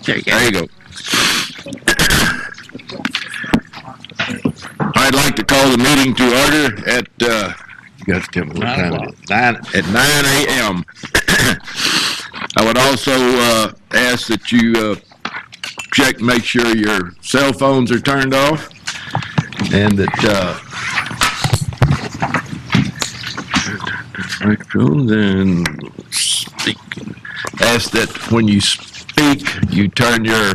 There you go. There you go. I'd like to call the meeting to order at, you got to tell me what time it is. 9 a.m. I would also ask that you make sure your cell phones are turned off, and that microphones and speak. Ask that when you speak, you turn your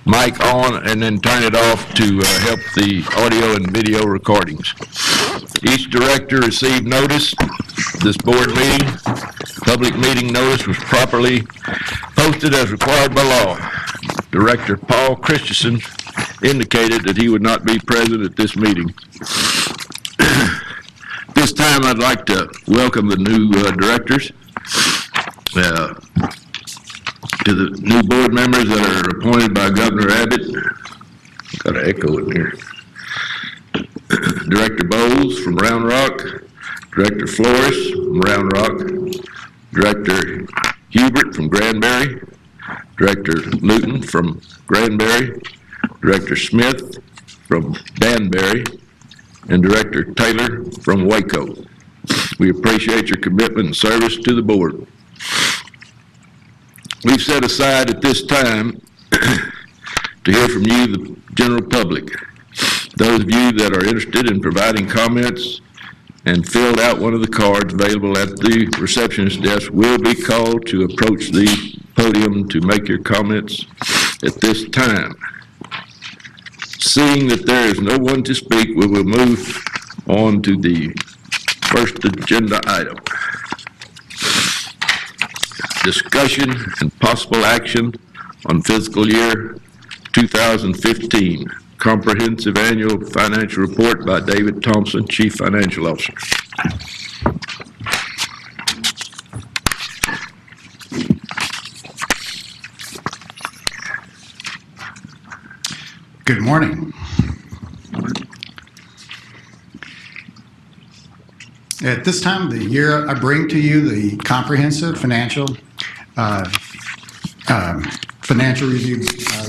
mic on and then turn it off to help the audio and video recordings. Each director received notice. This board meeting, public meeting notice, was properly posted as required by law. Director Paul Christensen indicated that he would not be present at this meeting. This time I'd like to welcome the new directors, to the new board members that are appointed by Governor Abbott. Got an echo in here. Director Bowles from Round Rock, Director Flores from Round Rock, Director Hubert from Granbury, Director Luton from Granbury, Director Smith from Danbury, and Director Taylor from Waco. We appreciate your commitment and service to the board. We've set aside at this time to hear from you, the general public. Those of you that are interested in providing comments and filled out one of the cards available at the receptionist desk will be called to approach the podium to make your comments at this time. Seeing that there is no one to speak, we will move on to the first agenda item. Discussion and possible action on fiscal year 2015 Comprehensive Annual Financial Report by David Thompson, Chief Financial Officer. Good morning. At this time of the year, I bring to you the Comprehensive Financial Review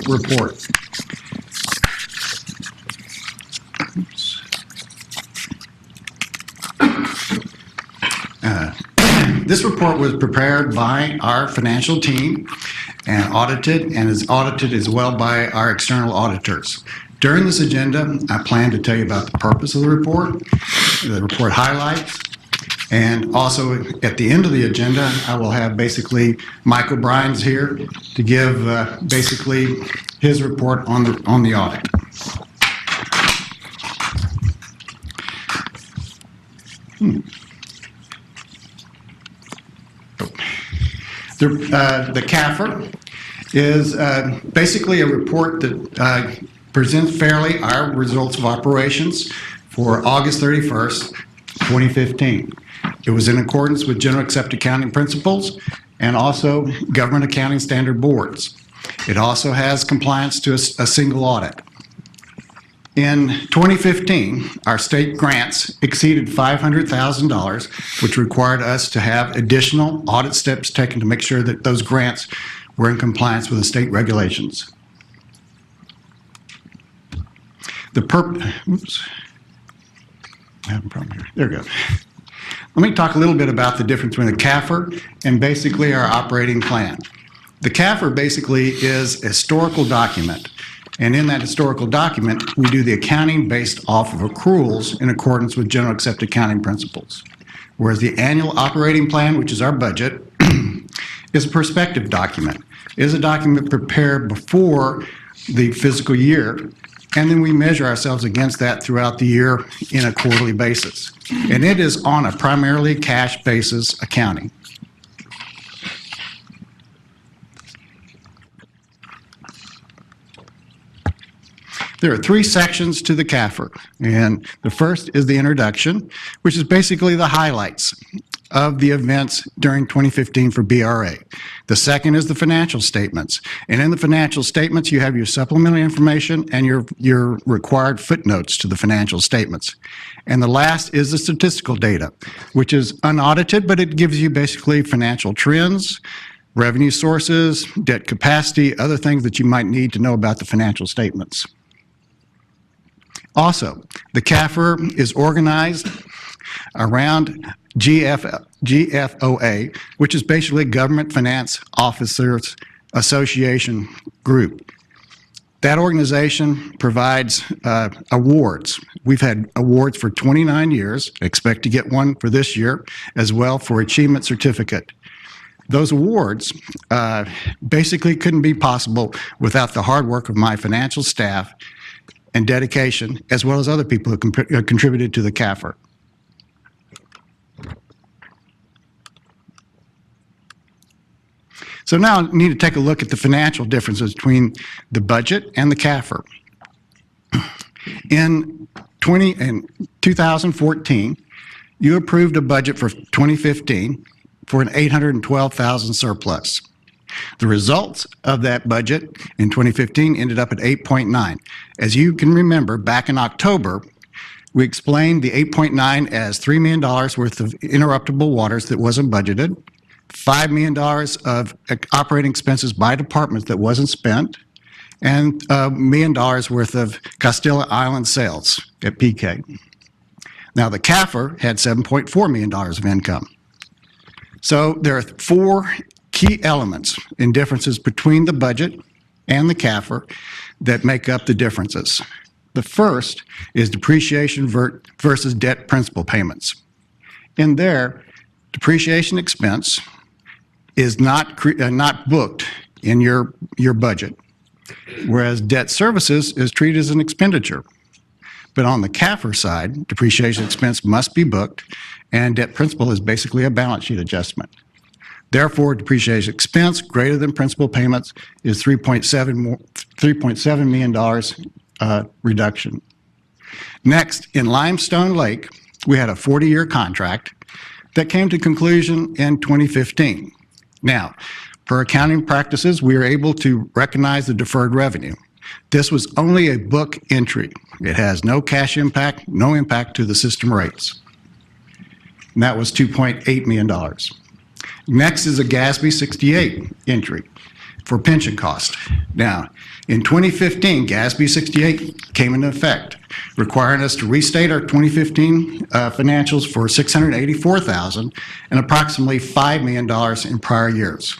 Report. This report was prepared by our financial team and audited, and is audited as well by our external auditors. During this agenda, I plan to tell you about the purpose of the report highlights, and also at the end of the agenda, I will have basically Mike O'Brien's here to give basically his report on the audit. The CAFR is basically a report that presents fairly our results of operations for August 31st, 2015. It was in accordance with General Accepted Accounting Principles and also Government Accounting Standard Boards. It also has compliance to a single audit. In 2015, our state grants exceeded $500,000, which required us to have additional audit steps taken to make sure that those grants were in compliance with the state regulations. Oops. I have a problem here. There we go. Let me talk a little bit about the difference between the CAFR and basically our operating plan. The CAFR basically is a historical document. And in that historical document, we do the accounting based off of accruals in accordance with General Accepted Accounting Principles. Whereas the annual operating plan, which is our budget, is a prospective document. It is a document prepared before the fiscal year, and then we measure ourselves against that throughout the year in a quarterly basis. And it is on a primarily cash basis accounting. There are three sections to the CAFR, and the first is the introduction, which is basically the highlights of the events during 2015 for BRA. The second is the financial statements, and in the financial statements you have your supplemental information and your required footnotes to the financial statements. And the last is the statistical data, which is unaudited, but it gives you basically financial trends, revenue sources, debt capacity, other things that you might need to know about the financial statements. Also, the CAFR is organized around GFOA, which is basically Government Finance Officers Association group. That organization provides awards. We've had awards for 29 years, expect to get one for this year, as well for Achievement Certificate. Those awards basically couldn't be possible without the hard work of my financial staff and dedication, as well as other people who contributed to the CAFR. So now I need to take a look at the financial differences between the budget and the CAFR. In 2014, you approved a budget for 2015 for an $812,000 surplus. The results of that budget in 2015 ended up at 8.9. As you can remember, back in October, we explained the 8.9 as $3 million worth of interruptible waters that wasn't budgeted, $5 million of operating expenses by departments that wasn't spent, and $1 million worth of Castilla Island sales at PK. Now, the CAFR had $7.4 million of income. So there are four key elements in differences between the budget and the CAFR that make up the differences. The first is depreciation versus debt principal payments. In there, depreciation expense is not booked in your budget, whereas debt services is treated as an expenditure. But on the CAFR side, depreciation expense must be booked, and debt principal is basically a balance sheet adjustment. Therefore, depreciation expense greater than principal payments is $3.7 million reduction. Next, in Limestone Lake, we had a 40-year contract that came to conclusion in 2015. Now, per accounting practices, we were able to recognize the deferred revenue. This was only a book entry. It has no cash impact, no impact to the system rates. And that was $2.8 million. Next is a GASB 68 entry for pension cost. Now, in 2015, GASB 68 came into effect, requiring us to restate our 2015 financials for $684,000 and approximately $5 million in prior years.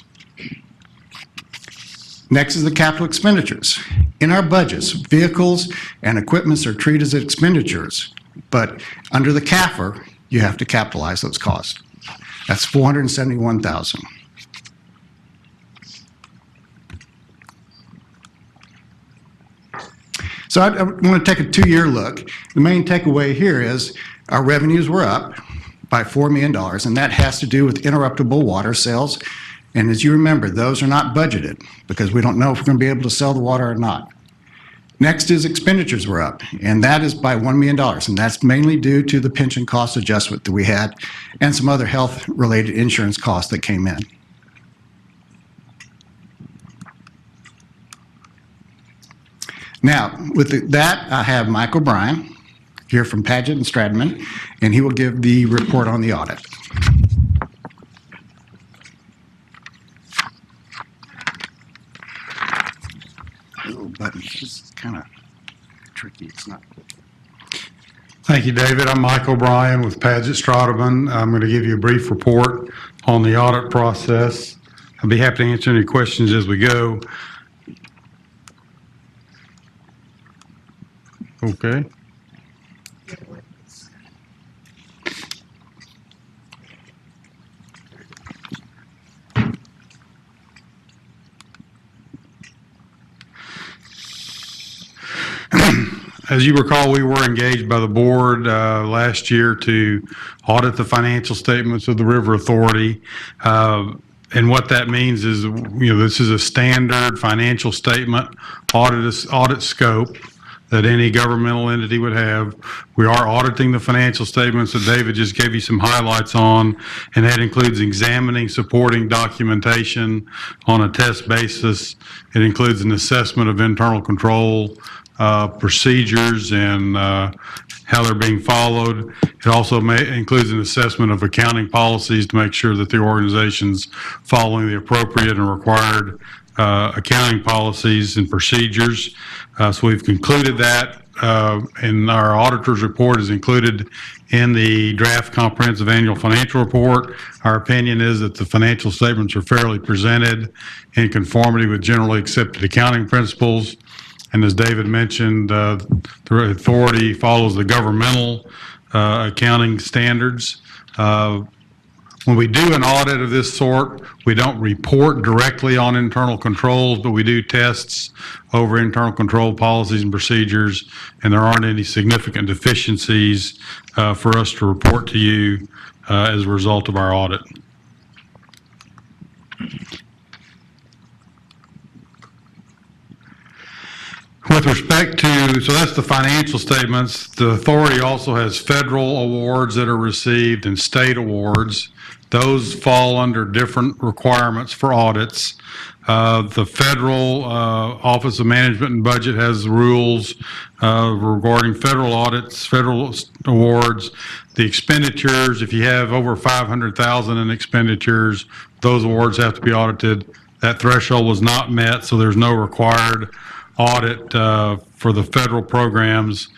Next is the capital expenditures. In our budgets, vehicles and equipment are treated as expenditures, but under the CAFR, you have to capitalize those costs. That's $471,000. So I want to take a 2-year look. The main takeaway here is our revenues were up by $4 million, and that has to do with interruptible water sales. And as you remember, those are not budgeted because we don't know if we're going to be able to sell the water or not. Next is expenditures were up, and that is by $1 million, and that's mainly due to the pension cost adjustment that we had and some other health-related insurance costs that came in. Now, with that, I have Mike O'Brien here from Paget and Stradman, and he will give the report on the audit. Little button, it's kind of tricky. It's not. Thank you, David. I'm Mike O'Brien with Paget Stradman. I'm going to give you a brief report on the audit process. I'll be happy to answer any questions as we go. Okay. As you recall, we were engaged by the board last year to audit the financial statements of the River Authority. And what that means is, this is a standard financial statement audit scope that any governmental entity would have. We are auditing the financial statements that David just gave you some highlights on, and that includes examining supporting documentation on a test basis. It includes an assessment of internal control, procedures and how they're being followed. It also includes an assessment of accounting policies to make sure that the organization's following the appropriate and required accounting policies and procedures. So we've concluded that, and our auditor's report is included in the draft comprehensive annual financial report. Our opinion is that the financial statements are fairly presented in conformity with generally accepted accounting principles. And as David mentioned, the authority follows the governmental accounting standards. When we do an audit of this sort, we don't report directly on internal controls, but we do tests over internal control policies and procedures, and there aren't any significant deficiencies for us to report to you as a result of our audit. With respect to, so that's the financial statements. The authority also has federal awards that are received and state awards. Those fall under different requirements for audits. The Federal Office of Management and Budget has rules regarding federal audits, federal awards. The expenditures, if you have over $500,000 in expenditures, those awards have to be audited. That threshold was not met, so there's no required audit for the federal programs.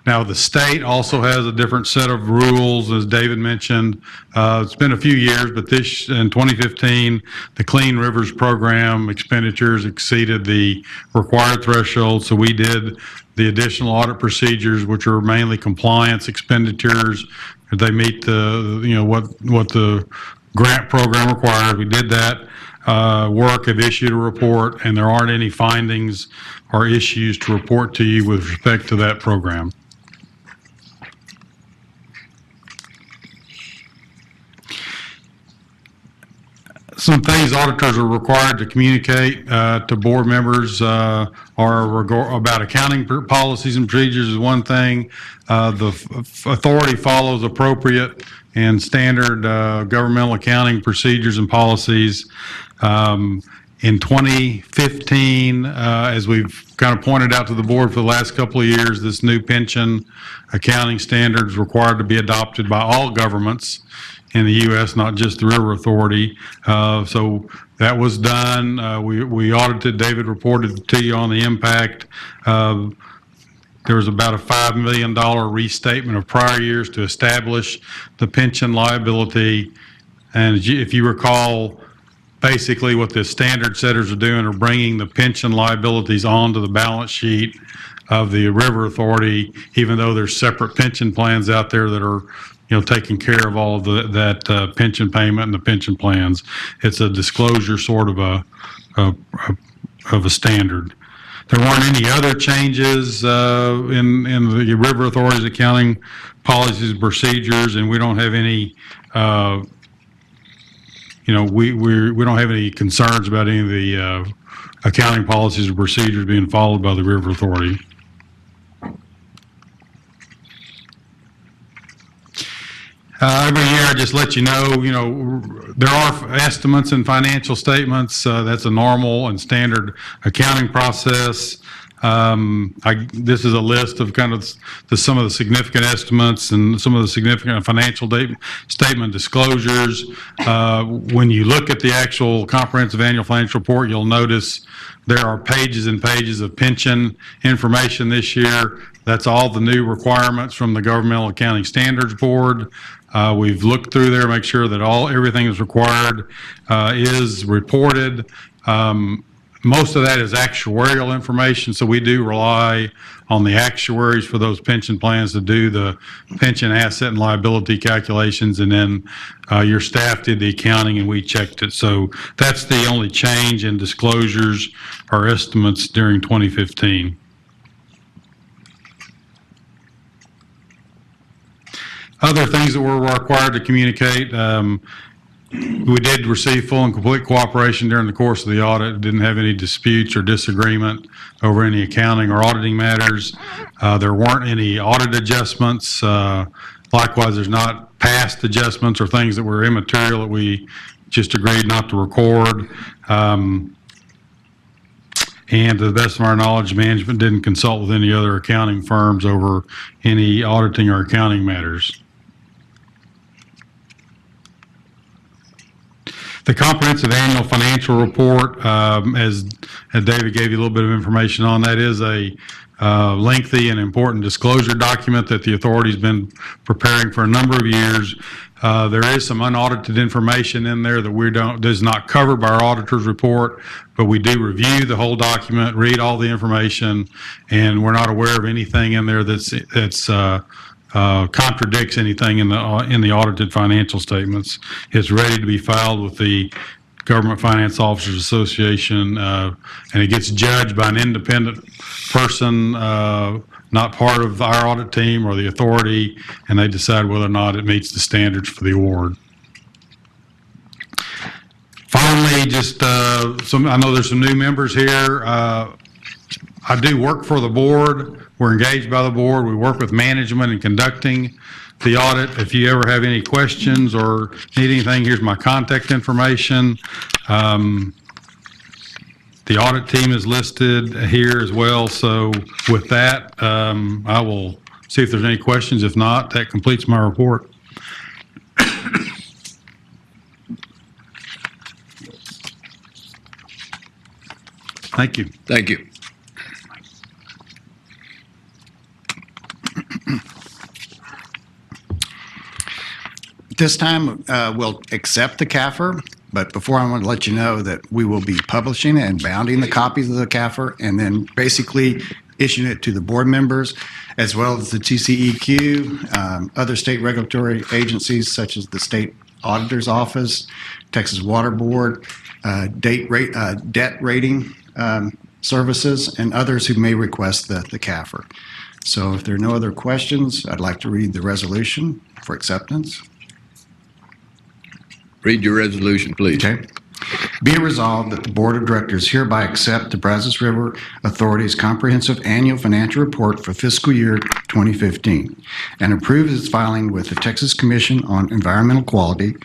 Now, the state also has a different set of rules, as David mentioned. It's been a few years, but in 2015, the Clean Rivers program expenditures exceeded the required threshold, so we did the additional audit procedures, which are mainly compliance expenditures. They meet the, what the grant program requires. We did that work, have issued a report, and there aren't any findings or issues to report to you with respect to that program. Some things auditors are required to communicate to board members are about accounting policies and procedures is one thing. The authority follows appropriate and standard governmental accounting procedures and policies. In 2015, as we've kind of pointed out to the board for the last couple of years, this new pension accounting standard is required to be adopted by all governments in the U.S., not just the River Authority. So that was done. We audited, David reported to you on the impact. There was about a $5 million restatement of prior years to establish the pension liability. And if you recall, basically what the standard setters are doing are bringing the pension liabilities onto the balance sheet of the River Authority, even though there's separate pension plans out there that are taking care of all of that pension payment and the pension plans. It's a disclosure sort of a standard. There weren't any other changes in the River Authority's accounting policies and procedures, and we don't have any we don't have any concerns about any of the accounting policies and procedures being followed by the River Authority. Every year, I just let you know, there are estimates and financial statements. That's a normal and standard accounting process. This is a list of kind of some of the significant estimates and some of the significant financial statement disclosures. When you look at the actual comprehensive annual financial report, you'll notice there are pages and pages of pension information this year. That's all the new requirements from the Governmental Accounting Standards Board. We've looked through there, make sure that everything is required is reported. Most of that is actuarial information, so we do rely on the actuaries for those pension plans to do the pension asset and liability calculations, and then your staff did the accounting and we checked it. So that's the only change in disclosures or estimates during 2015. Other things that we're required to communicate, we did receive full and complete cooperation during the course of the audit. Didn't have any disputes or disagreement over any accounting or auditing matters. There weren't any audit adjustments. Likewise, there's not past adjustments or things that were immaterial that we just agreed not to record. And to the best of our knowledge, management didn't consult with any other accounting firms over any auditing or accounting matters. The comprehensive annual financial report, as David gave you a little bit of information on, that is a lengthy and important disclosure document that the authority's been preparing for a number of years. There is some unaudited information in there that does not cover by our auditor's report, but we do review the whole document, read all the information, and we're not aware of anything in there that's contradicts anything in the audited financial statements. It's ready to be filed with the Government Finance Officers Association, and it gets judged by an independent person, not part of our audit team or the authority, and they decide whether or not it meets the standards for the award. Finally, just I know there's some new members here. I do work for the board. We're engaged by the board. We work with management in conducting the audit. If you ever have any questions or need anything, here's my contact information. The audit team is listed here as well. So with that, I will see if there's any questions. If not, that completes my report. Thank you. Thank you. This time, we'll accept the CAFR, but before I want to let you know that we will be publishing and bounding the copies of the CAFR and then basically issuing it to the board members as well as the TCEQ, other state regulatory agencies such as the State Auditor's Office, Texas Water Board, debt rating services, and others who may request the CAFR. So if there are no other questions, I'd like to read the resolution for acceptance. Read your resolution, please. Okay. Be it resolved that the Board of Directors hereby accept the Brazos River Authority's comprehensive annual financial report for fiscal year 2015 and approves its filing with the Texas Commission on Environmental Quality.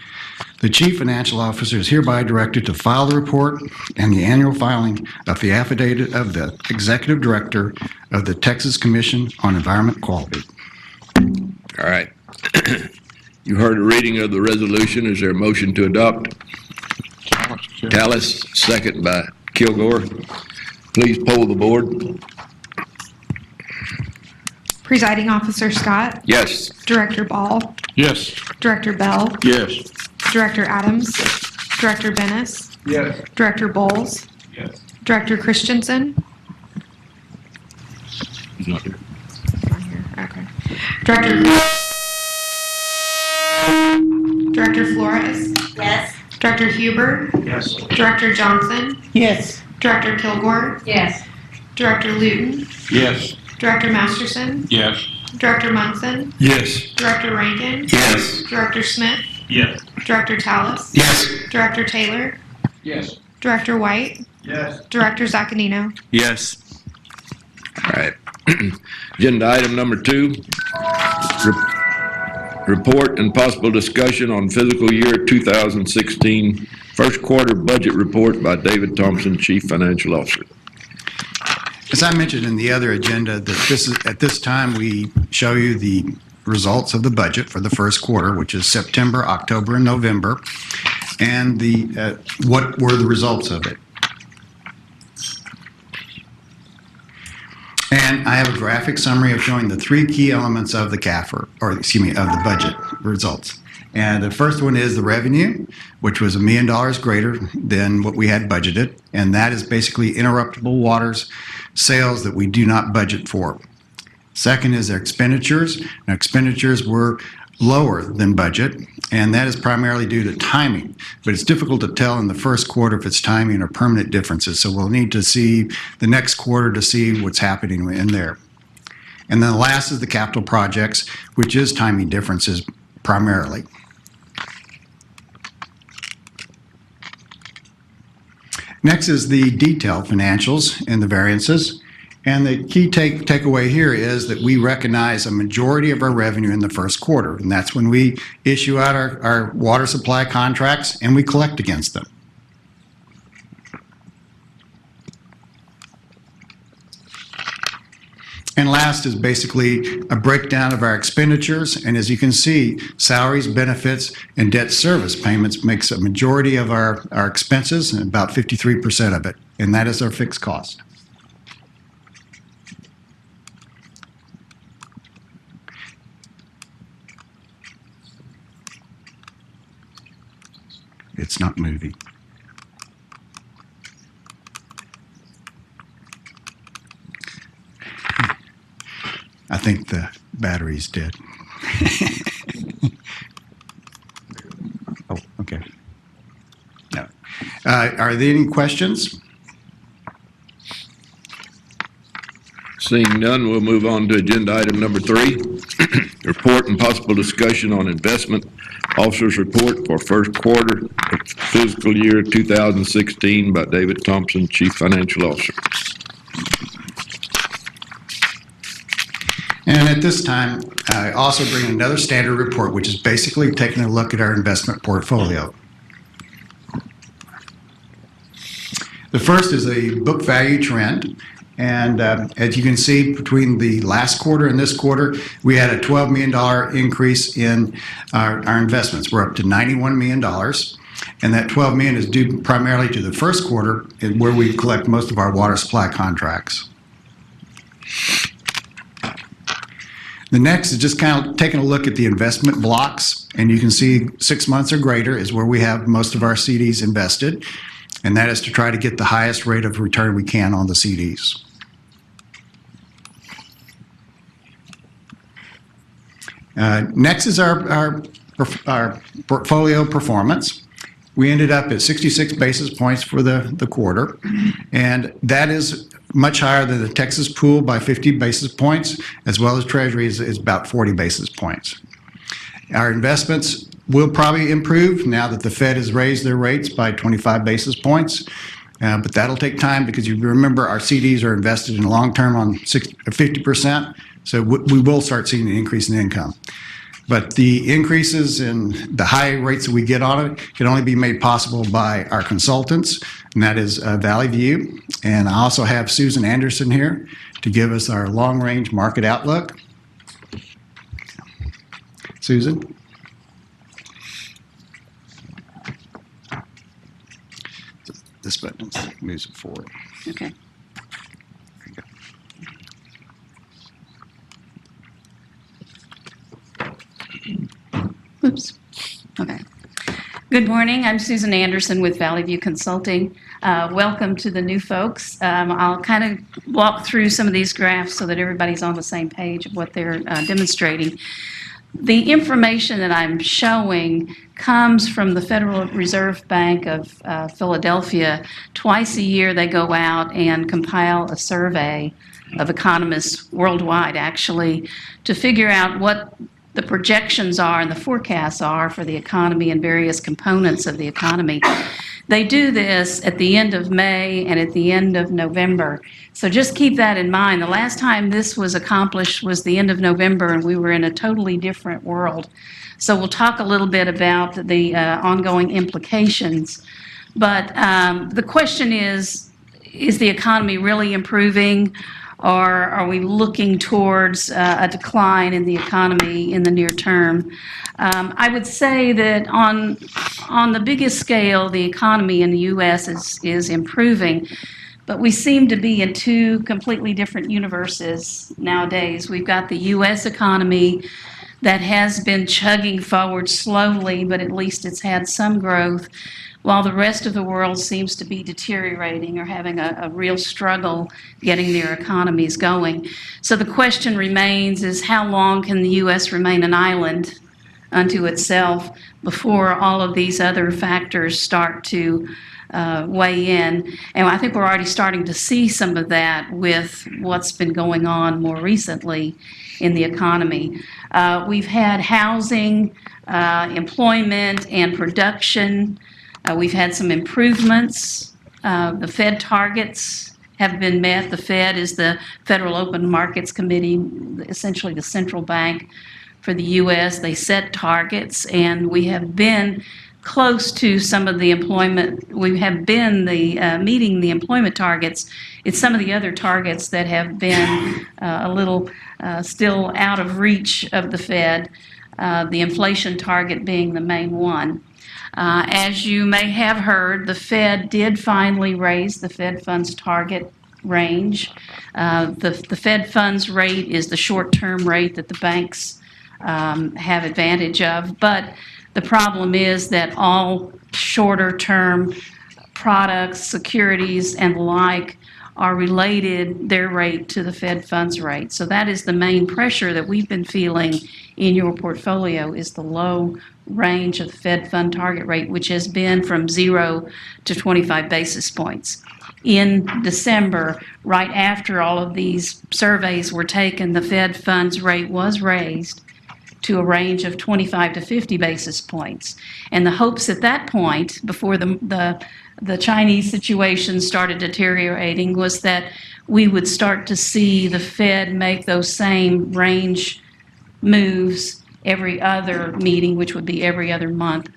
The Chief Financial Officer is hereby directed to file the report and the annual filing of the affidavit of the Executive Director of the Texas Commission on Environmental Quality. All right. You heard a reading of the resolution. Is there a motion to adopt? Callis, second by Kilgore. Please poll the board. Presiding Officer Scott, Yes. Director Ball, Yes. Director Bell, Yes. Director Adams, Director Bennis, Yes. Director Bowles, Yes. Director Christensen. He's not here. Not here. Okay. Director Flores, Yes. Director Huber, Yes. Director Johnson, Yes. Director Kilgore, Yes. Director Luton, Yes. Director Masterson, Yes. Director Munson, Yes. Director Rankin, Yes. Director Smith, Yes. Director Tallis, Yes. Director Taylor, Yes. Director White, Yes. Director Zaccanino. Yes. All right. Agenda item number 2, report and possible discussion on fiscal year 2016 first quarter budget report by David Thompson, Chief Financial Officer. As I mentioned in the other agenda, that at this time we show you the results of the budget for the first quarter, which is September, October, and November, and what were the results of it. And I have a graphic summary of showing the 3 key elements of the CAFR, or excuse me, of the budget results. And the first one is the revenue, which was $1 million greater than what we had budgeted. And that is basically interruptible waters sales that we do not budget for. Second is their expenditures. Now, expenditures were lower than budget, and that is primarily due to timing. But it's difficult to tell in the first quarter if it's timing or permanent differences. So we'll need to see the next quarter to see what's happening in there. And then the last is the capital projects, which is timing differences primarily. Next is the detailed financials and the variances. And the key takeaway here is that we recognize a majority of our revenue in the first quarter. And that's when we issue out our water supply contracts and we collect against them. And last is basically a breakdown of our expenditures. And as you can see, salaries, benefits, and debt service payments makes a majority of our expenses, and about 53% of it. And that is our fixed cost. It's not moving. I think the battery's dead. Oh, okay. No. Are there any questions? Seeing none, we'll move on to agenda item number 3, report and possible discussion on investment officer's report for first quarter of fiscal year 2016 by David Thompson, Chief Financial Officer. And at this time, I also bring another standard report, which is basically taking a look at our investment portfolio. The first is a book value trend. And as you can see, between the last quarter and this quarter, we had a $12 million increase in our investments. We're up to $91 million. And that $12 million is due primarily to the first quarter, where we collect most of our water supply contracts. The next is just kind of taking a look at the investment blocks. And you can see 6 months or greater is where we have most of our CDs invested. And that is to try to get the highest rate of return we can on the CDs. Next is our portfolio performance. We ended up at 66 basis points for the quarter, and that is much higher than the Texas pool by 50 basis points, as well as Treasury is about 40 basis points. Our investments will probably improve now that the Fed has raised their rates by 25 basis points. But that'll take time because you remember our CDs are invested in long term on 50%. So we will start seeing an increase in income. But the increases in the high rates that we get on it can only be made possible by our consultants, and that is Valley View. And I also have Susan Anderson here to give us our long-range market outlook. Susan? This button moves it forward. Okay. Oops. Okay. Good morning. I'm Susan Anderson with Valley View Consulting. Welcome to the new folks. I'll kind of walk through some of these graphs so that everybody's on the same page of what they're demonstrating. The information that I'm showing comes from the Federal Reserve Bank of Philadelphia. Twice a year they go out and compile a survey of economists worldwide, actually, to figure out what the projections are and the forecasts are for the economy and various components of the economy. They do this at the end of May and at the end of November. So just keep that in mind. The last time this was accomplished was the end of November, and we were in a totally different world. So we'll talk a little bit about the ongoing implications. But the question is the economy really improving, or are we looking towards a decline in the economy in the near term? I would say that on the biggest scale, the economy in the U.S. is improving, but we seem to be in two completely different universes nowadays. We've got the U.S. economy that has been chugging forward slowly, but at least it's had some growth, while the rest of the world seems to be deteriorating or having a real struggle getting their economies going. So the question remains is how long can the U.S. remain an island unto itself before all of these other factors start to weigh in? And I think we're already starting to see some of that with what's been going on more recently in the economy. We've had housing, employment, and production. We've had some improvements. The Fed targets have been met. The Fed is the Federal Open Markets Committee, essentially the central bank for the U.S. They set targets, and we have been close to some of the employment. We have been meeting the employment targets. It's some of the other targets that have been a little still out of reach of the Fed, the inflation target being the main one. As you may have heard, the Fed did finally raise the Fed funds target range. The Fed funds rate is the short-term rate that the banks have advantage of, but the problem is that all shorter-term products, securities, and the like are related, their rate, to the Fed funds rate. So that is the main pressure that we've been feeling in your portfolio, is the low range of the Fed fund target rate, which has been from 0 to 25 basis points. In December, right after all of these surveys were taken, the Fed funds rate was raised to a range of 25 to 50 basis points. And the hopes at that point, before the Chinese situation started deteriorating, was that we would start to see the Fed make those same range moves every other meeting, which would be every other month.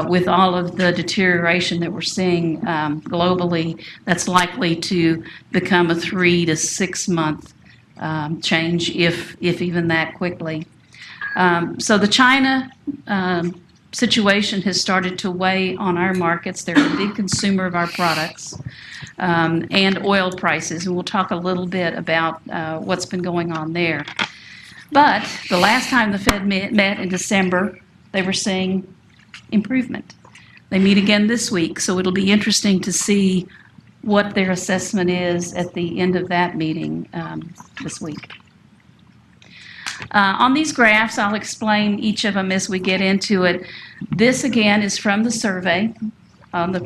With all of the deterioration that we're seeing globally, that's likely to become a 3 to 6 month change, if even that quickly. So the China situation has started to weigh on our markets. They're a big consumer of our products, and oil prices, and we'll talk a little bit about what's been going on there. But the last time the Fed met in December, they were seeing improvement. They meet again this week, so it'll be interesting to see what their assessment is at the end of that meeting this week. On these graphs, I'll explain each of them as we get into it. This, again, is from the survey. On the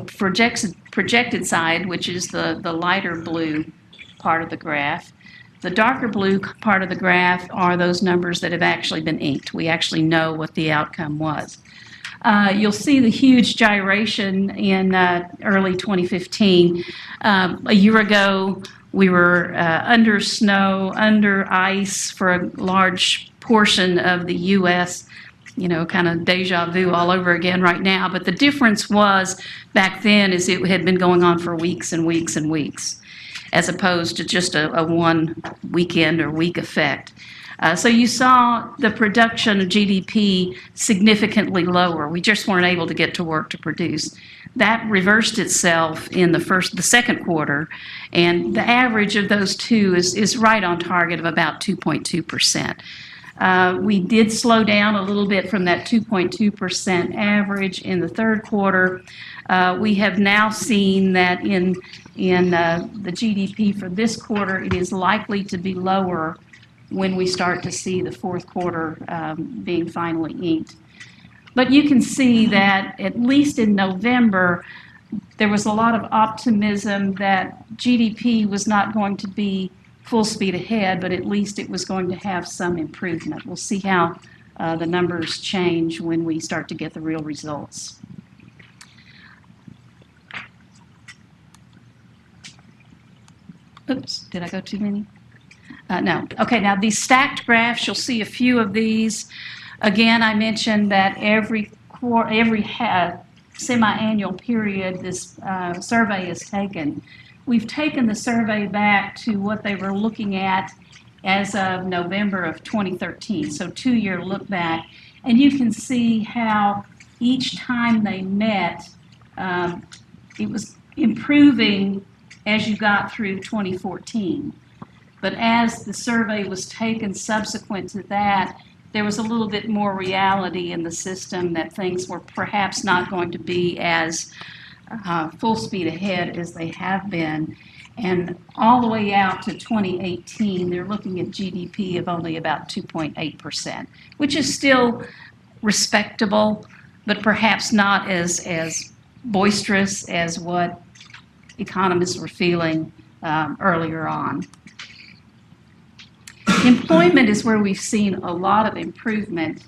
projected side, which is the lighter blue part of the graph. The darker blue part of the graph are those numbers that have actually been inked. We actually know what the outcome was. You'll see the huge gyration in early 2015. A year ago, we were under snow, under ice for a large portion of the U.S., kind of deja vu all over again right now. But the difference was, back then, is it had been going on for weeks and weeks and weeks, as opposed to just a one weekend or week effect. So you saw the production of GDP significantly lower. We just weren't able to get to work to produce. That reversed itself in the second quarter, and the average of those two is right on target of about 2.2%. We did slow down a little bit from that 2.2% average in the third quarter. We have now seen that in the GDP for this quarter, it is likely to be lower when we start to see the fourth quarter being finally inked. But you can see that at least in November, there was a lot of optimism that GDP was not going to be full speed ahead, but at least it was going to have some improvement. We'll see how the numbers change when we start to get the real results. Oops, did I go too many? No. Okay, now these stacked graphs, you'll see a few of these. Again, I mentioned that every semi-annual period this survey is taken. We've taken the survey back to what they were looking at as of November of 2013, so 2-year look back. And you can see how each time they met, it was improving as you got through 2014. But as the survey was taken subsequent to that, there was a little bit more reality in the system that things were perhaps not going to be as full speed ahead as they have been. And all the way out to 2018, they're looking at GDP of only about 2.8%, which is still respectable, but perhaps not as boisterous as what economists were feeling earlier on. Employment is where we've seen a lot of improvement.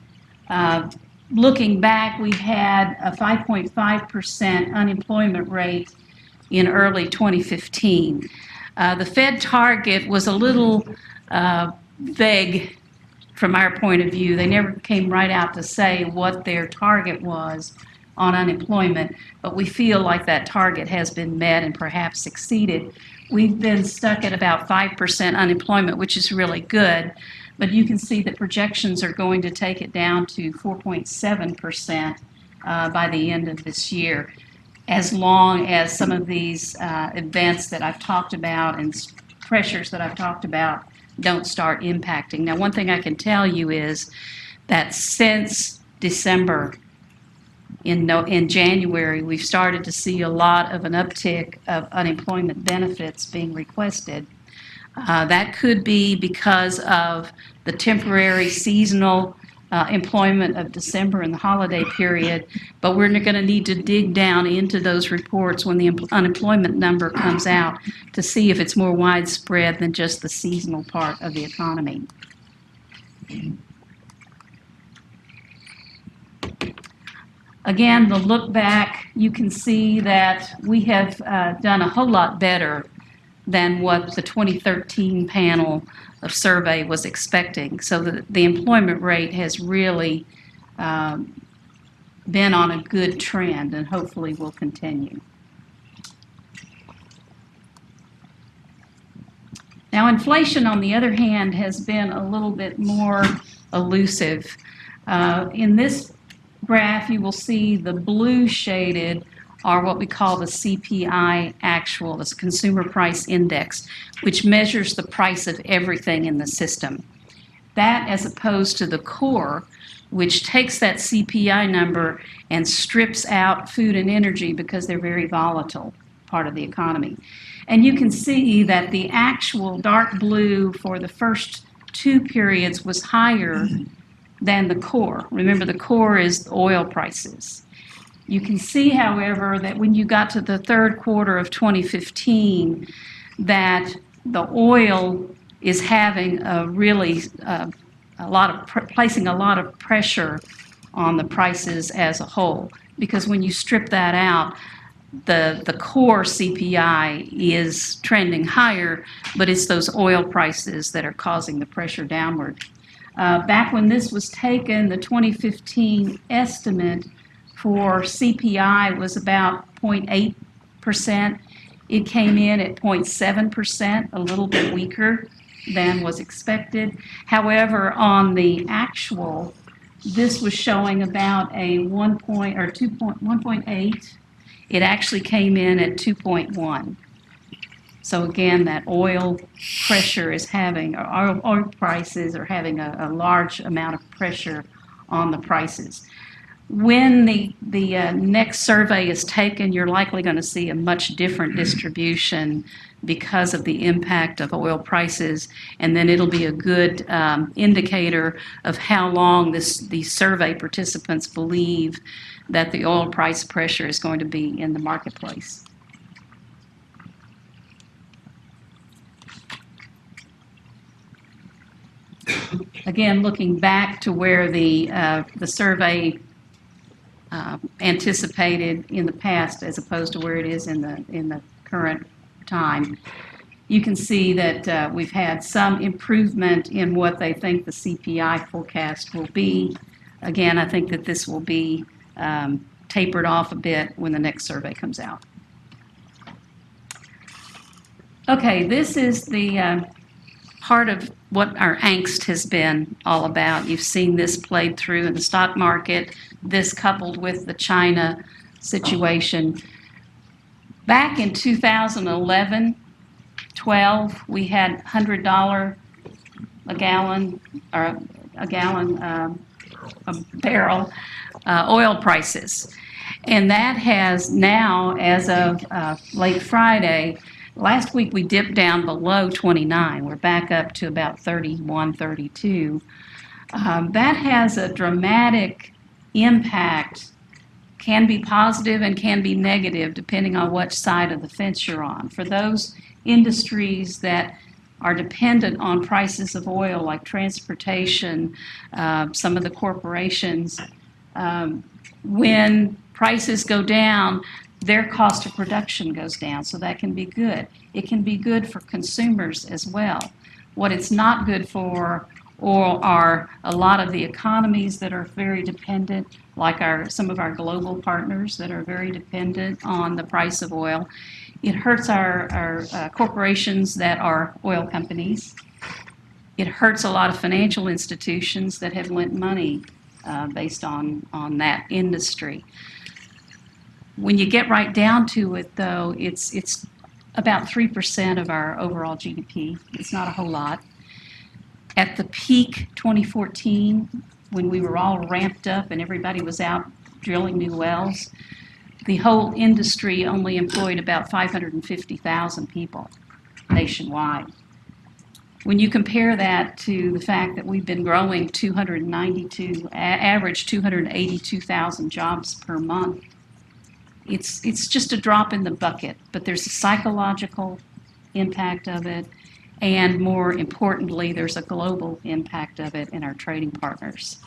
Looking back, we had a 5.5% unemployment rate in early 2015. The Fed target was a little vague from our point of view. They never came right out to say what their target was on unemployment, but we feel like that target has been met and perhaps exceeded. We've been stuck at about 5% unemployment, which is really good, but you can see that projections are going to take it down to 4.7% by the end of this year, as long as some of these events that I've talked about and pressures that I've talked about don't start impacting. Now, one thing I can tell you is that since December, in January, we've started to see a lot of an uptick of unemployment benefits being requested. That could be because of the temporary seasonal employment of December and the holiday period, but we're going to need to dig down into those reports when the unemployment number comes out to see if it's more widespread than just the seasonal part of the economy. Again, the look back, you can see that we have done a whole lot better than what the 2013 panel of survey was expecting. So the employment rate has really been on a good trend and hopefully will continue. Now, inflation, on the other hand, has been a little bit more elusive. In this graph, you will see the blue shaded are what we call the CPI actual, the Consumer Price Index, which measures the price of everything in the system. That, as opposed to the core, which takes that CPI number and strips out food and energy because they're very volatile part of the economy. And you can see that the actual dark blue for the first two periods was higher than the core. Remember, the core is oil prices. You can see, however, that when you got to the third quarter of 2015, that the oil is having a really placing a lot of pressure on the prices as a whole. Because when you strip that out, the core CPI is trending higher, but it's those oil prices that are causing the pressure downward. Back when this was taken, the 2015 estimate for CPI was about 0.8%. It came in at 0.7%, a little bit weaker than was expected. However, on the actual, this was showing about a 1.8. It actually came in at 2.1. So again, that oil pressure is having, or oil prices are having a large amount of pressure on the prices. When the next survey is taken, you're likely going to see a much different distribution because of the impact of oil prices, and then it'll be a good indicator of how long these survey participants believe that the oil price pressure is going to be in the marketplace. Again, looking back to where the survey anticipated in the past as opposed to where it is in the current time, you can see that we've had some improvement in what they think the CPI forecast will be. Again, I think that this will be tapered off a bit when the next survey comes out. Okay, this is the part of what our angst has been all about. You've seen this played through in the stock market, this coupled with the China situation. Back in 2011, 12, we had $100 a gallon, or a barrel oil prices. And that has now, as of late Friday, last week we dipped down below 29. We're back up to about 31, 32. That has a dramatic impact, can be positive and can be negative depending on which side of the fence you're on. For those industries that are dependent on prices of oil, like transportation, some of the corporations, when prices go down, their cost of production goes down, so that can be good. It can be good for consumers as well. What it's not good for or are a lot of the economies that are very dependent, like some of our global partners that are very dependent on the price of oil. It hurts our corporations that are oil companies. It hurts a lot of financial institutions that have lent money based on that industry. When you get right down to it, though, it's about 3% of our overall GDP. It's not a whole lot. At the peak 2014, when we were all ramped up and everybody was out drilling new wells, the whole industry only employed about 550,000 people nationwide. When you compare that to the fact that we've been growing average 282,000 jobs per month, it's just a drop in the bucket, but there's a psychological impact of it, and more importantly, there's a global impact of it in our trading partners.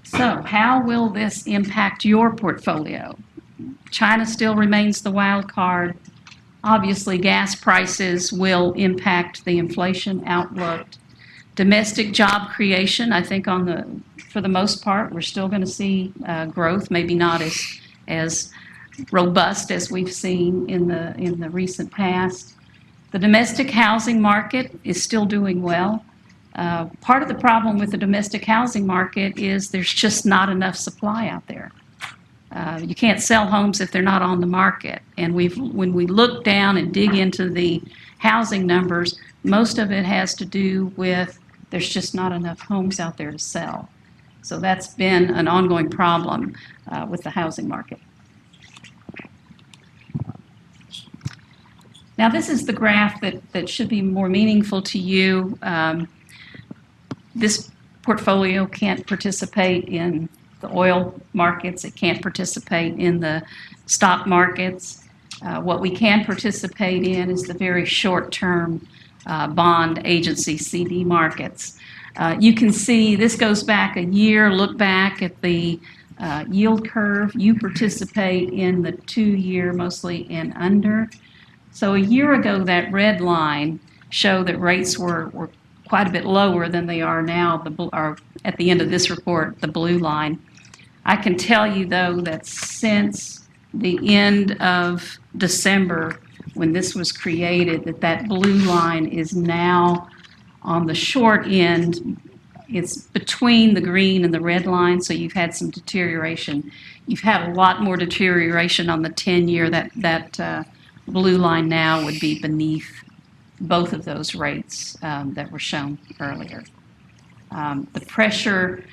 So how will this impact your portfolio? China still remains the wild card. Obviously, gas prices will impact the inflation outlook. Domestic job creation, I think for the most part, we're still going to see growth, maybe not as robust as we've seen in the recent past. The domestic housing market is still doing well. Part of the problem with the domestic housing market is there's just not enough supply out there. You can't sell homes if they're not on the market. And when we look down and dig into the housing numbers, most of it has to do with there's just not enough homes out there to sell. So that's been an ongoing problem with the housing market. Now this is the graph that should be more meaningful to you. This portfolio can't participate in the oil markets. It can't participate in the stock markets. What we can participate in is the very short-term bond agency CD markets. You can see this goes back a year. Look back at the yield curve. You participate in the 2-year, mostly and under. So a year ago, that red line showed that rates were quite a bit lower than they are now, or at the end of this report, the blue line. I can tell you, though, that since the end of December, when this was created, that blue line is now on the short end. It's between the green and the red line, so you've had some deterioration. You've had a lot more deterioration on the 10-year. That blue line now would be beneath both of those rates that were shown earlier. The pressure,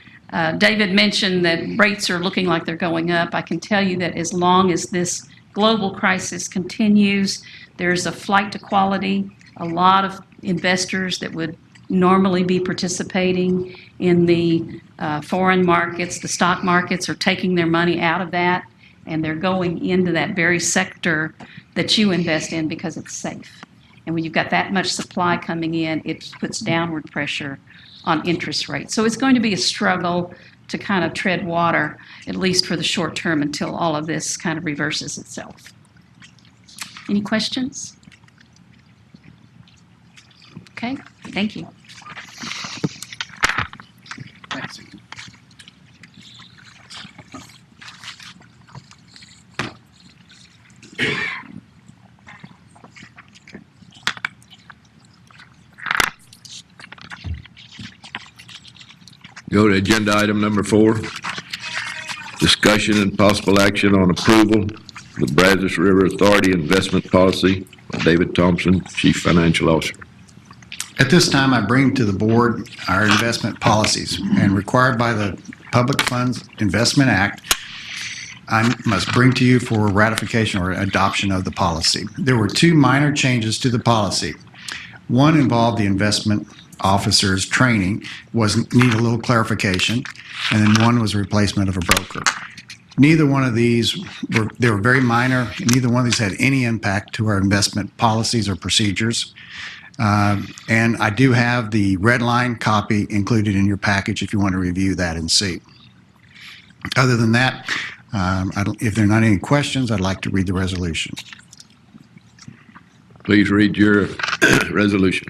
David mentioned that rates are looking like they're going up. I can tell you that as long as this global crisis continues, there's a flight to quality. A lot of investors that would normally be participating in the foreign markets, the stock markets, are taking their money out of that, and they're going into that very sector that you invest in because it's safe. And when you've got that much supply coming in, it puts downward pressure on interest rates. So it's going to be a struggle to kind of tread water, at least for the short term, until all of this kind of reverses itself. Any questions? Okay, thank you. Thanks. Go to agenda item number 4, discussion and possible action on approval of the Brazos River Authority investment policy by David Thompson, Chief Financial Officer. At this time, I bring to the board our investment policies, and required by the Public Funds Investment Act, I must bring to you for ratification or adoption of the policy. There were 2 minor changes to the policy. One involved the investment officers' training, need a little clarification, and then one was a replacement of a broker. Neither one of these they were very minor. Neither one of these had any impact to our investment policies or procedures. And I do have the red line copy included in your package if you want to review that and see. Other than that, if there are not any questions, I'd like to read the resolution. Please read your resolution.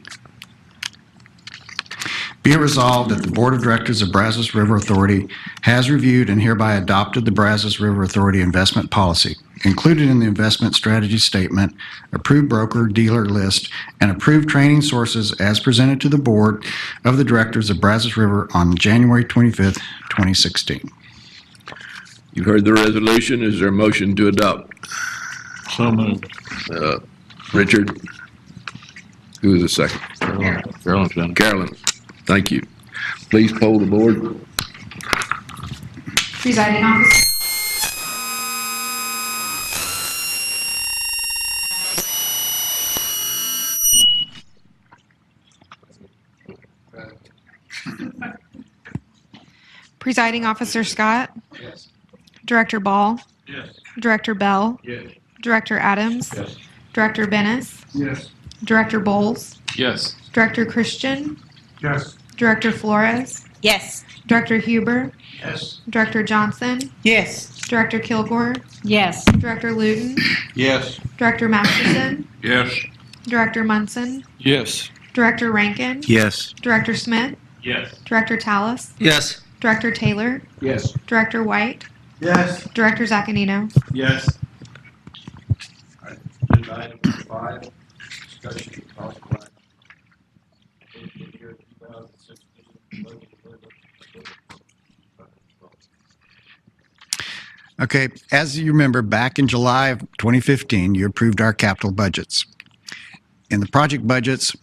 Be it resolved that the Board of Directors of Brazos River Authority has reviewed and hereby adopted the Brazos River Authority investment policy, included in the investment strategy statement, approved broker-dealer list, and approved training sources as presented to the Board of the Directors of Brazos River on January 25th, 2016. You've heard the resolution. Is there a motion to adopt? So moved. Richard? Who is the second? Carolyn's done it. Carolyn. Thank you. Please poll the board. Presiding officer. Presiding Officer Scott. Yes. Director Ball. Yes. Director Bell. Yes. Director Adams. Yes. Director Bennis. Yes. Director Bowles. Yes. Director Christian. Yes. Director Flores. Yes. Director Huber. Yes. Director Johnson. Yes. Director Kilgore. Yes. Director Luton. Yes. Director Masterson. Yes. Director Munson. Yes. Director Rankin. Yes. Director Smith. Yes. Director Tallis. Yes. Director Taylor. Yes. Director White. Yes. Director Zaccanino. Yes. Agenda item number 5, discussion of possible action. Year 2016 budget amendment. Okay, as you remember, back in July of 2015, you approved our capital budgets. In the project budgets,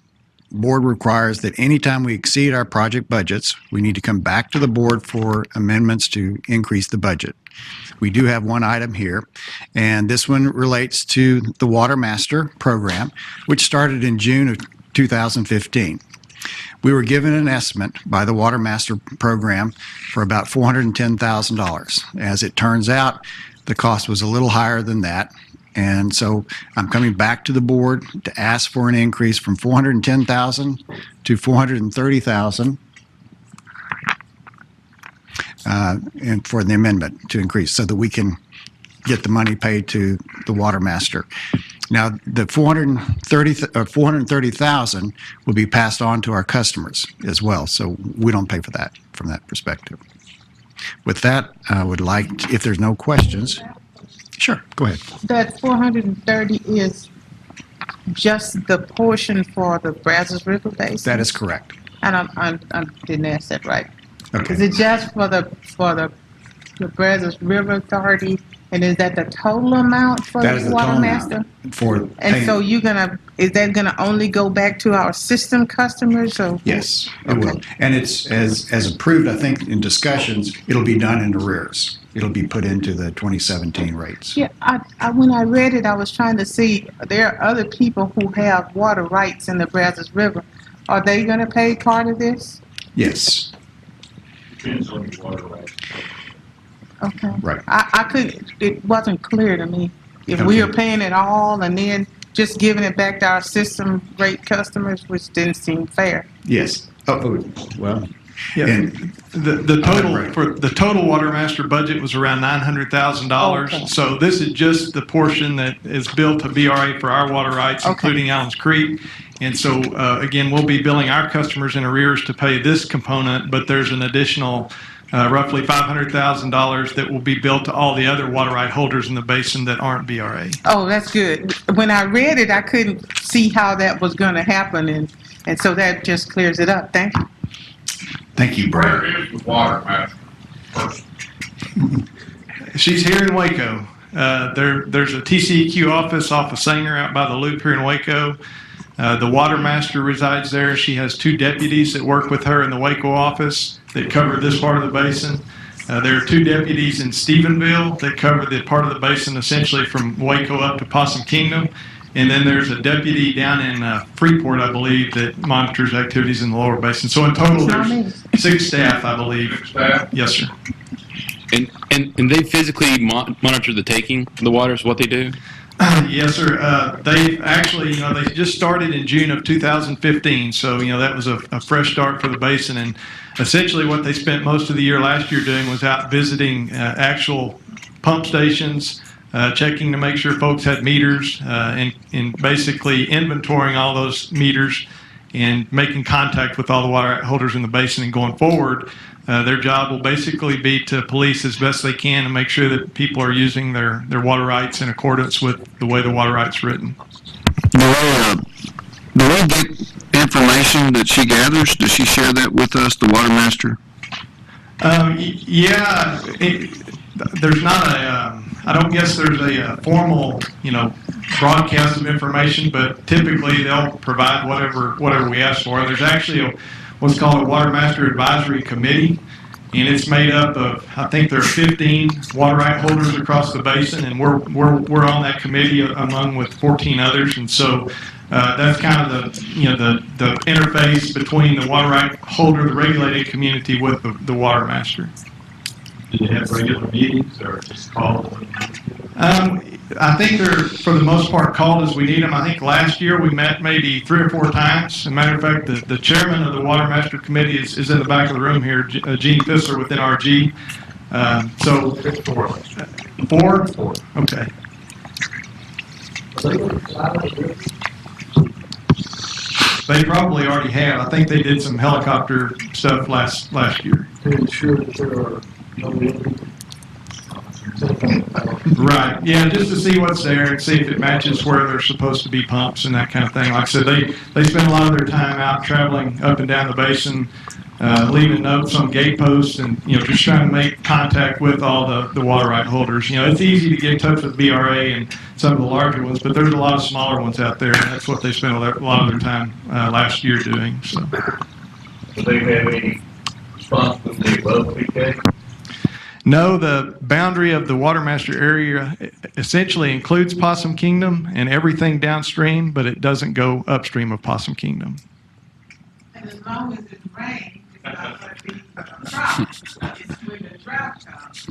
board requires that anytime we exceed our project budgets, we need to come back to the board for amendments to increase the budget. We do have one item here, and this one relates to the Water Master program, which started in June of 2015. We were given an estimate by the Water Master program for about $410,000. As it turns out, the cost was a little higher than that. And so I'm coming back to the board to ask for an increase from $410,000 to $430,000 and for the amendment to increase so that we can get the money paid to the Water Master. Now, the $430,000 will be passed on to our customers as well, so we don't pay for that from that perspective. With that, I would like, if there's no questions, sure, go ahead. That 430 is just the portion for the Brazos River Basin? That is correct. I didn't ask that right. Okay. Is it just for the Brazos River Authority? And is that the total amount for That is the the Water total Master? amount for And paying. so is that gonna only go back to our system customers or? Yes, it will. And it's, as approved, I think, in discussions, it'll be done in arrears. It'll be put into the 2017 rates. Yeah, when I read it, I was trying to see, there are other people who have water rights in the Brazos River. Are they gonna pay part of this? Yes, Depends on your water right. Okay. right. It wasn't clear to me. If we Okay. are paying it all and then just giving it back to our system rate customers, which didn't seem fair. Yes. Oh, well, Yeah, and the total, Right. for the total Water Master budget was around $900,000. Okay. So this is just the portion that is billed to BRA for our water rights, Okay. including Allen's Creek. And so, again, we'll be billing our customers in arrears to pay this component, but there's an additional roughly $500,000 that will be billed to all the other water right holders in the basin that aren't BRA. Oh, that's good. When I read it, I couldn't see how that was gonna happen and so that just clears it up. Thank you. thank you, Brad. Where is the Water Master person? She's here in Waco. There's a TCEQ office off of Sanger out by the loop here in Waco. The Water Master resides there. She has 2 deputies that work with her in the Waco office that cover this part of the basin. There are 2 deputies in Stephenville that cover the part of the basin essentially from Waco up to Possum Kingdom. And then there's a deputy down in Freeport, I believe, that monitors activities in the lower basin. So in total, It's not there's 6 staff, I believe. Staff? Yes, sir. And they physically monitor the taking of the water is what they do? Yes, sir. They actually, they just started in June of 2015. So, that was a fresh start for the basin. And essentially what they spent most of the year last year doing was out visiting actual pump stations, checking to make sure folks had meters, and basically inventorying all those meters and making contact with all the water right holders in the basin. And going forward, their job will basically be to police as best they can and make sure that people are using their water rights in accordance with the way the water rights written. Do we get information that she gathers? Does she share that with us, the water master? Yeah, there's not I don't guess there's a formal, broadcast of information, but typically they'll provide whatever we ask for. There's actually what's called a Water Master Advisory Committee, and it's made up of, I think there are 15 water right holders across the basin, and we're on that committee along with 14 others, and so that's kind of the interface between the water right holder, the regulated community, with the water master. Do you have regular meetings or just call? I think they're, for the most part, called as we need them. I think last year we met maybe 3 or 4 times. As a matter of fact, the chairman of the Water Master Committee is in the back of the room here, Gene Fissler with NRG. So, 4? 4. Okay. They probably already have. I think they did some helicopter stuff last year. Right. Yeah, just to see what's there and see if it matches where there's supposed to be pumps and that kind of thing. Like I said, they spend a lot of their time out traveling up and down the basin, leaving notes on gate posts, and just trying to make contact with all the water right holders. It's easy to get in touch with BRA and some of the larger ones, but there's a lot of smaller ones out there, and that's what they spent a lot of their time last year doing. So. Do they have any responsibility above PK? No, the boundary of the Water Master area essentially includes Possum Kingdom and everything downstream, but it doesn't go upstream of Possum Kingdom. And as long as it rains, it's not going to be a drought. It's when the drought comes,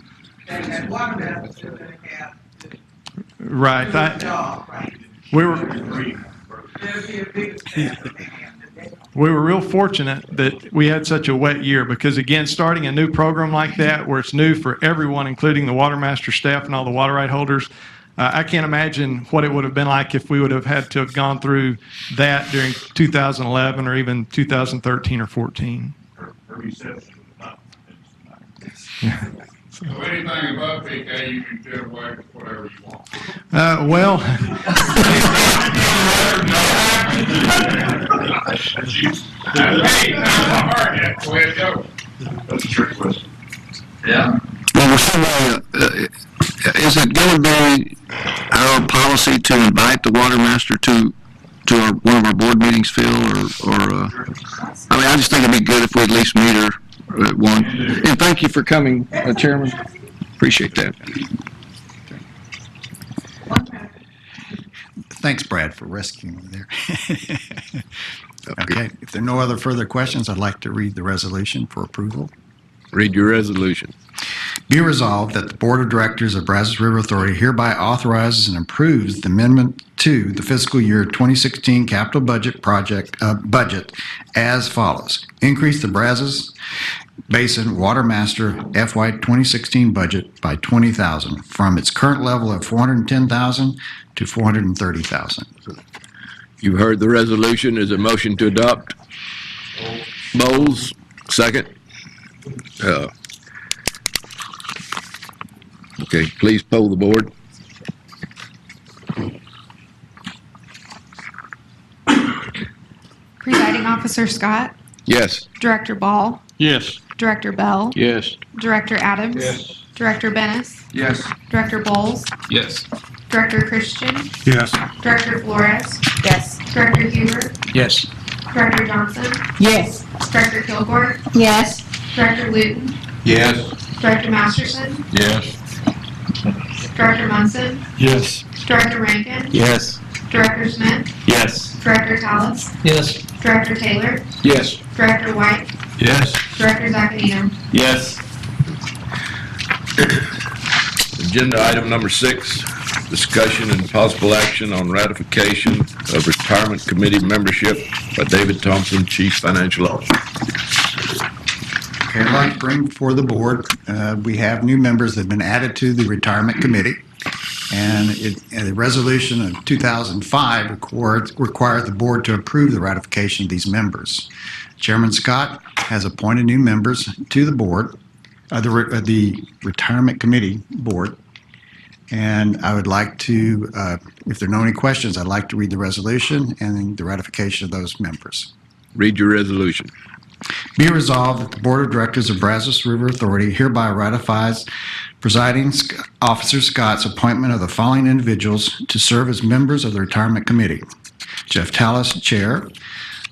that water master is going to have to Right. do the job, right? There'll be a big step that they have to do. We were real fortunate that we had such a wet year because, again, starting a new program like that where it's new for everyone, including the water master staff and all the water right holders, I can't imagine what it would have been like if we would have had to have gone through that during 2011 or even 2013 or 14. Her reception was not. So anything above PK, you can do away with whatever you want. Well, Hey, I'm hard yet. Go ahead, go. That's a trick question. Yeah. Well, is it going to be our policy to invite the water master to one of our board meetings, Phil, I just think it'd be good if we at least meet her at one. And thank you for coming, Chairman. Appreciate that. Thanks, Brad, for rescuing me there. Okay, if there are no other further questions, I'd like to read the resolution for approval. Read your resolution. Be resolved that the Board of Directors of Brazos River Authority hereby authorizes and approves the amendment to the fiscal year 2016 capital budget budget as follows. Increase the Brazos Basin Water Master FY 2016 budget by $20,000 from its current level of $410,000 to $430,000. You heard the resolution. Is a motion to adopt? Bowles, second. Okay, please poll the board. Presiding Officer Scott, Yes. Director Ball, Yes. Director Bell, Yes. Director Adams, Yes. Director Bennis, Yes. Director Bowles, Yes. Director Christian, Yes. Director Flores, Yes. Director Huber, Yes. Director Johnson, Yes. Director Kilgore, Yes. Director Luton, Yes. Director Masterson, Yes. Director Munson, Yes. Director Rankin, Yes. Director Smith, Yes. Director Tallis, Yes. Director Taylor, Yes. Director White, Yes. Director Zaccanino. Yes. Agenda item number 6, discussion and possible action on ratification of retirement committee membership by David Thompson, Chief Financial Officer. Okay, I'd like to bring before the board, we have new members that have been added to the retirement committee. And the resolution of 2005 required the board to approve the ratification of these members. Chairman Scott has appointed new members to the board, the Retirement Committee Board. And I would like to, if there are no any questions, I'd like to read the resolution and the ratification of those members. Read your resolution. Be resolved that the Board of Directors of Brazos River Authority hereby ratifies Presiding Officer Scott's appointment of the following individuals to serve as members of the Retirement Committee. Jeff Tallis, Chair.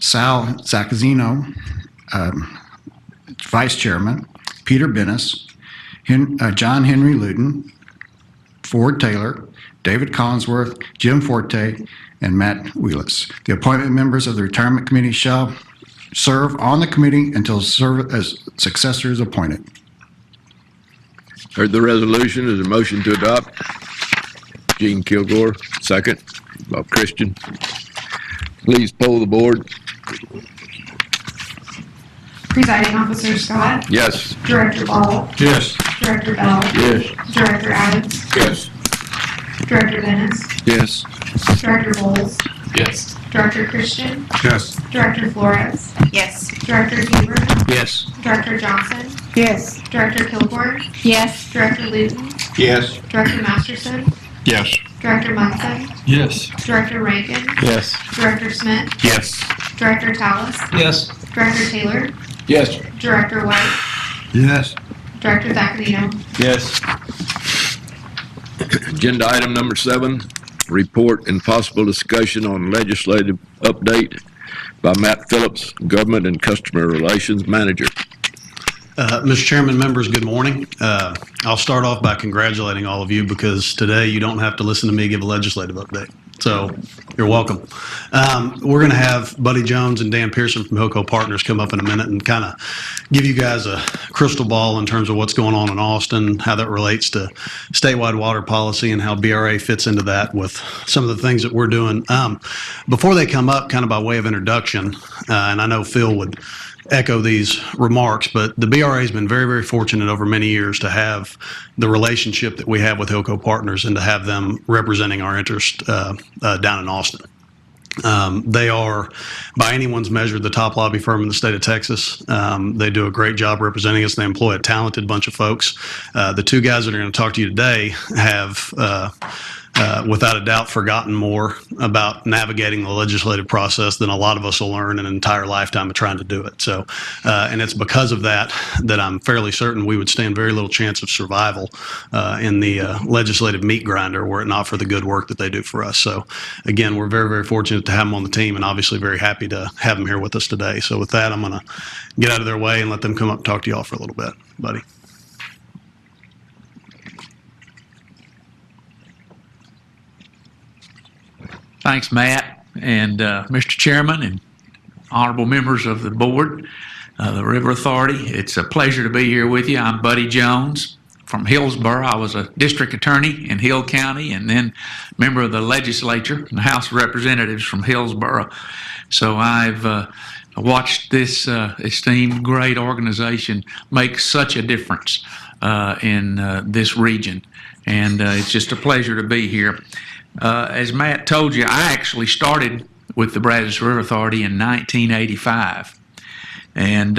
Sal Zaccazzino, Vice Chairman. Peter Bennis. John Henry Luton. Ford Taylor. David Collinsworth. Jim Forte. And Matt Wheelis. The appointment members of the Retirement Committee shall serve on the committee until as successor is appointed. Heard the resolution. Is a motion to adopt? Gene Kilgore, second. Bob Christian. Please poll the board. Presiding Officer Scott. Yes. Director Ball. Yes. Director Bell. Yes. Director Adams. Yes. Director Dennis. Yes. Director Bowles. Yes. Director Christian. Yes. Director Flores. Yes. Director Huber. Yes. Director Johnson. Yes. Director Kilgore. Yes. Director Luton. Yes. Director Masterson. Yes. Director Munson. Yes. Director Rankin. Yes. Director Smith. Yes. Director Tallis. Yes. Director Taylor. Yes. Director White. Yes. Director Zaccanino. Yes. Agenda item number 7, report and possible discussion on legislative update by Matt Phillips, Government and Customer Relations Manager. Mr. Chairman, members, good morning. I'll start off by congratulating all of you because today you don't have to listen to me give a legislative update. So you're welcome. We're going to have Buddy Jones and Dan Pearson from Hilco Partners come up in a minute and kind of give you guys a crystal ball in terms of what's going on in Austin, how that relates to statewide water policy and how BRA fits into that with some of the things that we're doing. Before they come up, kind of by way of introduction, and I know Phil would echo these remarks, but the BRA has been very, very fortunate over many years to have the relationship that we have with Hilco Partners and to have them representing our interest down in Austin. They are, by anyone's measure, the top lobby firm in the state of Texas. They do a great job representing us. They employ a talented bunch of folks. The two guys that are going to talk to you today have without a doubt forgotten more about navigating the legislative process than a lot of us will learn in an entire lifetime of trying to do it. So, and it's because of that that I'm fairly certain we would stand very little chance of survival in the legislative meat grinder were it not for the good work that they do for us. So again, we're very, very fortunate to have them on the team and obviously very happy to have them here with us today. So with that, I'm going to get out of their way and let them come up and talk to you all for a little bit. Buddy. Thanks, Matt, and Mr. Chairman and honorable members of the board, the River Authority. It's a pleasure to be here with you. I'm Buddy Jones from Hillsborough. I was a district attorney in Hill County and then member of the legislature and the House of Representatives from Hillsborough. So I've watched this esteemed, great organization make such a difference in this region, and it's just a pleasure to be here. As Matt told you, I actually started with the Brazos River Authority in 1985, and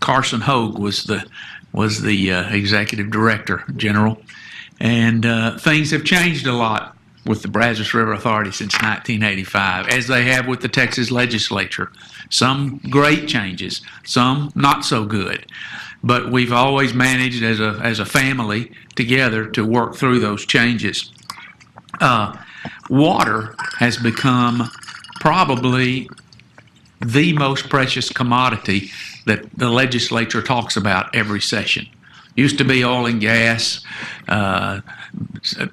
Carson Hogue was the executive director general, and things have changed a lot with the Brazos River Authority since 1985, as they have with the Texas legislature. Some great changes, some not so good, but we've always managed as a family together to work through those changes. Water has become probably the most precious commodity that the legislature talks about every session. Used to be oil and gas,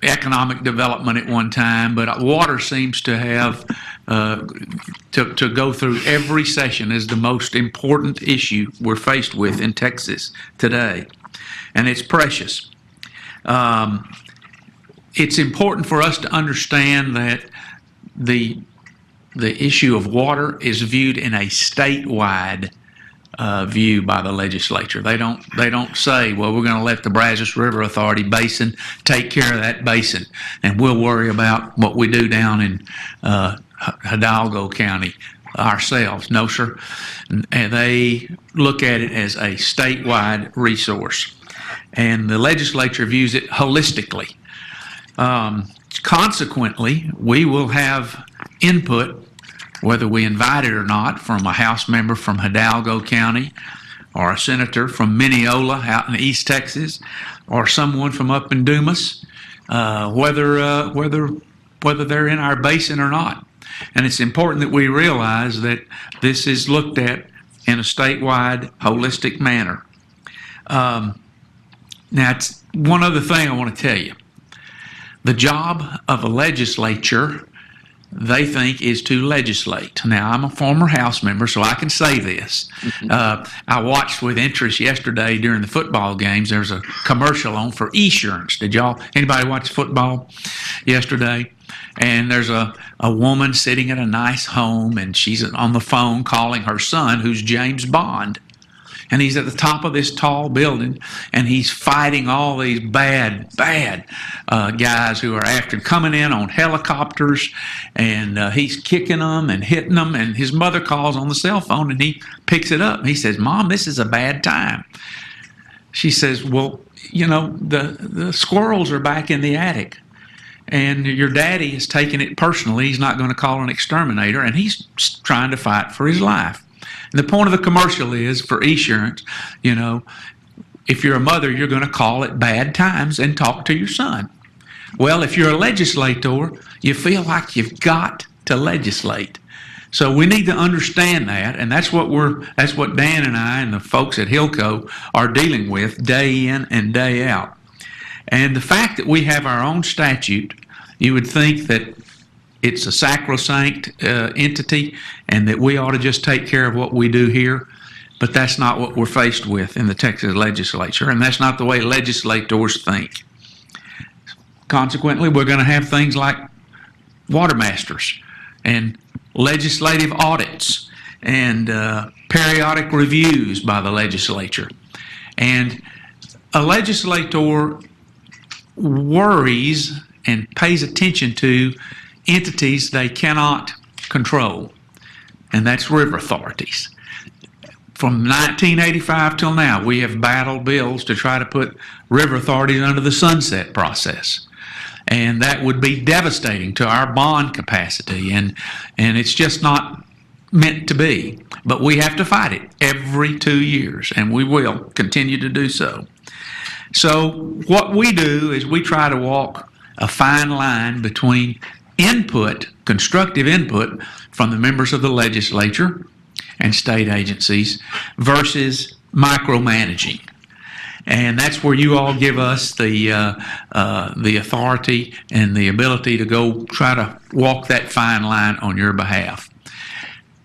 economic development at one time, but water seems to have to go through every session as the most important issue we're faced with in Texas today, and it's precious. It's important for us to understand that the issue of water is viewed in a statewide view by the legislature. They don't say, well, we're going to let the Brazos River Authority basin take care of that basin, and we'll worry about what we do down in Hidalgo County ourselves. No, sir. And they look at it as a statewide resource, and the legislature views it holistically. Consequently, we will have input, whether we invite it or not, from a House member from Hidalgo County, or a senator from Mineola out in East Texas, or someone from up in Dumas, whether they're in our basin or not. And it's important that we realize that this is looked at in a statewide, holistic manner. Now, it's one other thing I want to tell you. The job of a legislature, they think, is to legislate. Now, I'm a former House member, so I can say this. I watched with interest yesterday during the football games. There was a commercial on for Esurance. Did anybody watch football yesterday? And there's a woman sitting at a nice home, and she's on the phone calling her son, who's James Bond. And he's at the top of this tall building, and he's fighting all these bad guys who are after him, coming in on helicopters, and he's kicking them and hitting them. And his mother calls on the cell phone, and he picks it up. And he says, "Mom, this is a bad time." She says, "Well, the squirrels are back in the attic, and your daddy is taking it personally. He's not going to call an exterminator, and he's trying to fight for his life." And the point of the commercial is, for Esurance, if you're a mother, you're going to call at bad times and talk to your son. Well, if you're a legislator, you feel like you've got to legislate. So we need to understand that, and that's what Dan and I and the folks at Hilco are dealing with day in and day out. And the fact that we have our own statute, you would think that it's a sacrosanct entity and that we ought to just take care of what we do here, but that's not what we're faced with in the Texas legislature, and that's not the way legislators think. Consequently, we're going to have things like water masters and legislative audits and periodic reviews by the legislature. And a legislator worries and pays attention to entities they cannot control, and that's river authorities. From 1985 till now, we have battled bills to try to put river authorities under the sunset process, and that would be devastating to our bond capacity, and it's just not meant to be. But we have to fight it every 2 years, and we will continue to do so. So what we do is we try to walk a fine line between input, constructive input from the members of the legislature and state agencies versus micromanaging. And that's where you all give us the authority and the ability to go try to walk that fine line on your behalf.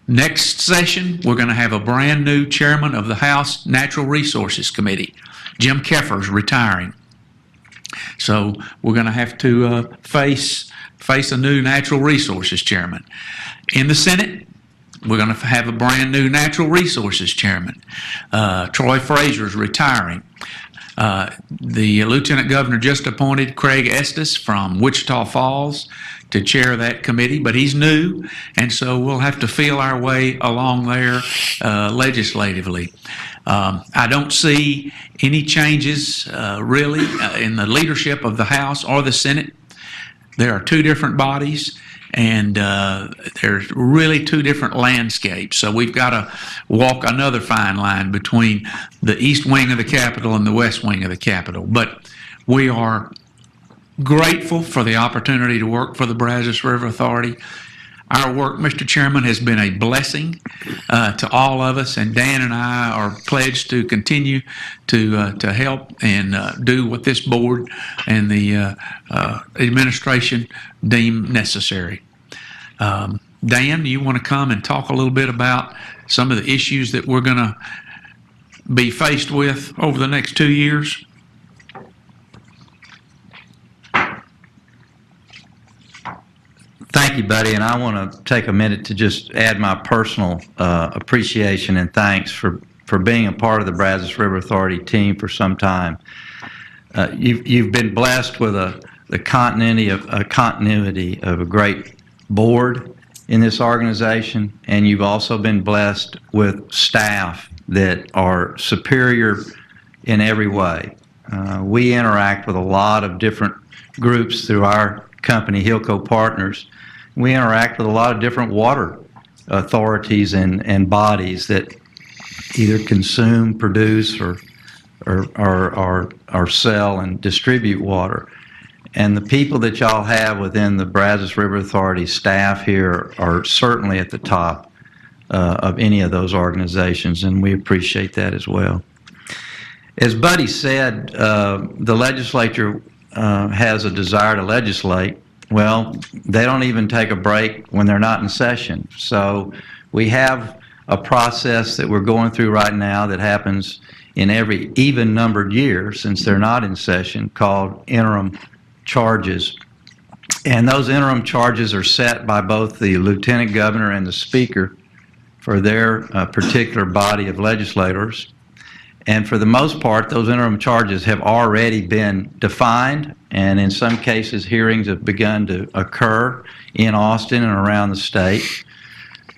Next session, we're going to have a brand new chairman of the House Natural Resources Committee. Jim CAFR is retiring. So we're going to have to face a new natural resources chairman. In the Senate, we're going to have a brand new natural resources chairman. Troy Frazier is retiring. The Lieutenant Governor just appointed Craig Estes from Wichita Falls to chair that committee, but he's new, and so we'll have to feel our way along there legislatively. I don't see any changes really in the leadership of the House or the Senate. There are two different bodies, and there's really two different landscapes. So we've got to walk another fine line between the east wing of the Capitol and the west wing of the Capitol. But we are grateful for the opportunity to work for the Brazos River Authority. Our work, Mr. Chairman, has been a blessing to all of us, and Dan and I are pledged to continue to help and do what this board and the administration deem necessary. Dan, do you want to come and talk a little bit about some of the issues that we're going to be faced with over the next 2 years? Thank you, buddy, and I want to take a minute to just add my personal appreciation and thanks for for being a part of the Brazos River Authority team for some time. You've been blessed with the continuity of a great board in this organization, and you've also been blessed with staff that are superior in every way. We interact with a lot of different groups through our company, Hillco Partners. We interact with a lot of different water authorities and bodies that either consume, produce, or sell and distribute water. And the people that y'all have within the Brazos River Authority staff here are certainly at the top of any of those organizations, and we appreciate that as well. As Buddy said, the legislature has a desire to legislate. Well, they don't even take a break when they're not in session. So we have a process that we're going through right now that happens in every even-numbered year since they're not in session, called interim charges. And those interim charges are set by both the lieutenant governor and the speaker for their particular body of legislators. And for the most part, those interim charges have already been defined, and in some cases, hearings have begun to occur in Austin and around the state.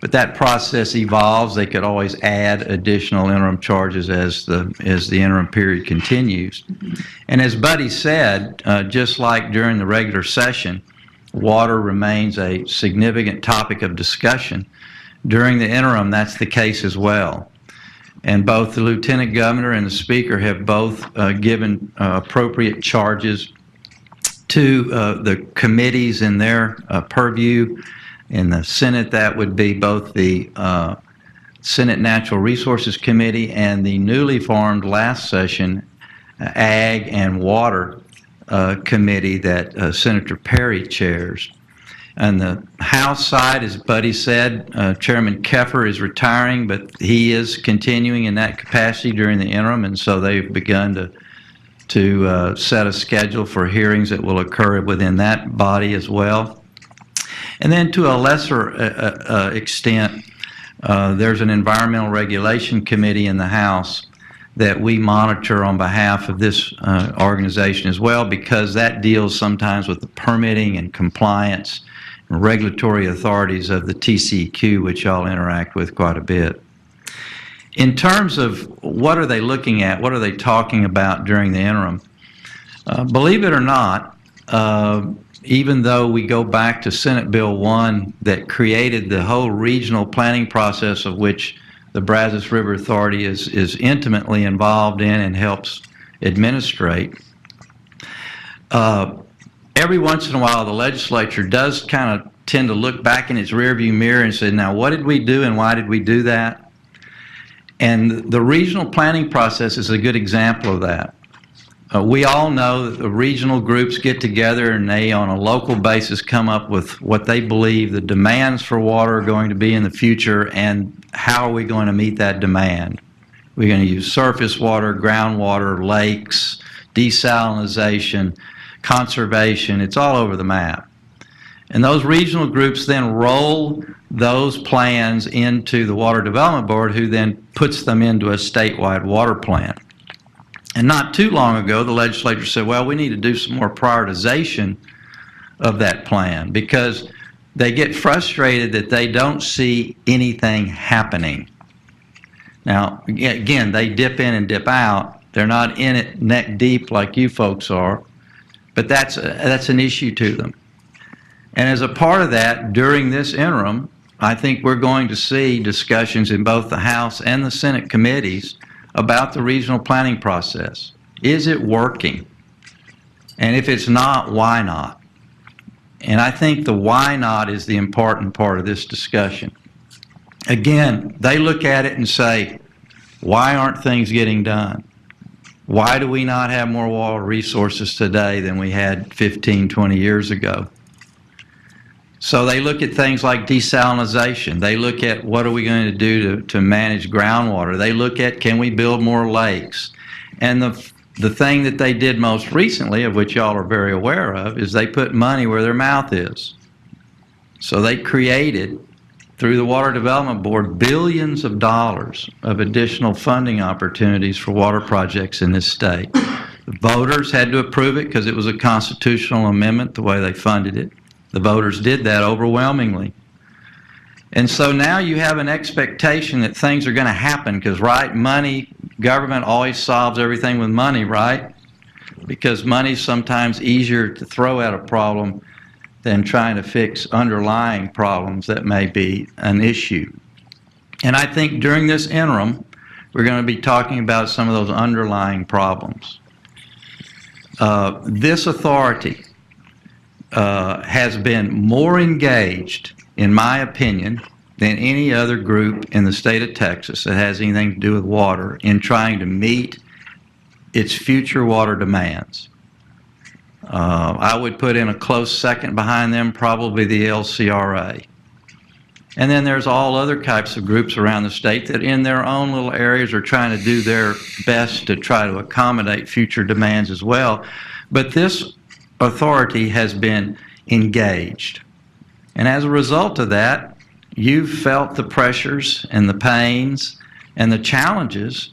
But that process evolves. They could always add additional interim charges as the interim period continues. And as Buddy said, just like during the regular session, water remains a significant topic of discussion. During the interim, that's the case as well. And both the lieutenant governor and the speaker have both given appropriate charges to the committees in their purview. In the Senate, that would be both the Senate Natural Resources Committee and the newly formed last session Ag and Water Committee that Senator Perry chairs. On the House side, as Buddy said, Chairman CAFR is retiring, but he is continuing in that capacity during the interim, and so they've begun to set a schedule for hearings that will occur within that body as well. And then to a lesser extent, there's an Environmental Regulation Committee in the House that we monitor on behalf of this organization as well, because that deals sometimes with the permitting and compliance and regulatory authorities of the TCEQ, which y'all interact with quite a bit. In terms of what are they looking at, what are they talking about during the interim, believe it or not, even though we go back to Senate Bill 1 that created the whole regional planning process of which the Brazos River Authority is intimately involved in and helps administrate, every once in a while the legislature does kind of tend to look back in its rearview mirror and say, now what did we do and why did we do that? And the regional planning process is a good example of that. We all know that the regional groups get together and they, on a local basis, come up with what they believe the demands for water are going to be in the future and how are we going to meet that demand. We're going to use surface water, groundwater, lakes, desalinization, conservation. It's all over the map. And those regional groups then roll those plans into the Water Development Board, who then puts them into a statewide water plan. And not too long ago, the legislature said, well, we need to do some more prioritization of that plan, because they get frustrated that they don't see anything happening. Now, again, they dip in and dip out. They're not in it neck deep like you folks are, but that's an issue to them. And as a part of that, during this interim, I think we're going to see discussions in both the House and the Senate committees about the regional planning process. Is it working? And if it's not, why not? And I think the why not is the important part of this discussion. Again, they look at it and say, why aren't things getting done? Why do we not have more water resources today than we had 15, 20 years ago? So they look at things like desalinization. They look at what are we going to do to manage groundwater. They look at, can we build more lakes? And the thing that they did most recently, of which y'all are very aware of, is they put money where their mouth is. So they created $3 through the Water Development Board, billions of dollars of additional funding opportunities for water projects in this state. The voters had to approve it because it was a constitutional amendment, the way they funded it. The voters did that overwhelmingly. And so now you have an expectation that things are going to happen because, right, money, government always solves everything with money, right? Because money's sometimes easier to throw at a problem than trying to fix underlying problems that may be an issue. And I think during this interim, we're going to be talking about some of those underlying problems. This authority has been more engaged, in my opinion, than any other group in the state of Texas that has anything to do with water in trying to meet its future water demands. I would put in a close second behind them probably the LCRA. And then there's all other types of groups around the state that in their own little areas are trying to do their best to try to accommodate future demands as well. But this authority has been engaged. And as a result of that, you've felt the pressures and the pains and the challenges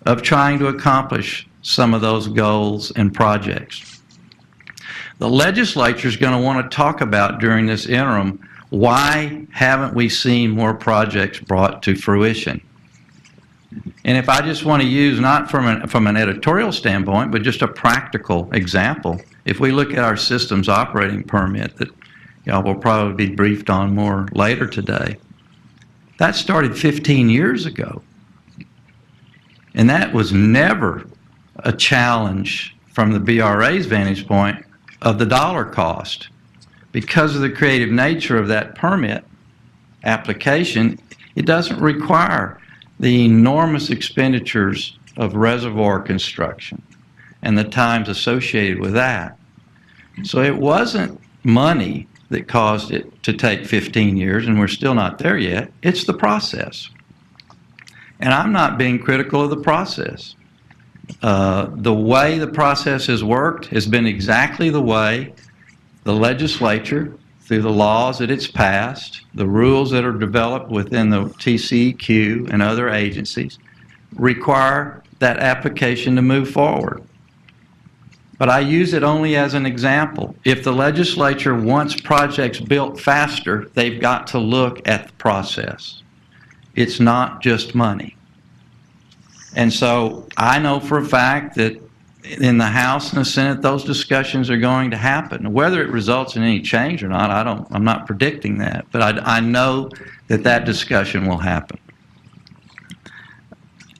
of trying to accomplish some of those goals and projects. The legislature is going to want to talk about during this interim, why haven't we seen more projects brought to fruition? And if I just want to use, not from an editorial standpoint, but just a practical example, if we look at our systems operating permit that y'all will probably be briefed on more later today, that started 15 years ago. And that was never a challenge from the BRA's vantage point of the dollar cost. Because of the creative nature of that permit application, it doesn't require the enormous expenditures of reservoir construction and the times associated with that. So it wasn't money that caused it to take 15 years, and we're still not there yet. It's the process. And I'm not being critical of the process. The way the process has worked has been exactly the way the legislature, through the laws that it's passed, the rules that are developed within the TCEQ and other agencies, require that application to move forward. But I use it only as an example. If the legislature wants projects built faster, they've got to look at the process. It's not just money. And so I know for a fact that in the House and the Senate, those discussions are going to happen. Whether it results in any change or not, I'm not predicting that, but I know that that discussion will happen.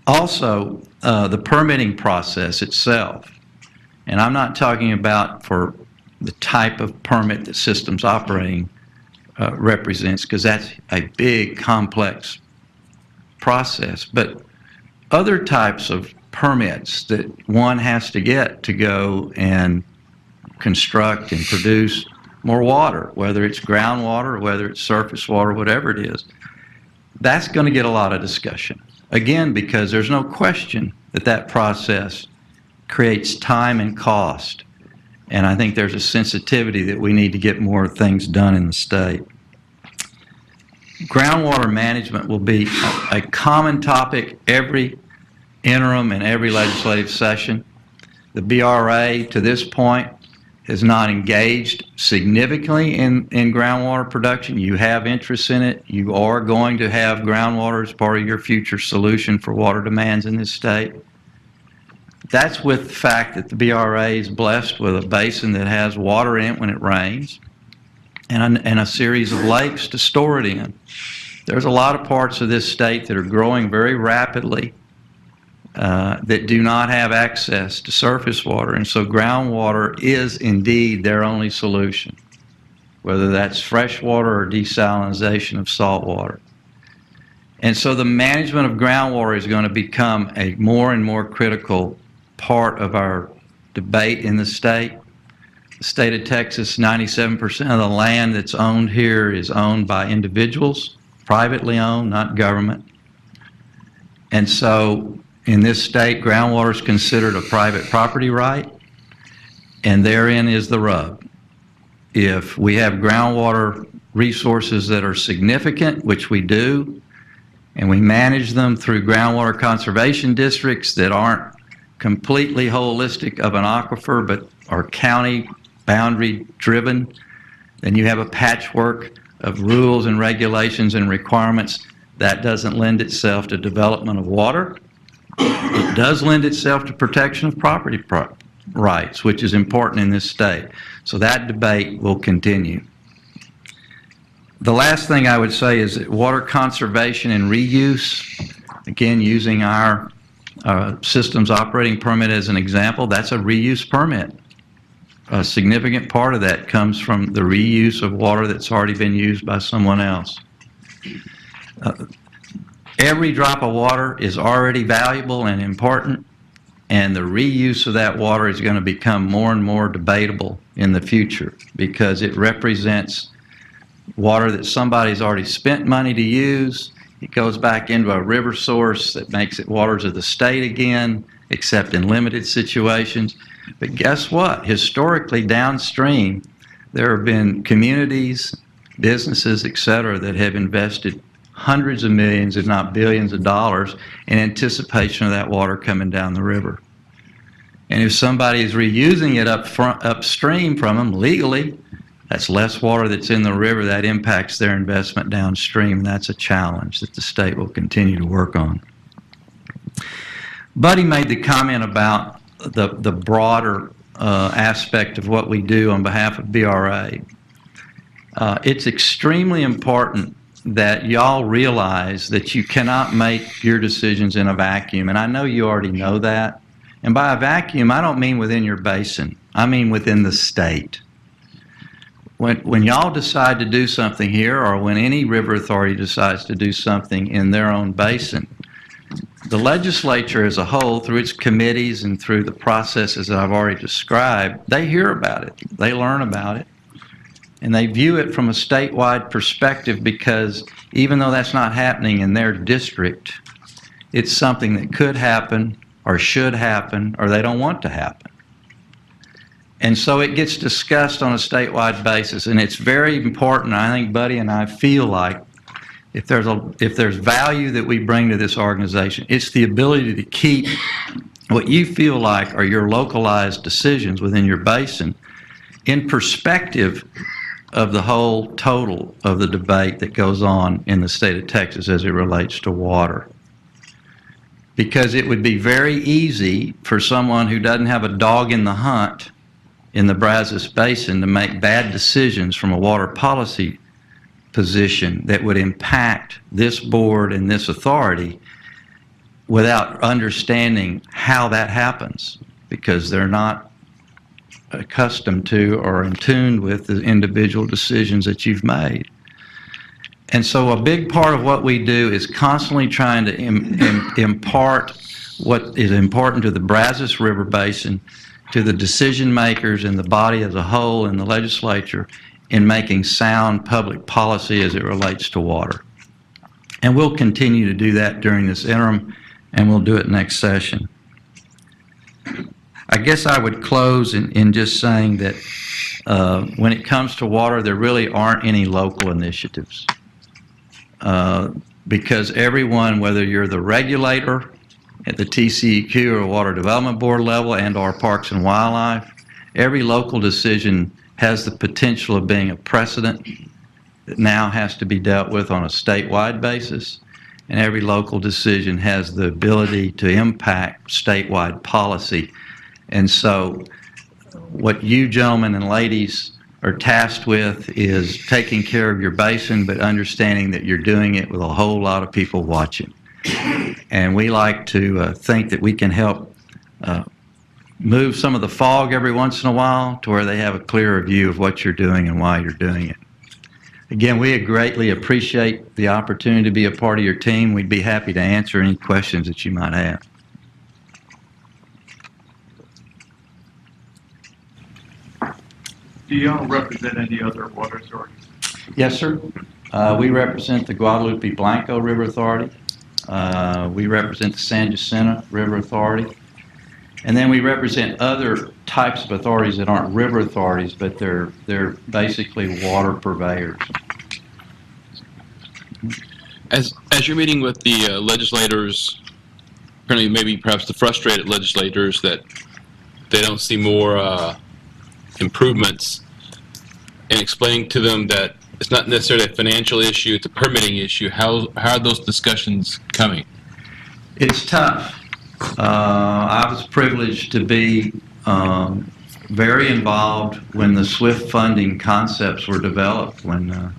Also, the permitting process itself, and I'm not talking about for the type of permit that systems operating represents, because that's a big, complex process, but other types of permits that one has to get to go and construct and produce more water, whether it's groundwater or whether it's surface water, whatever it is, that's going to get a lot of discussion. Again, because there's no question that that process creates time and cost. And I think there's a sensitivity that we need to get more things done in the state. Groundwater management will be a common topic every interim and every legislative session. The BRA to this point has not engaged significantly in groundwater production. You have interest in it. You are going to have groundwater as part of your future solution for water demands in this state. That's with the fact that the BRA is blessed with a basin that has water in it when it rains and a series of lakes to store it in. There's a lot of parts of this state that are growing very rapidly that do not have access to surface water, and so groundwater is indeed their only solution, whether that's fresh water or desalinization of salt water. And so the management of groundwater is going to become a more and more critical part of our debate in the state. The state of Texas, 97% of the land that's owned here is owned by individuals, privately owned, not government. And so in this state, groundwater is considered a private property right, and therein is the rub. If we have groundwater resources that are significant, which we do, and we manage them through groundwater conservation districts that aren't completely holistic of an aquifer, but are county boundary driven, then you have a patchwork of rules and regulations and requirements that doesn't lend itself to development of water. It does lend itself to protection of property rights, which is important in this state. So that debate will continue. The last thing I would say is that water conservation and reuse, again, using our systems operating permit as an example, that's a reuse permit. A significant part of that comes from the reuse of water that's already been used by someone else. Every drop of water is already valuable and important, and the reuse of that water is going to become more and more debatable in the future because it represents water that somebody's already spent money to use. It goes back into a river source that makes it waters of the state again, except in limited situations. But guess what? Historically, downstream, there have been communities, businesses, et cetera, that have invested hundreds of millions, if not billions of dollars in anticipation of that water coming down the river. And if somebody is reusing it upstream from them legally, that's less water that's in the river. That impacts their investment downstream. That's a challenge that the state will continue to work on. Buddy made the comment about the broader aspect of what we do on behalf of BRA. It's extremely important that y'all realize that you cannot make your decisions in a vacuum, and I know you already know that. And by a vacuum, I don't mean within your basin. I mean within the state. When y'all decide to do something here, or when any river authority decides to do something in their own basin, the legislature as a whole, through its committees and through the processes that I've already described, they hear about it, they learn about it, and they view it from a statewide perspective because even though that's not happening in their district, it's something that could happen or should happen or they don't want to happen. And so it gets discussed on a statewide basis, and it's very important. I think Buddy and I feel like if there's value that we bring to this organization, it's the ability to keep what you feel like are your localized decisions within your basin in perspective of the whole total of the debate that goes on in the state of Texas as it relates to water. Because it would be very easy for someone who doesn't have a dog in the hunt in the Brazos Basin to make bad decisions from a water policy position that would impact this board and this authority without understanding how that happens, because they're not accustomed to or in tune with the individual decisions that you've made. And so a big part of what we do is constantly trying to impart what is important to the Brazos River Basin to the decision makers and the body as a whole in the legislature in making sound public policy as it relates to water. And we'll continue to do that during this interim, and we'll do it next session. I guess I would close in just saying that when it comes to water, there really aren't any local initiatives. Because everyone, whether you're the regulator at the TCEQ or Water Development Board level and or Parks and Wildlife, every local decision has the potential of being a precedent that now has to be dealt with on a statewide basis, and every local decision has the ability to impact statewide policy. And so what you gentlemen and ladies are tasked with is taking care of your basin, but understanding that you're doing it with a whole lot of people watching. And we like to think that we can help move some of the fog every once in a while to where they have a clearer view of what you're doing and why you're doing it. Again, we greatly appreciate the opportunity to be a part of your team. We'd be happy to answer any questions that you might have. Do y'all represent any other water authorities? Yes, sir. We represent the Guadalupe Blanco River Authority. We represent the San Jacinto River Authority. And then we represent other types of authorities that aren't river authorities, but they're basically water purveyors. As you're meeting with the legislators, apparently maybe perhaps the frustrated legislators that they don't see more improvements, and explaining to them that it's not necessarily a financial issue, it's a permitting issue, how are those discussions coming? It's tough. I was privileged to be very involved when the SWIFT funding concepts were developed, when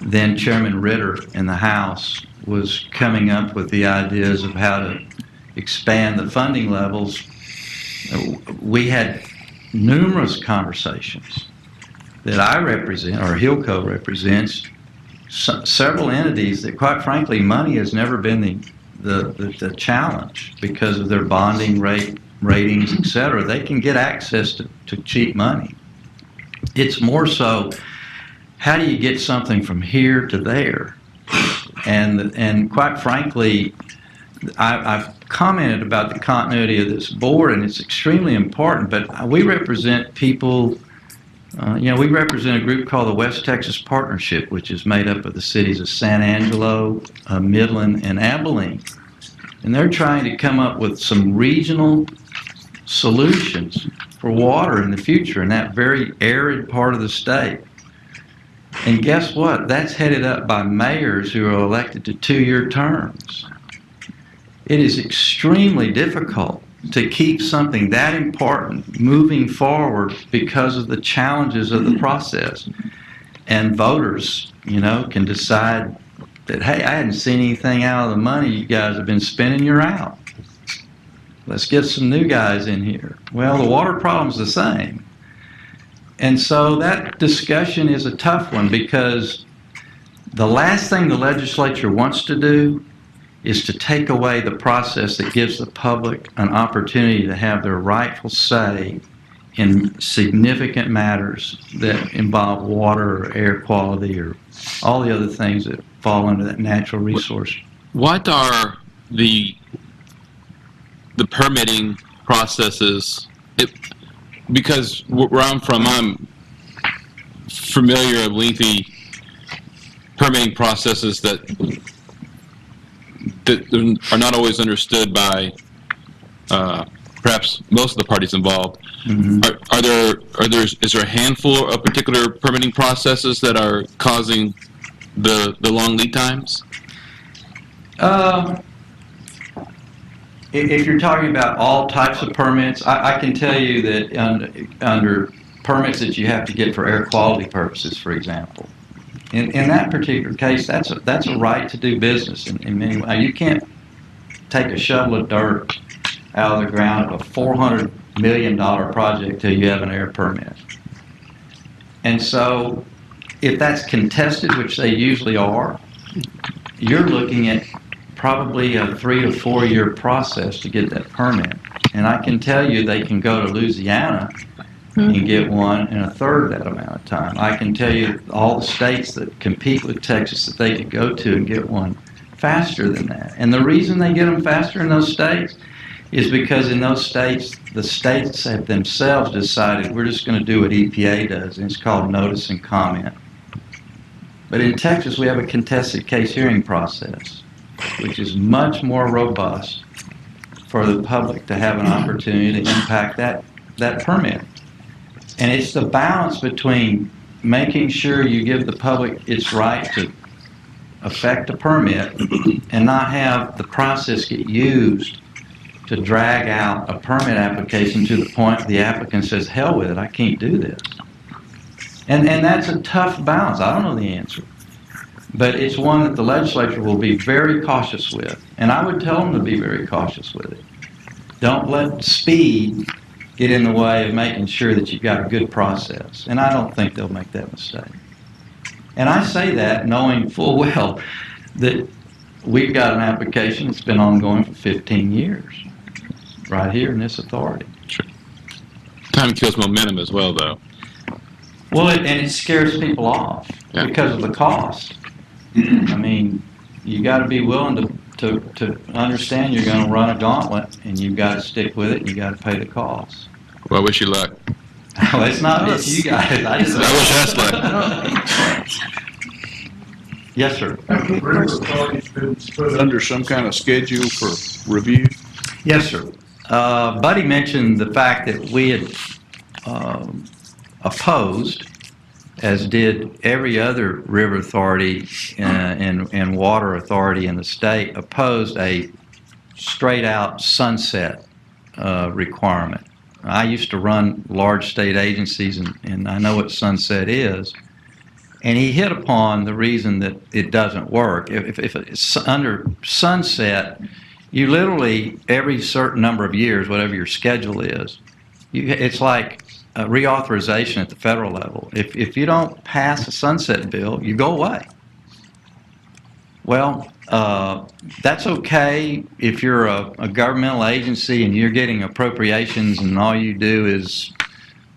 then Chairman Ritter in the House was coming up with the ideas of how to expand the funding levels. We had numerous conversations that I represent, or Hillco represents, several entities that, quite frankly, money has never been the challenge because of their bonding ratings, et cetera. They can get access to cheap money. It's more so, how do you get something from here to there? And quite frankly, I've commented about the continuity of this board, and it's extremely important, but we represent people, we represent a group called the West Texas Partnership, which is made up of the cities of San Angelo, Midland, and Abilene. And they're trying to come up with some regional solutions for water in the future in that very arid part of the state. And guess what? That's headed up by mayors who are elected to 2-year terms. It is extremely difficult to keep something that important moving forward because of the challenges of the process. And voters, can decide that, hey, I hadn't seen anything out of the money you guys have been spending, you're out. Let's get some new guys in here. Well, the water problem's the same. And so that discussion is a tough one, because the last thing the legislature wants to do is to take away the process that gives the public an opportunity to have their rightful say in significant matters that involve water or air quality or all the other things that fall under that natural resource. What are the permitting processes? Because where I'm from, I'm familiar with lengthy permitting processes that are not always understood by perhaps most of the parties involved. Mm-hmm. Is there a handful of particular permitting processes that are causing the long lead times? If you're talking about all types of permits, I can tell you that under permits that you have to get for air quality purposes, for example, in that particular case, that's a right to do business in many ways. You can't take a shovel of dirt out of the ground of a $400 million project till you have an air permit. And so if that's contested, which they usually are, you're looking at probably a 3 to 4 year process to get that permit. And I can tell you they can go to Louisiana and get one in a third that amount of time. I can tell you all the states that compete with Texas that they could go to and get one faster than that. And the reason they get them faster in those states is because in those states, the states have themselves decided we're just going to do what EPA does, and it's called notice and comment. But in Texas, we have a contested case hearing process, which is much more robust for the public to have an opportunity to impact that permit. And it's the balance between making sure you give the public its right to affect a permit and not have the process get used to drag out a permit application to the point the applicant says, hell with it, I can't do this. And that's a tough balance. I don't know the answer. But it's one that the legislature will be very cautious with. And I would tell them to be very cautious with it. Don't let speed get in the way of making sure that you've got a good process. And I don't think they'll make that mistake. And I say that knowing full well that we've got an application that's been ongoing for 15 years right here in this authority. Sure. Time kills momentum as well, though. Well, it scares people off because of the cost. I mean, you got to be willing to understand you're going to run a gauntlet, and you've got to stick with it, and you got to pay the cost. Well, I wish you luck. Well, it's not just you guys. I wish us luck. Yes, sir. Have the river authorities been put under some kind of schedule for review? Yes, sir. Buddy mentioned the fact that we had opposed, as did every other river authority and water authority in the state, opposed a straight-out sunset requirement. I used to run large state agencies, and I know what sunset is. And he hit upon the reason that it doesn't work. If it's under sunset, you literally, every certain number of years, whatever your schedule is, it's like a reauthorization at the federal level. If you don't pass a sunset bill, you go away. Well, that's okay if you're a governmental agency and you're getting appropriations and all you do is,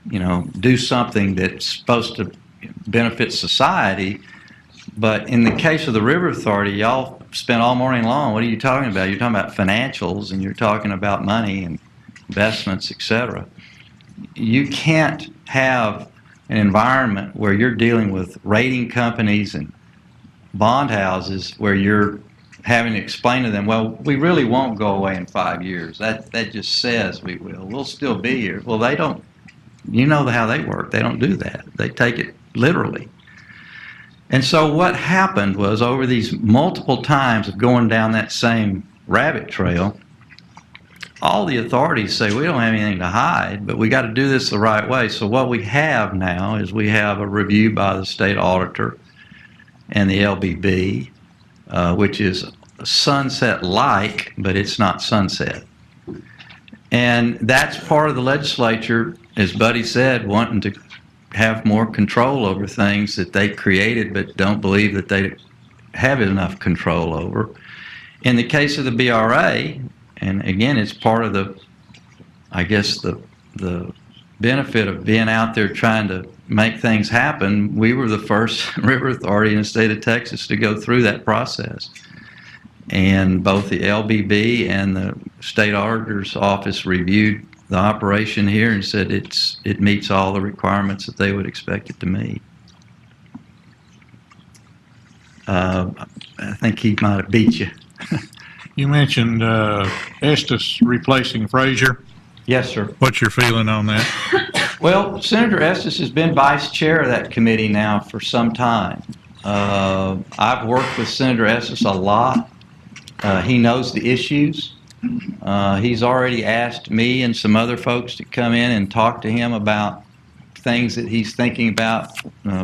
do something that's supposed to benefit society. But in the case of the River Authority, y'all spent all morning long, what are you talking about? You're talking about financials and you're talking about money and investments, etc. You can't have an environment where you're dealing with rating companies and bond houses where you're having to explain to them, well, we really won't go away in 5 years. That just says we will. We'll still be here. Well, they don't. You know how they work. They don't do that. They take it literally. And so what happened was, over these multiple times of going down that same rabbit trail, all the authorities say, we don't have anything to hide, but we got to do this the right way. So what we have now is we have a review by the state auditor and the LBB, which is sunset-like, but it's not sunset. And that's part of the legislature, as Buddy said, wanting to have more control over things that they created but don't believe that they have enough control over. In the case of the BRA, and again, it's part of the, I guess, the benefit of being out there trying to make things happen, we were the first river authority in the state of Texas to go through that process. And both the LBB and the state auditor's office reviewed the operation here and said it meets all the requirements that they would expect it to meet. I think he might have beat you. You mentioned Estes replacing Frazier. Yes, sir. What's your feeling on that? Well, Senator Estes has been vice chair of that committee now for some time. I've worked with Senator Estes a lot. He knows the issues. He's already asked me and some other folks to come in and talk to him about things that he's thinking about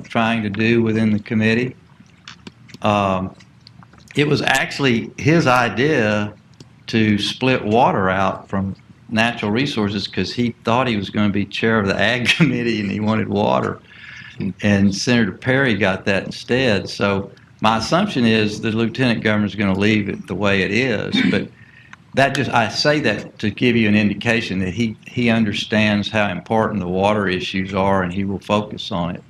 trying to do within the committee. It was actually his idea to split water out from natural resources because he thought he was going to be chair of the Ag Committee and he wanted water. And Senator Perry got that instead. So my assumption is the lieutenant governor is going to leave it the way it is. But that just, I say that to give you an indication that he understands how important the water issues are and he will focus on it.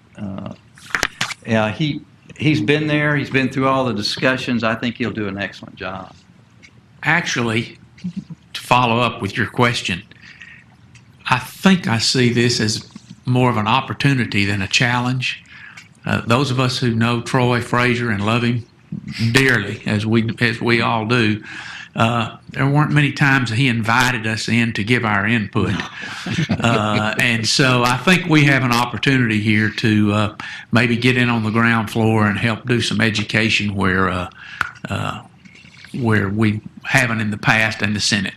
He's been there. He's been through all the discussions. I think he'll do an excellent job. Actually, to follow up with your question, I think I see this as more of an opportunity than a challenge. Those of us who know Troy Frazier and love him dearly, as we all do, there weren't many times he invited us in to give our input. And so I think we have an opportunity here to maybe get in on the ground floor and help do some education where we haven't in the past in the Senate.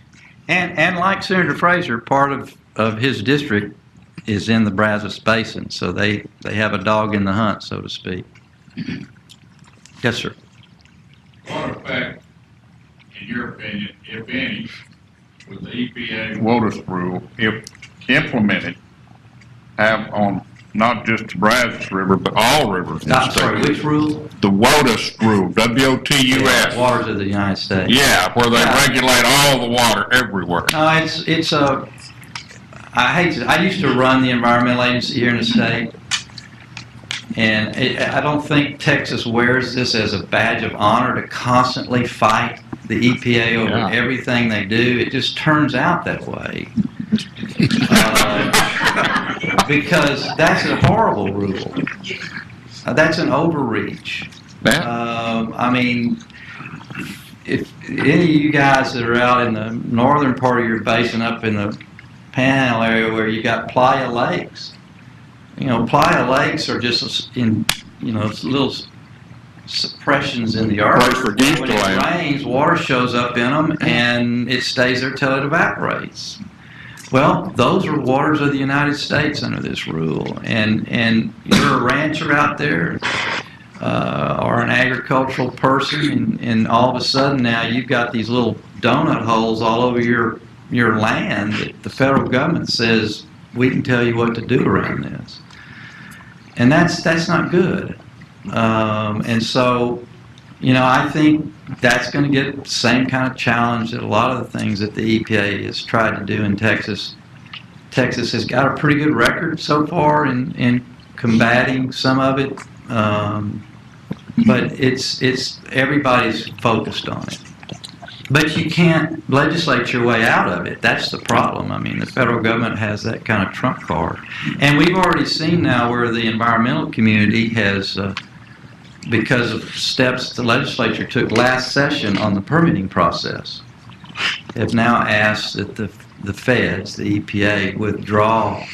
And like Senator Frazier, part of his district is in the Brazos Basin, so they have a dog in the hunt, so to speak. Yes, sir. What effect, in your opinion, if any, would the EPA WOTUS rule, if implemented, have on not just the Brazos River, but all rivers in the state? Sorry, which rule? The WOTUS rule, WOTUS. Waters of the United States. Yeah, where they regulate all the water everywhere. No, it's a. I used to run the environmental agency here in the state, and I don't think Texas wears this as a badge of honor to constantly fight the EPA over everything they do. It just turns out that way. Because that's a horrible rule. That's an overreach. Matt? I mean, if any of you guys that are out in the northern part of your basin, up in the Panhandle area where you got playa lakes, playa lakes are just in, little suppressions in the earth. Place for geese When to it land. rains, water shows up in them and it stays there till it evaporates. Well, those are waters of the United States under this rule. And you're a rancher out there or an agricultural person, and all of a sudden now you've got these little donut holes all over your land that the federal government says we can tell you what to do around this. And that's not good. And so, I think that's going to get the same kind of challenge that a lot of the things that the EPA has tried to do in Texas. Texas has got a pretty good record so far in combating some of it, but it's everybody's focused on it. But you can't legislate your way out of it. That's the problem. I mean, the federal government has that kind of trump card. And we've already seen now where the environmental community has, because of steps the legislature took last session on the permitting process, have now asked that the feds, the EPA, withdraw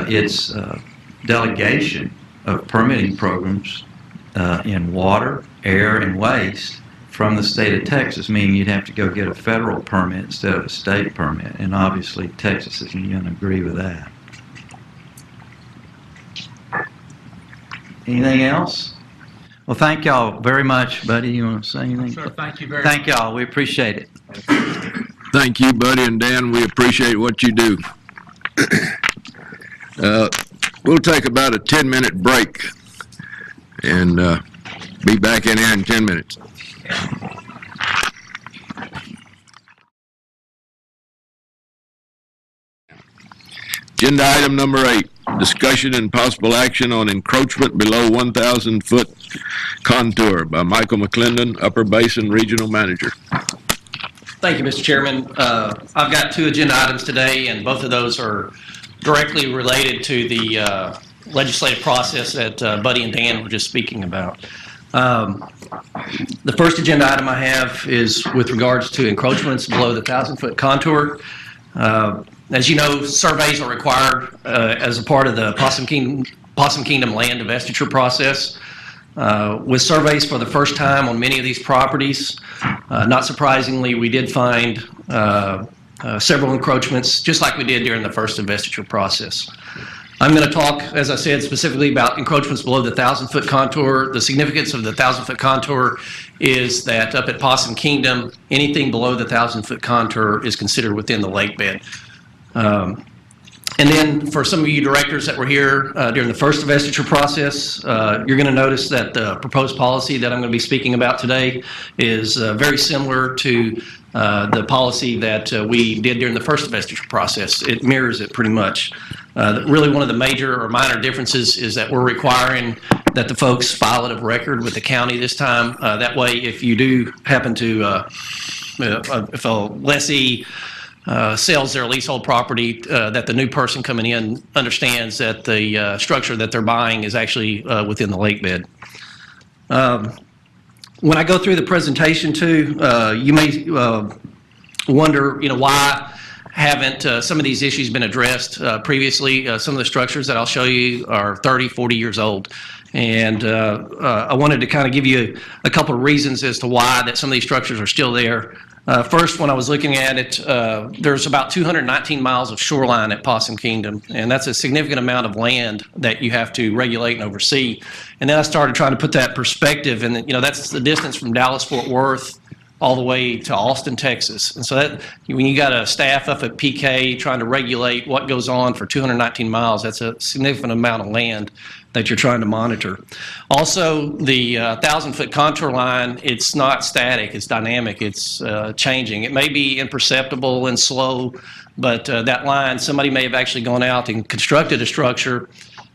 its delegation of permitting programs in water, air, and waste from the state of Texas, meaning you'd have to go get a federal permit instead of a state permit. And obviously Texas isn't going to agree with that. Anything else? Well, thank y'all very much, Buddy. You want to say anything? Sir, thank you very much. Thank y'all. We appreciate it. Thank you, Buddy and Dan. We appreciate what you do. We'll take about a 10-minute break and be back in here in 10 minutes. Agenda item number 8, discussion and possible action on encroachment below 1,000-foot contour by Michael McClendon, Upper Basin Regional Manager. Thank you, Mr. Chairman. I've got 2 agenda items today, and both of those are directly related to the legislative process that Buddy and Dan were just speaking about. The first agenda item I have is with regards to encroachments below the 1,000-foot contour. As you know, surveys are required as a part of the Possum Kingdom land divestiture process. With surveys for the first time on many of these properties, not surprisingly, we did find several encroachments, just like we did during the first divestiture process. I'm going to talk, as I said, specifically about encroachments below the 1,000-foot contour. The significance of the 1,000-foot contour is that up at Possum Kingdom, anything below the 1,000-foot contour is considered within the lake bed. And then for some of you directors that were here during the first divestiture process, you're going to notice that the proposed policy that I'm going to be speaking about today is very similar to the policy that we did during the first divestiture process. It mirrors it pretty much. Really one of the major or minor differences is that we're requiring that the folks file it of record with the county this time. That way, if you do happen to, if a lessee sells their leasehold property, that the new person coming in understands that the structure that they're buying is actually within the lake bed. When I go through the presentation too, you may wonder, why haven't some of these issues been addressed previously? Some of the structures that I'll show you are 30, 40 years old. And I wanted to kind of give you a couple of reasons as to why that some of these structures are still there. First, when I was looking at it, there's about 219 miles of shoreline at Possum Kingdom, and that's a significant amount of land that you have to regulate and oversee. And then I started trying to put that perspective, and that's the distance from Dallas-Fort Worth all the way to Austin, Texas. And so that when you got a staff up at PK trying to regulate what goes on for 219 miles, that's a significant amount of land that you're trying to monitor. Also, the 1,000-foot contour line, it's not static, it's dynamic, it's changing. It may be imperceptible and slow, but that line, somebody may have actually gone out and constructed a structure,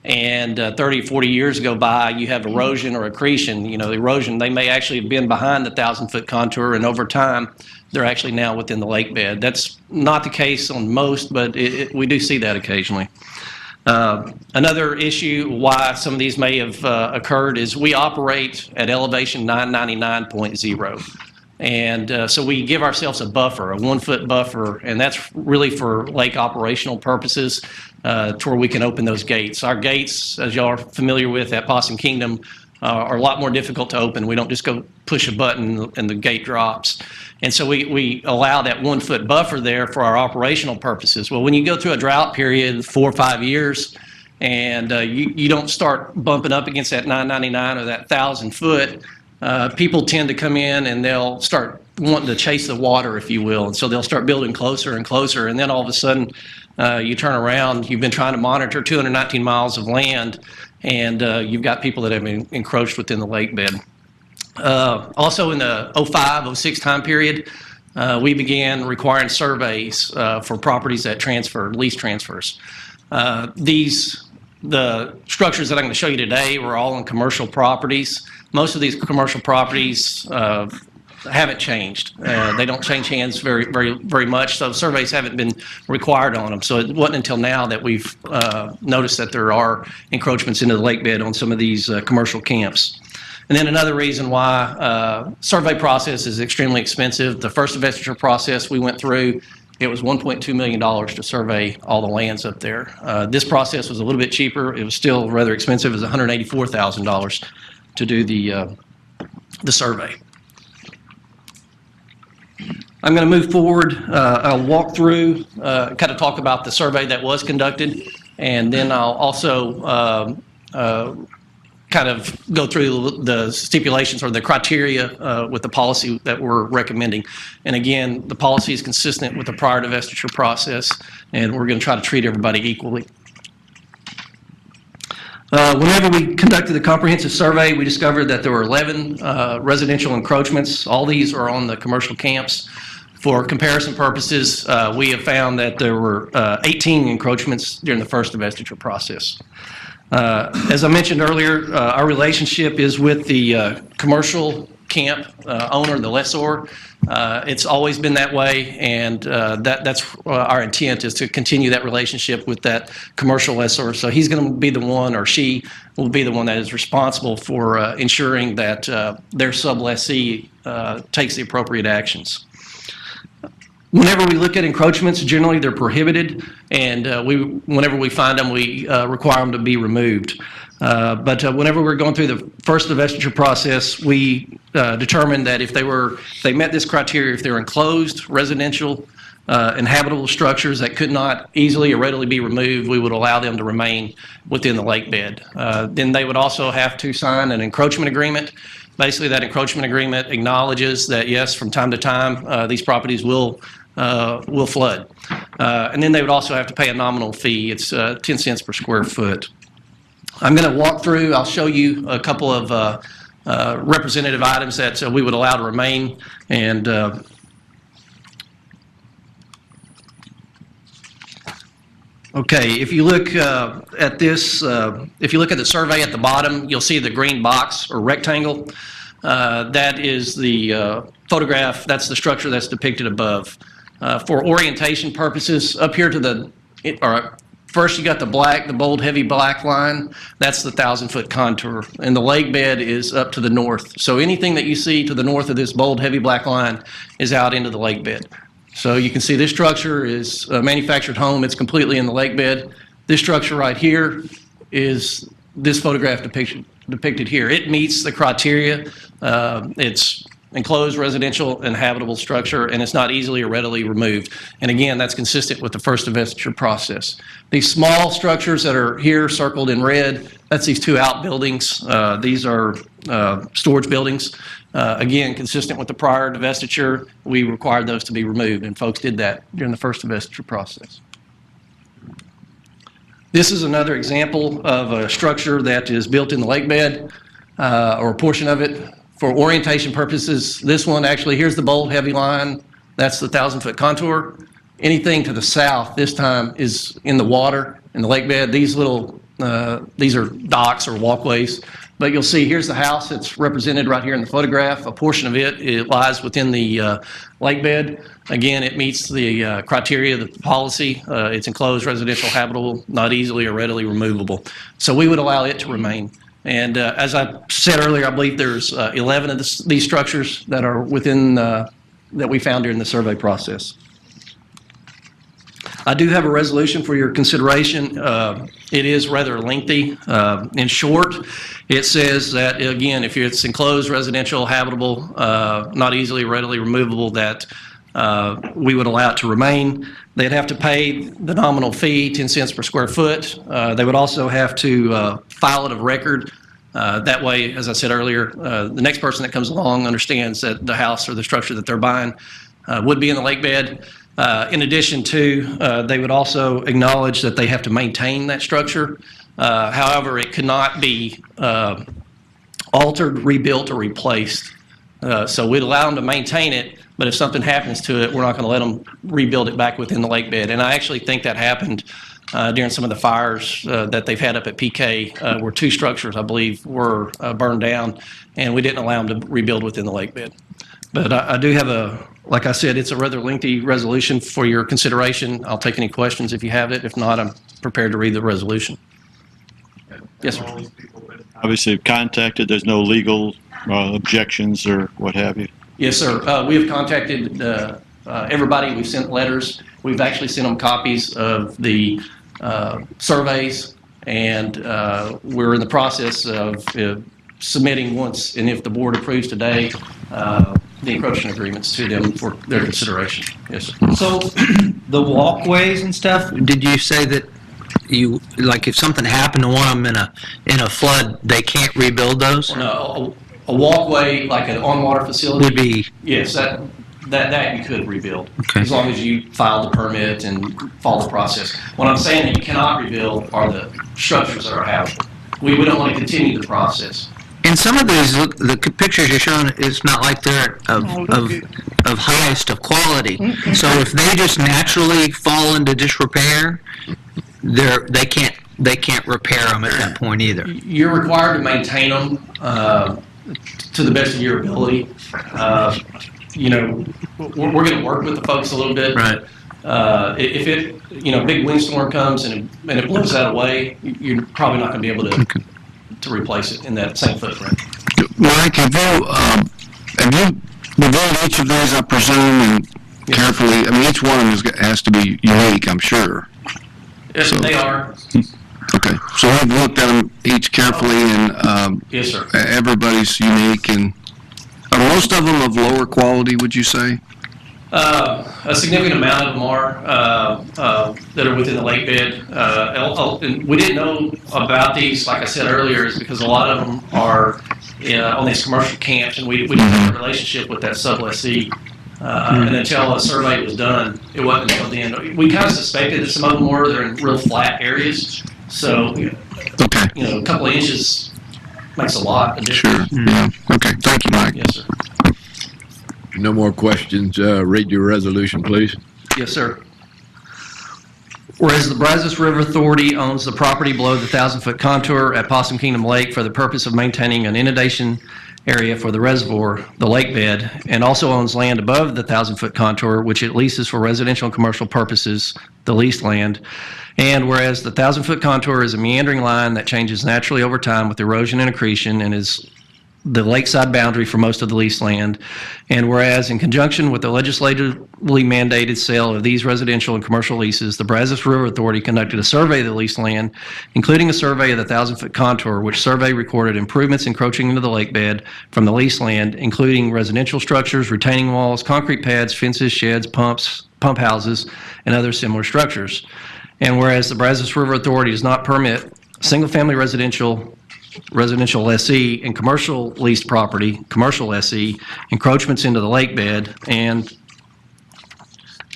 and 30, 40 years go by, you have erosion or accretion. The erosion, they may actually have been behind the 1,000-foot contour, and over time, they're actually now within the lake bed. That's not the case on most, but we do see that occasionally. Another issue why some of these may have occurred is we operate at elevation 999.0. And so we give ourselves a buffer, a 1-foot buffer, and that's really for lake operational purposes to where we can open those gates. Our gates, as y'all are familiar with at Possum Kingdom, are a lot more difficult to open. We don't just go push a button and the gate drops. And so we allow that 1-foot buffer there for our operational purposes. Well, when you go through a drought period, 4 or 5 years, and you don't start bumping up against that 999 or that 1,000 foot, people tend to come in and they'll start wanting to chase the water, if you will. And so they'll start building closer and closer. And then all of a sudden, you turn around, you've been trying to monitor 219 miles of land, and you've got people that have been encroached within the lake bed. Also in the 05, 06 time period, we began requiring surveys for properties that transferred, lease transfers. The structures that I'm going to show you today were all on commercial properties. Most of these commercial properties haven't changed. They don't change hands very much, so surveys haven't been required on them. So it wasn't until now that we've noticed that there are encroachments into the lake bed on some of these commercial camps. And then another reason why survey process is extremely expensive. The first investiture process we went through, it was $1.2 million to survey all the lands up there. This process was a little bit cheaper. It was still rather expensive. It was $184,000 to do the survey. I'm going to move forward. I'll walk through, kind of talk about the survey that was conducted, and then I'll also kind of go through the stipulations or the criteria with the policy that we're recommending. And again, the policy is consistent with the prior divestiture process, and we're going to try to treat everybody equally. Whenever we conducted the comprehensive survey, we discovered that there were 11 residential encroachments. All these are on the commercial camps. For comparison purposes, we have found that there were 18 encroachments during the first divestiture process. As I mentioned earlier, our relationship is with the commercial camp owner, the lessor. It's always been that way, and that's our intent, is to continue that relationship with that commercial lessor. So he's going to be the one, or she will be the one that is responsible for ensuring that their sub-lessee takes the appropriate actions. Whenever we look at encroachments, generally they're prohibited, and whenever we find them, we require them to be removed. But whenever we're going through the first divestiture process, we determined that if they met this criteria, if they're enclosed, residential, inhabitable structures that could not easily or readily be removed, we would allow them to remain within the lake bed. Then they would also have to sign an encroachment agreement. Basically, that encroachment agreement acknowledges that, yes, from time to time, these properties will flood. And then they would also have to pay a nominal fee. It's 10 cents per square foot. I'm going to walk through, I'll show you a couple of representative items that we would allow to remain. And okay, if you look at this, if you look at the survey at the bottom, you'll see the green box or rectangle. That is the photograph, that's the structure that's depicted above. For orientation purposes, up here to the, first you got the black, the bold heavy black line, that's the 1,000-foot contour, and the lake bed is up to the north. So anything that you see to the north of this bold heavy black line is out into the lake bed. So you can see this structure is a manufactured home, it's completely in the lake bed. This structure right here is this photograph depicted here. It meets the criteria. It's enclosed residential inhabitable structure, and it's not easily or readily removed. And again, that's consistent with the first divestiture process. These small structures that are here circled in red, that's these two outbuildings. These are storage buildings. Again, consistent with the prior divestiture, we required those to be removed, and folks did that during the first divestiture process. This is another example of a structure that is built in the lake bed, or a portion of it. For orientation purposes, this one actually, here's the bold heavy line. That's the 1,000-foot contour. Anything to the south this time is in the water, in the lake bed. These little, these are docks or walkways. But you'll see, here's the house. It's represented right here in the photograph. A portion of it lies within the lake bed. Again, it meets the criteria of the policy. It's enclosed, residential, habitable, not easily or readily removable. So we would allow it to remain. And as I said earlier, I believe there's 11 of these structures that are within, that we found during the survey process. I do have a resolution for your consideration. It is rather lengthy. In short, it says that, again, if it's enclosed, residential, habitable, not easily or readily removable, that we would allow it to remain. They'd have to pay the nominal fee, 10 cents per square foot. They would also have to file it of record. That way, as I said earlier, the next person that comes along understands that the house or the structure that they're buying would be in the lake bed. In addition to, they would also acknowledge that they have to maintain that structure. However, it could not be altered, rebuilt, or replaced. So we'd allow them to maintain it, but if something happens to it, we're not going to let them rebuild it back within the lake bed. And I actually think that happened during some of the fires that they've had up at PK, where 2 structures, I believe, were burned down, and we didn't allow them to rebuild within the lake bed. But I do have like I said, it's a rather lengthy resolution for your consideration. I'll take any questions if you have it. If not, I'm prepared to read the resolution. Yes, sir. Obviously contacted, there's no legal objections or what have you? Yes, sir. We have contacted everybody. We've sent letters. We've actually sent them copies of the surveys, and we're in the process of submitting once, and if the board approves today, the encroachment agreements to them for their consideration. Yes, sir. So the walkways and stuff, did you say that you, like if something happened to one of them in a flood, they can't rebuild those? No, a walkway, like an on-water facility. Would be. Yes, that you could rebuild. Okay. As long as you file the permit and follow the process. What I'm saying that you cannot rebuild are the structures that are habitable. We don't want to continue the process. And some of these, the pictures you're showing, it's not like they're of highest of quality. So if they just naturally fall into disrepair, they can't repair them at that point either. You're required to maintain them to the best of your ability. You know, we're going to work with the folks a little bit. Right. If it, big windstorm comes and it blows that away, you're probably not going to be able to replace it in that same footprint. Mike, have you reviewed each of these, I presume, and carefully? I mean, each one of them has to be unique, I'm sure. Yes, so, they are. Okay, so I've looked at them each carefully, and yes, sir. Everybody's unique, and are most of them of lower quality, would you say? A significant amount of them are that are within the lake bed. And we didn't know about these, like I said earlier, is because a lot of them are on these commercial camps, and we didn't have a relationship with that sublessee. And until a survey was done, it wasn't until then. We kind of suspected that some of them were. They're in real flat areas, so a couple of inches makes a lot of difference. Sure. Yeah. Okay. Thank you, Mike. Yes, sir. No more questions. Read your resolution, please. Yes, sir. Whereas the Brazos River Authority owns the property below the 1,000-foot contour at Possum Kingdom Lake for the purpose of maintaining an inundation area for the reservoir, the lake bed, and also owns land above the 1,000-foot contour, which it leases for residential and commercial purposes, the leased land. And whereas the 1,000-foot contour is a meandering line that changes naturally over time with erosion and accretion and is the lakeside boundary for most of the leased land. And whereas in conjunction with the legislatively mandated sale of these residential and commercial leases, the Brazos River Authority conducted a survey of the leased land, including a survey of the 1,000-foot contour, which survey recorded improvements encroaching into the lake bed from the leased land, including residential structures, retaining walls, concrete pads, fences, sheds, pump houses, and other similar structures. And whereas the Brazos River Authority does not permit single-family residential lessee and commercial leased property, commercial lessee, encroachments into the lake bed, and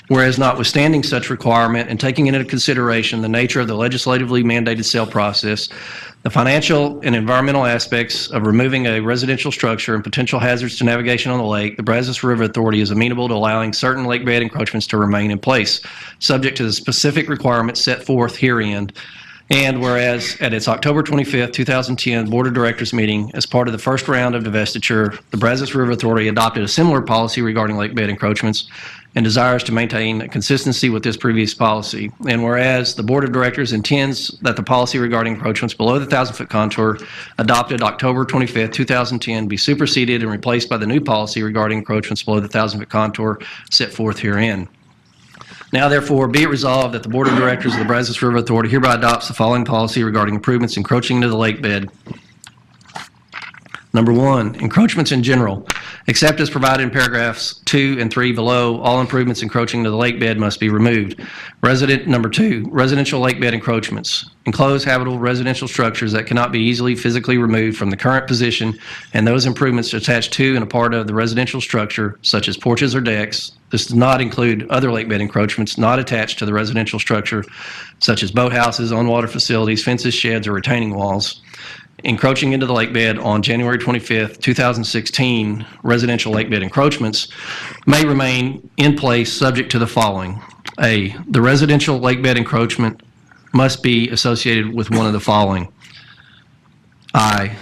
whereas notwithstanding such requirement and taking into consideration the nature of the legislatively mandated sale process, the financial and environmental aspects of removing a residential structure and potential hazards to navigation on the lake, the Brazos River Authority is amenable to allowing certain lake bed encroachments to remain in place, subject to the specific requirements set forth herein. And whereas at its October 25th, 2010 Board of Directors meeting, as part of the first round of divestiture, the Brazos River Authority adopted a similar policy regarding lake bed encroachments and desires to maintain a consistency with this previous policy. And whereas the Board of Directors intends that the policy regarding encroachments below the 1,000-foot contour adopted October 25th, 2010 be superseded and replaced by the new policy regarding encroachments below the 1,000-foot contour set forth herein. Now therefore, be it resolved that the Board of Directors of the Brazos River Authority hereby adopts the following policy regarding improvements encroaching into the lake bed. Number 1, encroachments in general. Except as provided in paragraphs 2 and 3 below, all improvements encroaching into the lake bed must be removed. Number 2, residential lake bed encroachments. Enclosed habitable residential structures that cannot be easily physically removed from the current position, and those improvements attached to and a part of the residential structure, such as porches or decks. This does not include other lake bed encroachments not attached to the residential structure, such as boathouses, on-water facilities, fences, sheds, or retaining walls. Encroaching into the lake bed on January 25th, 2016, residential lake bed encroachments may remain in place subject to the following. A, the residential lake bed encroachment must be associated with one of the following. I,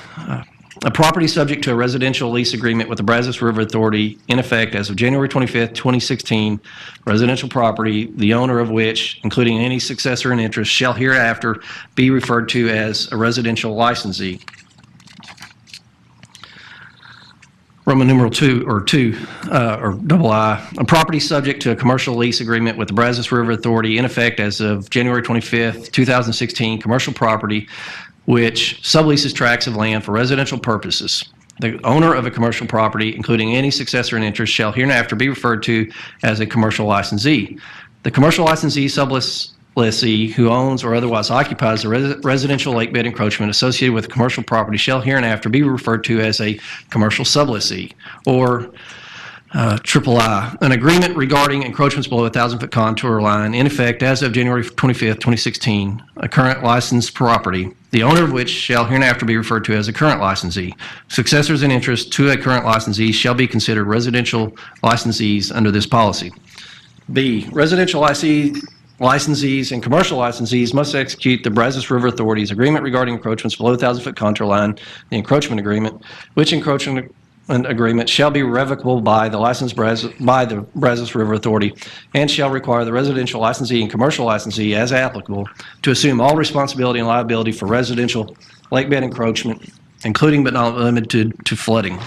a property subject to a residential lease agreement with the Brazos River Authority in effect as of January 25th, 2016, residential property, the owner of which, including any successor in interest, shall hereafter be referred to as a residential licensee. Roman numeral 2, or double I, a property subject to a commercial lease agreement with the Brazos River Authority in effect as of January 25th, 2016, commercial property, which subleases tracts of land for residential purposes. The owner of a commercial property, including any successor in interest, shall hereinafter be referred to as a commercial licensee. The commercial licensee sublessee who owns or otherwise occupies a residential lake bed encroachment associated with commercial property shall hereinafter be referred to as a commercial sublessee, or triple I, an agreement regarding encroachments below a 1,000-foot contour line in effect as of January 25th, 2016, a current licensed property, the owner of which shall hereinafter be referred to as a current licensee. Successors in interest to a current licensee shall be considered residential licensees under this policy. B, residential licensees and commercial licensees must execute the Brazos River Authority's agreement regarding encroachments below the 1,000-foot contour line, the encroachment agreement, which encroachment agreement shall be revocable by the Brazos River Authority and shall require the residential licensee and commercial licensee, as applicable, to assume all responsibility and liability for residential lake bed encroachment, including but not limited to flooding.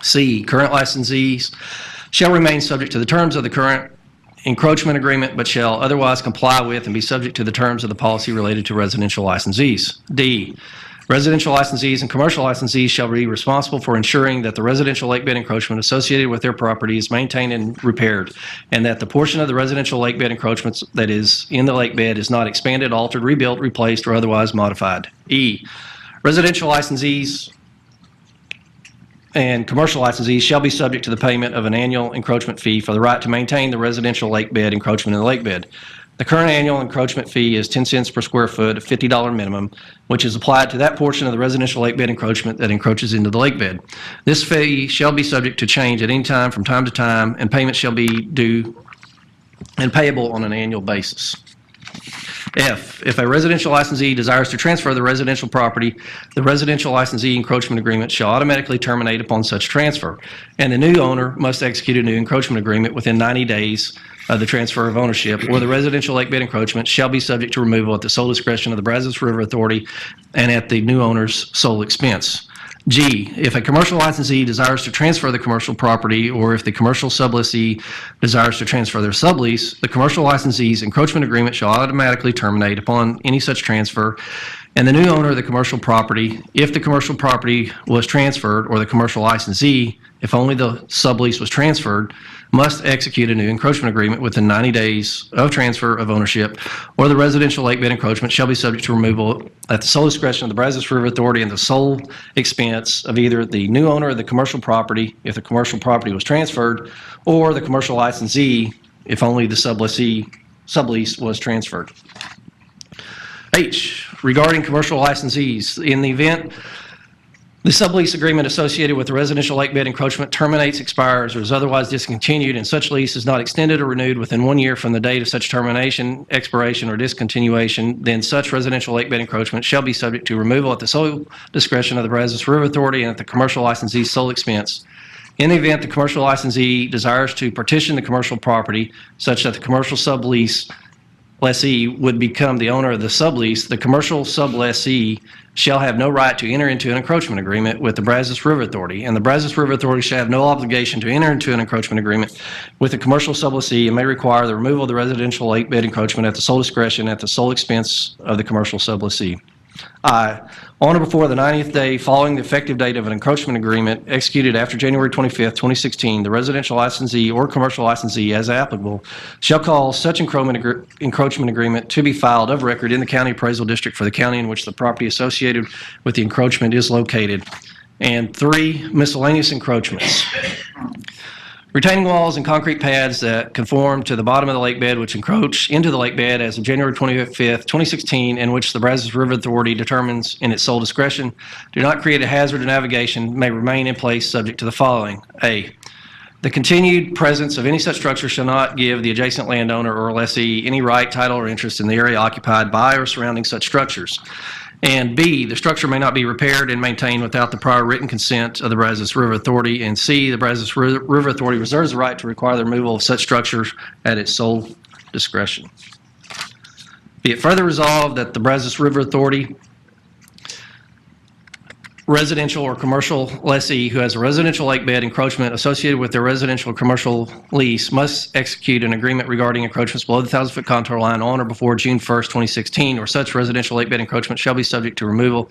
C, current licensees shall remain subject to the terms of the current encroachment agreement, but shall otherwise comply with and be subject to the terms of the policy related to residential licensees. D, residential licensees and commercial licensees shall be responsible for ensuring that the residential lake bed encroachment associated with their property is maintained and repaired, and that the portion of the residential lake bed encroachments that is in the lake bed is not expanded, altered, rebuilt, replaced, or otherwise modified. E, residential licensees and commercial licensees shall be subject to the payment of an annual encroachment fee for the right to maintain the residential lake bed encroachment in the lake bed. The current annual encroachment fee is 10 cents per square foot, a $50 minimum, which is applied to that portion of the residential lake bed encroachment that encroaches into the lake bed. This fee shall be subject to change at any time from time to time, and payment shall be due and payable on an annual basis. F, if a residential licensee desires to transfer the residential property, the residential licensee encroachment agreement shall automatically terminate upon such transfer, and the new owner must execute a new encroachment agreement within 90 days of the transfer of ownership, or the residential lake bed encroachment shall be subject to removal at the sole discretion of the Brazos River Authority and at the new owner's sole expense. G, if a commercial licensee desires to transfer the commercial property, or if the commercial sublessee desires to transfer their sublease, the commercial licensee's encroachment agreement shall automatically terminate upon any such transfer, and the new owner of the commercial property, if the commercial property was transferred, or the commercial licensee, if only the sublease was transferred, must execute a new encroachment agreement within 90 days of transfer of ownership, or the residential lake bed encroachment shall be subject to removal at the sole discretion of the Brazos River Authority and the sole expense of either the new owner of the commercial property, if the commercial property was transferred, or the commercial licensee, if only the sublease was transferred. H, regarding commercial licensees, in the event The sublease agreement associated with the residential lake bed encroachment terminates, expires, or is otherwise discontinued, and such lease is not extended or renewed within 1 year from the date of such termination, expiration, or discontinuation, then such residential lake bed encroachment shall be subject to removal at the sole discretion of the Brazos River Authority and at the commercial licensee's sole expense. In the event the commercial licensee desires to partition the commercial property such that the commercial sublease lessee would become the owner of the sublease, the commercial sublessee shall have no right to enter into an encroachment agreement with the Brazos River Authority, and the Brazos River Authority shall have no obligation to enter into an encroachment agreement with the commercial sublessee and may require the removal of the residential lake bed encroachment at the sole discretion at the sole expense of the commercial sublessee. I, on or before the 90th day following the effective date of an encroachment agreement executed after January 25th, 2016, the residential licensee or commercial licensee, as applicable, shall cause such encroachment agreement to be filed of record in the county appraisal district for the county in which the property associated with the encroachment is located. And 3, miscellaneous encroachments. Retaining walls and concrete pads that conform to the bottom of the lake bed which encroach into the lake bed as of January 25th, 2016, and which the Brazos River Authority determines in its sole discretion do not create a hazard to navigation may remain in place subject to the following. A, the continued presence of any such structure shall not give the adjacent landowner or lessee any right, title, or interest in the area occupied by or surrounding such structures. And B, the structure may not be repaired and maintained without the prior written consent of the Brazos River Authority. And C, the Brazos River Authority reserves the right to require the removal of such structures at its sole discretion. Be it further resolved that the Brazos River Authority residential or commercial lessee who has a residential lake bed encroachment associated with their residential or commercial lease must execute an agreement regarding encroachments below the 1,000-foot contour line on or before June 1st, 2016, or such residential lake bed encroachment shall be subject to removal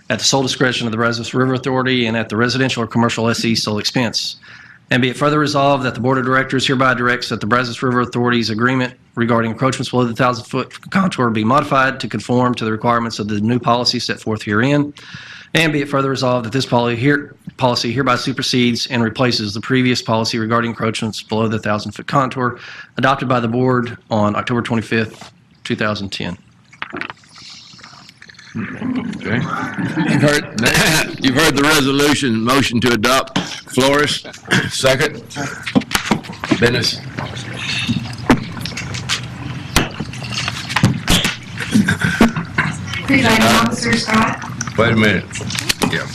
at the sole discretion of the Brazos River Authority and at the residential or commercial lessee's sole expense. And be it further resolved that the Board of Directors hereby directs that the Brazos River Authority's agreement regarding encroachments below the 1,000-foot contour be modified to conform to the requirements of the new policy set forth herein. And be it further resolved that this policy hereby supersedes and replaces the previous policy regarding encroachments below the 1,000-foot contour adopted by the board on October 25th, 2010. Okay. You've heard the resolution. Motion to adopt. Flores, second. Dennis. Presiding Officer Scott, Wait a minute. Yeah.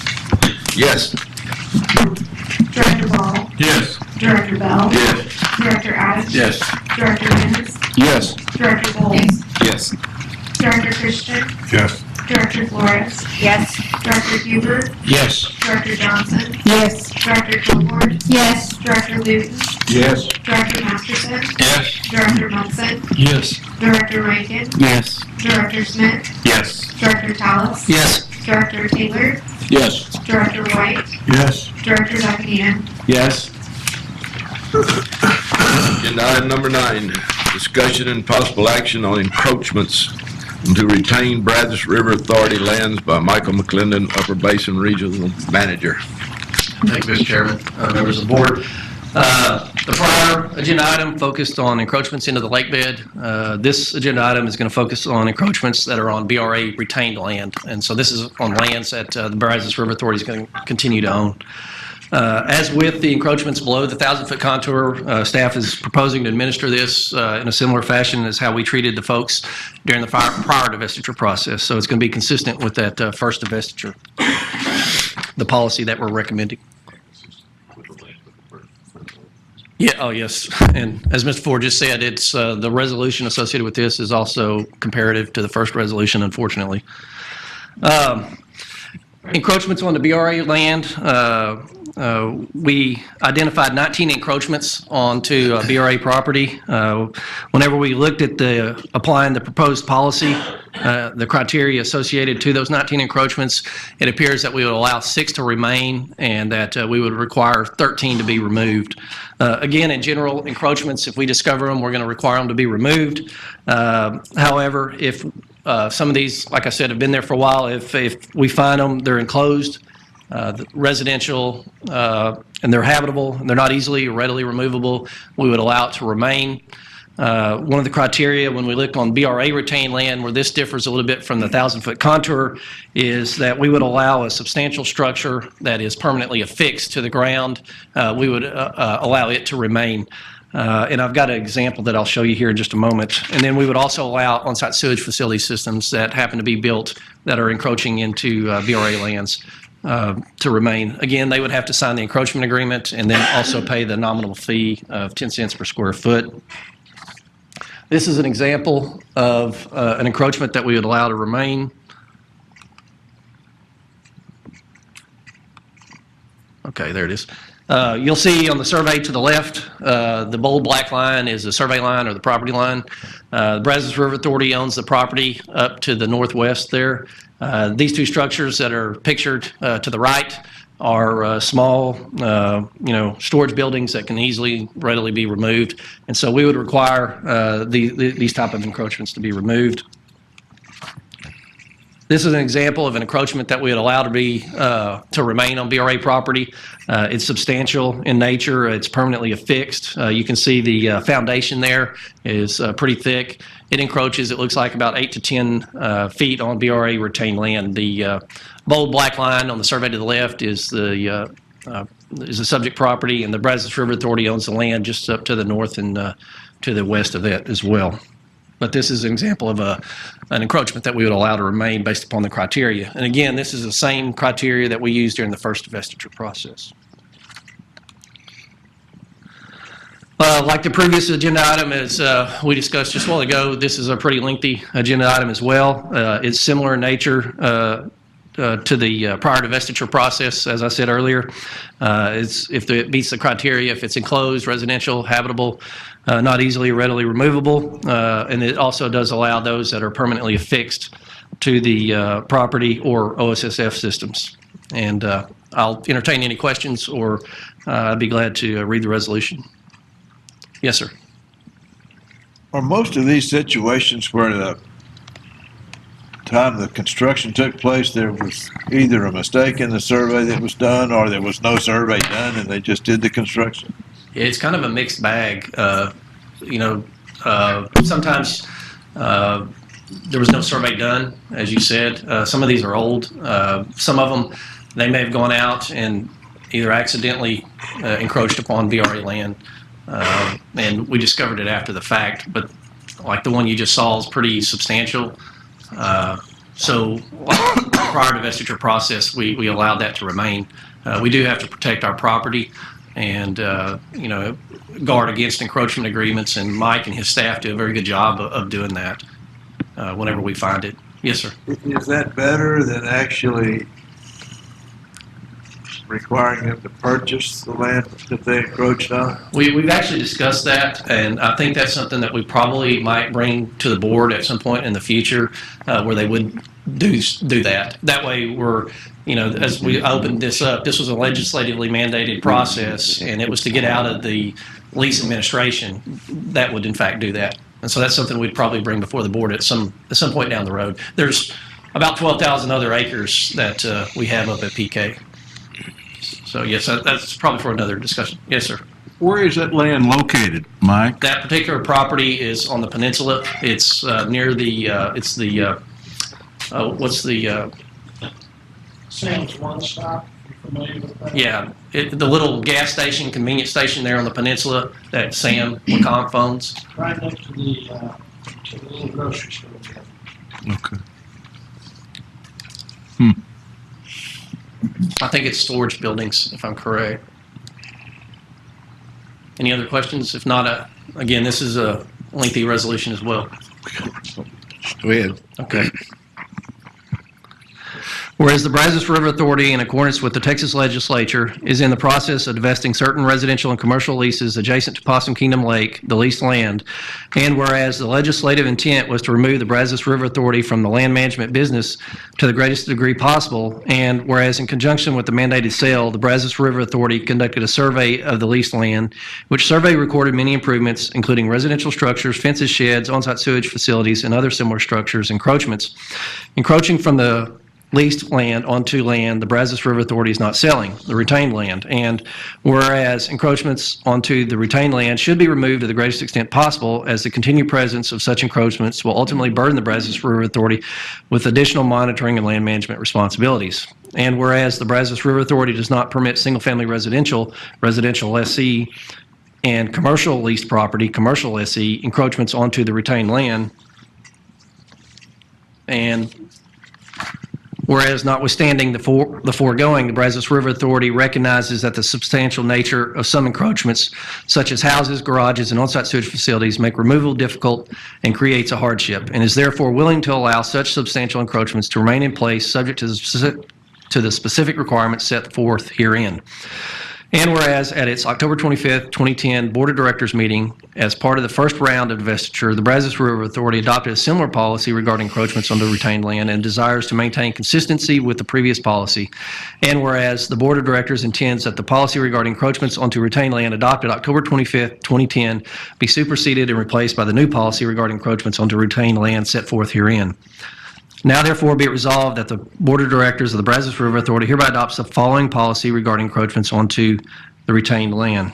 Yes. Director Ball, Yes. Director Bell, Yes. Director Adams, Yes. Director Ennis, Yes. Director Bowles, Yes. Director Christian, Yes. Director Flores, Yes. Director Huber, Yes. Director Johnson, Yes. Director Kilgore, Yes. Director Luton, Yes. Director Masterson, Yes. Director Munson, Yes. Director Rankin, Yes. Director Smith, Yes. Director Tallis, Yes. Director Taylor, Yes. Director White, Yes. Director Buckingham. Yes. Agenda item number 9, discussion and possible action on encroachments into retained Brazos River Authority lands by Michael McClendon, Upper Basin Regional Manager. Thank you, Mr. Chairman, members of the board. The prior agenda item focused on encroachments into the lake bed. This agenda item is going to focus on encroachments that are on BRA retained land. And so this is on lands that the Brazos River Authority is going to continue to own. As with the encroachments below the 1,000-foot contour, staff is proposing to administer this in a similar fashion as how we treated the folks during the prior divestiture process. So it's going to be consistent with that first divestiture, the policy that we're recommending. Yeah, oh yes, and as Mr. Ford just said, it's the resolution associated with this is also comparative to the first resolution, unfortunately. Encroachments on the BRA land, we identified 19 encroachments onto BRA property. Whenever we looked at applying the proposed policy, the criteria associated to those 19 encroachments, it appears that we would allow 6 to remain and that we would require 13 to be removed. Again, in general, encroachments, if we discover them, we're going to require them to be removed. However, if some of these, like I said, have been there for a while, if we find them, they're enclosed, residential, and they're habitable, and they're not easily or readily removable, we would allow it to remain. One of the criteria when we look on BRA retained land, where this differs a little bit from the 1,000-foot contour, is that we would allow a substantial structure that is permanently affixed to the ground. We would allow it to remain. And I've got an example that I'll show you here in just a moment. And then we would also allow on-site sewage facility systems that happen to be built that are encroaching into BRA lands to remain. Again, they would have to sign the encroachment agreement and then also pay the nominal fee of 10 cents per square foot. This is an example of an encroachment that we would allow to remain. Okay, there it is. You'll see on the survey to the left, the bold black line is the survey line or the property line. The Brazos River Authority owns the property up to the northwest there. These two structures that are pictured to the right are small, storage buildings that can readily be removed. And so we would require these type of encroachments to be removed. This is an example of an encroachment that we would allow to remain on BRA property. It's substantial in nature. It's permanently affixed. You can see the foundation there is pretty thick. It encroaches, it looks like, about 8 to 10 feet on BRA retained land. The bold black line on the survey to the left is the subject property, and the Brazos River Authority owns the land just up to the north and to the west of that as well. But this is an example of an encroachment that we would allow to remain based upon the criteria. And again, this is the same criteria that we used during the first divestiture process. Like the previous agenda item, as we discussed just a while ago, this is a pretty lengthy agenda item as well. It's similar in nature to the prior divestiture process, as I said earlier. If it meets the criteria, if it's enclosed, residential, habitable, not easily or readily removable, and it also does allow those that are permanently affixed to the property or OSSF systems. And I'll entertain any questions, or I'd be glad to read the resolution. Yes, sir. Are most of these situations where the time the construction took place, there was either a mistake in the survey that was done, or there was no survey done and they just did the construction? It's kind of a mixed bag. Sometimes there was no survey done, as you said. Some of these are old. Some of them, they may have gone out and either accidentally encroached upon BRA land, and we discovered it after the fact. But like the one you just saw is pretty substantial. So prior to divestiture process, we allowed that to remain. We do have to protect our property and guard against encroachment agreements, and Mike and his staff do a very good job of doing that whenever we find it. Yes, sir. Is that better than actually requiring them to purchase the land that they encroached on? We've actually discussed that, and I think that's something that we probably might bring to the board at some point in the future, where they would do that. That way we're, as we opened this up, this was a legislatively mandated process, and it was to get out of the lease administration that would in fact do that. And so that's something we'd probably bring before the board at some point down the road. There's about 12,000 other acres that we have up at PK. So yes, that's probably for another discussion. Yes, sir. Where is that land located, Mike? That particular property is on the peninsula. It's near the, what's the? Sam's One Stop. You familiar with that? Yeah, the little gas station, convenience station there on the peninsula that Sam McComb owns. Right next to the little grocery store. Okay. I think it's storage buildings, if I'm correct. Any other questions? If not, again, this is a lengthy resolution as well. Go ahead. Okay. Whereas the Brazos River Authority, in accordance with the Texas Legislature, is in the process of divesting certain residential and commercial leases adjacent to Possum Kingdom Lake, the leased land, and whereas the legislative intent was to remove the Brazos River Authority from the land management business to the greatest degree possible, and whereas in conjunction with the mandated sale, the Brazos River Authority conducted a survey of the leased land, which survey recorded many improvements, including residential structures, fences, sheds, on-site sewage facilities, and other similar structures, encroaching from the leased land onto land the Brazos River Authority is not selling, the retained land. And whereas encroachments onto the retained land should be removed to the greatest extent possible, as the continued presence of such encroachments will ultimately burden the Brazos River Authority with additional monitoring and land management responsibilities. And whereas the Brazos River Authority does not permit single-family residential lessee, and commercial leased property, commercial lessee, encroachments onto the retained land. And whereas notwithstanding the foregoing, the Brazos River Authority recognizes that the substantial nature of some encroachments, such as houses, garages, and on-site sewage facilities, make removal difficult and creates a hardship, and is therefore willing to allow such substantial encroachments to remain in place subject to the specific requirements set forth herein. And whereas at its October 25th, 2010 Board of Directors meeting, as part of the first round of divestiture, the Brazos River Authority adopted a similar policy regarding encroachments on the retained land and desires to maintain consistency with the previous policy. And whereas the Board of Directors intends that the policy regarding encroachments onto retained land adopted October 25th, 2010 be superseded and replaced by the new policy regarding encroachments onto retained land set forth herein. Now therefore be it resolved that the Board of Directors of the Brazos River Authority hereby adopts the following policy regarding encroachments onto the retained land.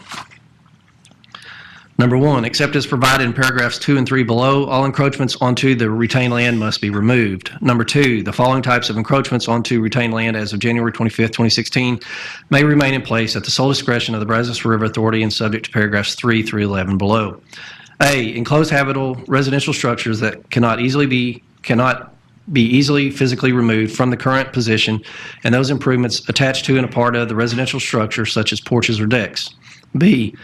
Number 1, except as provided in paragraphs 2 and 3 below, all encroachments onto the retained land must be removed. Number 2, the following types of encroachments onto retained land as of January 25th, 2016 may remain in place at the sole discretion of the Brazos River Authority and subject to paragraphs 3 through 11 below. A, enclosed habitable residential structures that cannot be easily physically removed from the current position, and those improvements attached to and a part of the residential structure, such as porches or decks. B,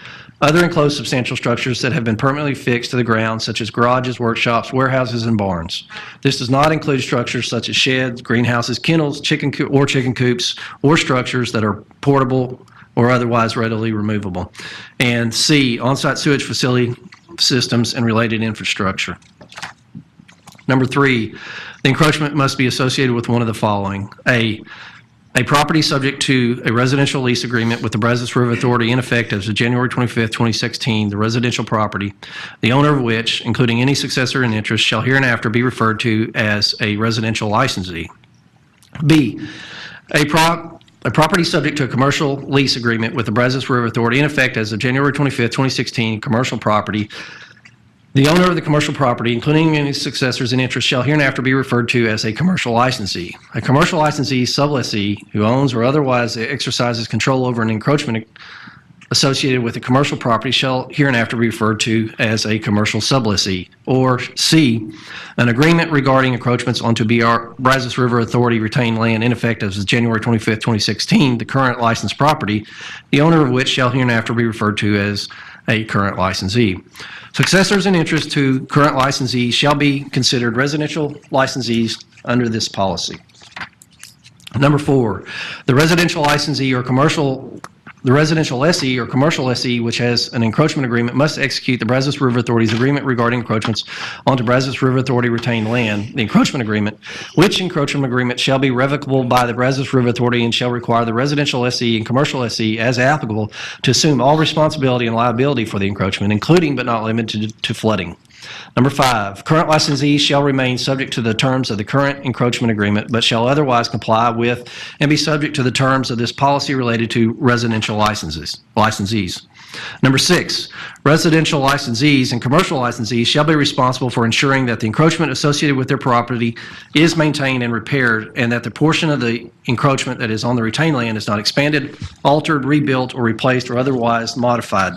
other enclosed substantial structures that have been permanently fixed to the ground, such as garages, workshops, warehouses, and barns. This does not include structures such as sheds, greenhouses, kennels, chicken coops, or structures that are portable or otherwise readily removable. And C, on-site sewage facility systems and related infrastructure. Number 3, the encroachment must be associated with one of the following. A property subject to a residential lease agreement with the Brazos River Authority in effect as of January 25th, 2016, the residential property, the owner of which, including any successor in interest, shall hereinafter be referred to as a residential licensee. B, a property subject to a commercial lease agreement with the Brazos River Authority in effect as of January 25th, 2016, commercial property. The owner of the commercial property, including any successors in interest, shall hereinafter be referred to as a commercial licensee. A commercial licensee, sublessee, who owns or otherwise exercises control over an encroachment associated with a commercial property shall hereinafter be referred to as a commercial sublessee. Or C, an agreement regarding encroachments onto Brazos River Authority retained land in effect as of January 25th, 2016, the current licensed property, the owner of which shall hereinafter be referred to as a current licensee. Successors in interest to current licensees shall be considered residential licensees under this policy. Number 4, the residential lessee or commercial lessee which has an encroachment agreement must execute the Brazos River Authority's agreement regarding encroachments onto Brazos River Authority retained land, the encroachment agreement, which encroachment agreement shall be revocable by the Brazos River Authority and shall require the residential lessee and commercial lessee, as applicable, to assume all responsibility and liability for the encroachment, including but not limited to flooding. Number 5, current licensees shall remain subject to the terms of the current encroachment agreement, but shall otherwise comply with and be subject to the terms of this policy related to residential licensees. Number 6, residential licensees and commercial licensees shall be responsible for ensuring that the encroachment associated with their property is maintained and repaired, and that the portion of the encroachment that is on the retained land is not expanded, altered, rebuilt, or replaced, or otherwise modified.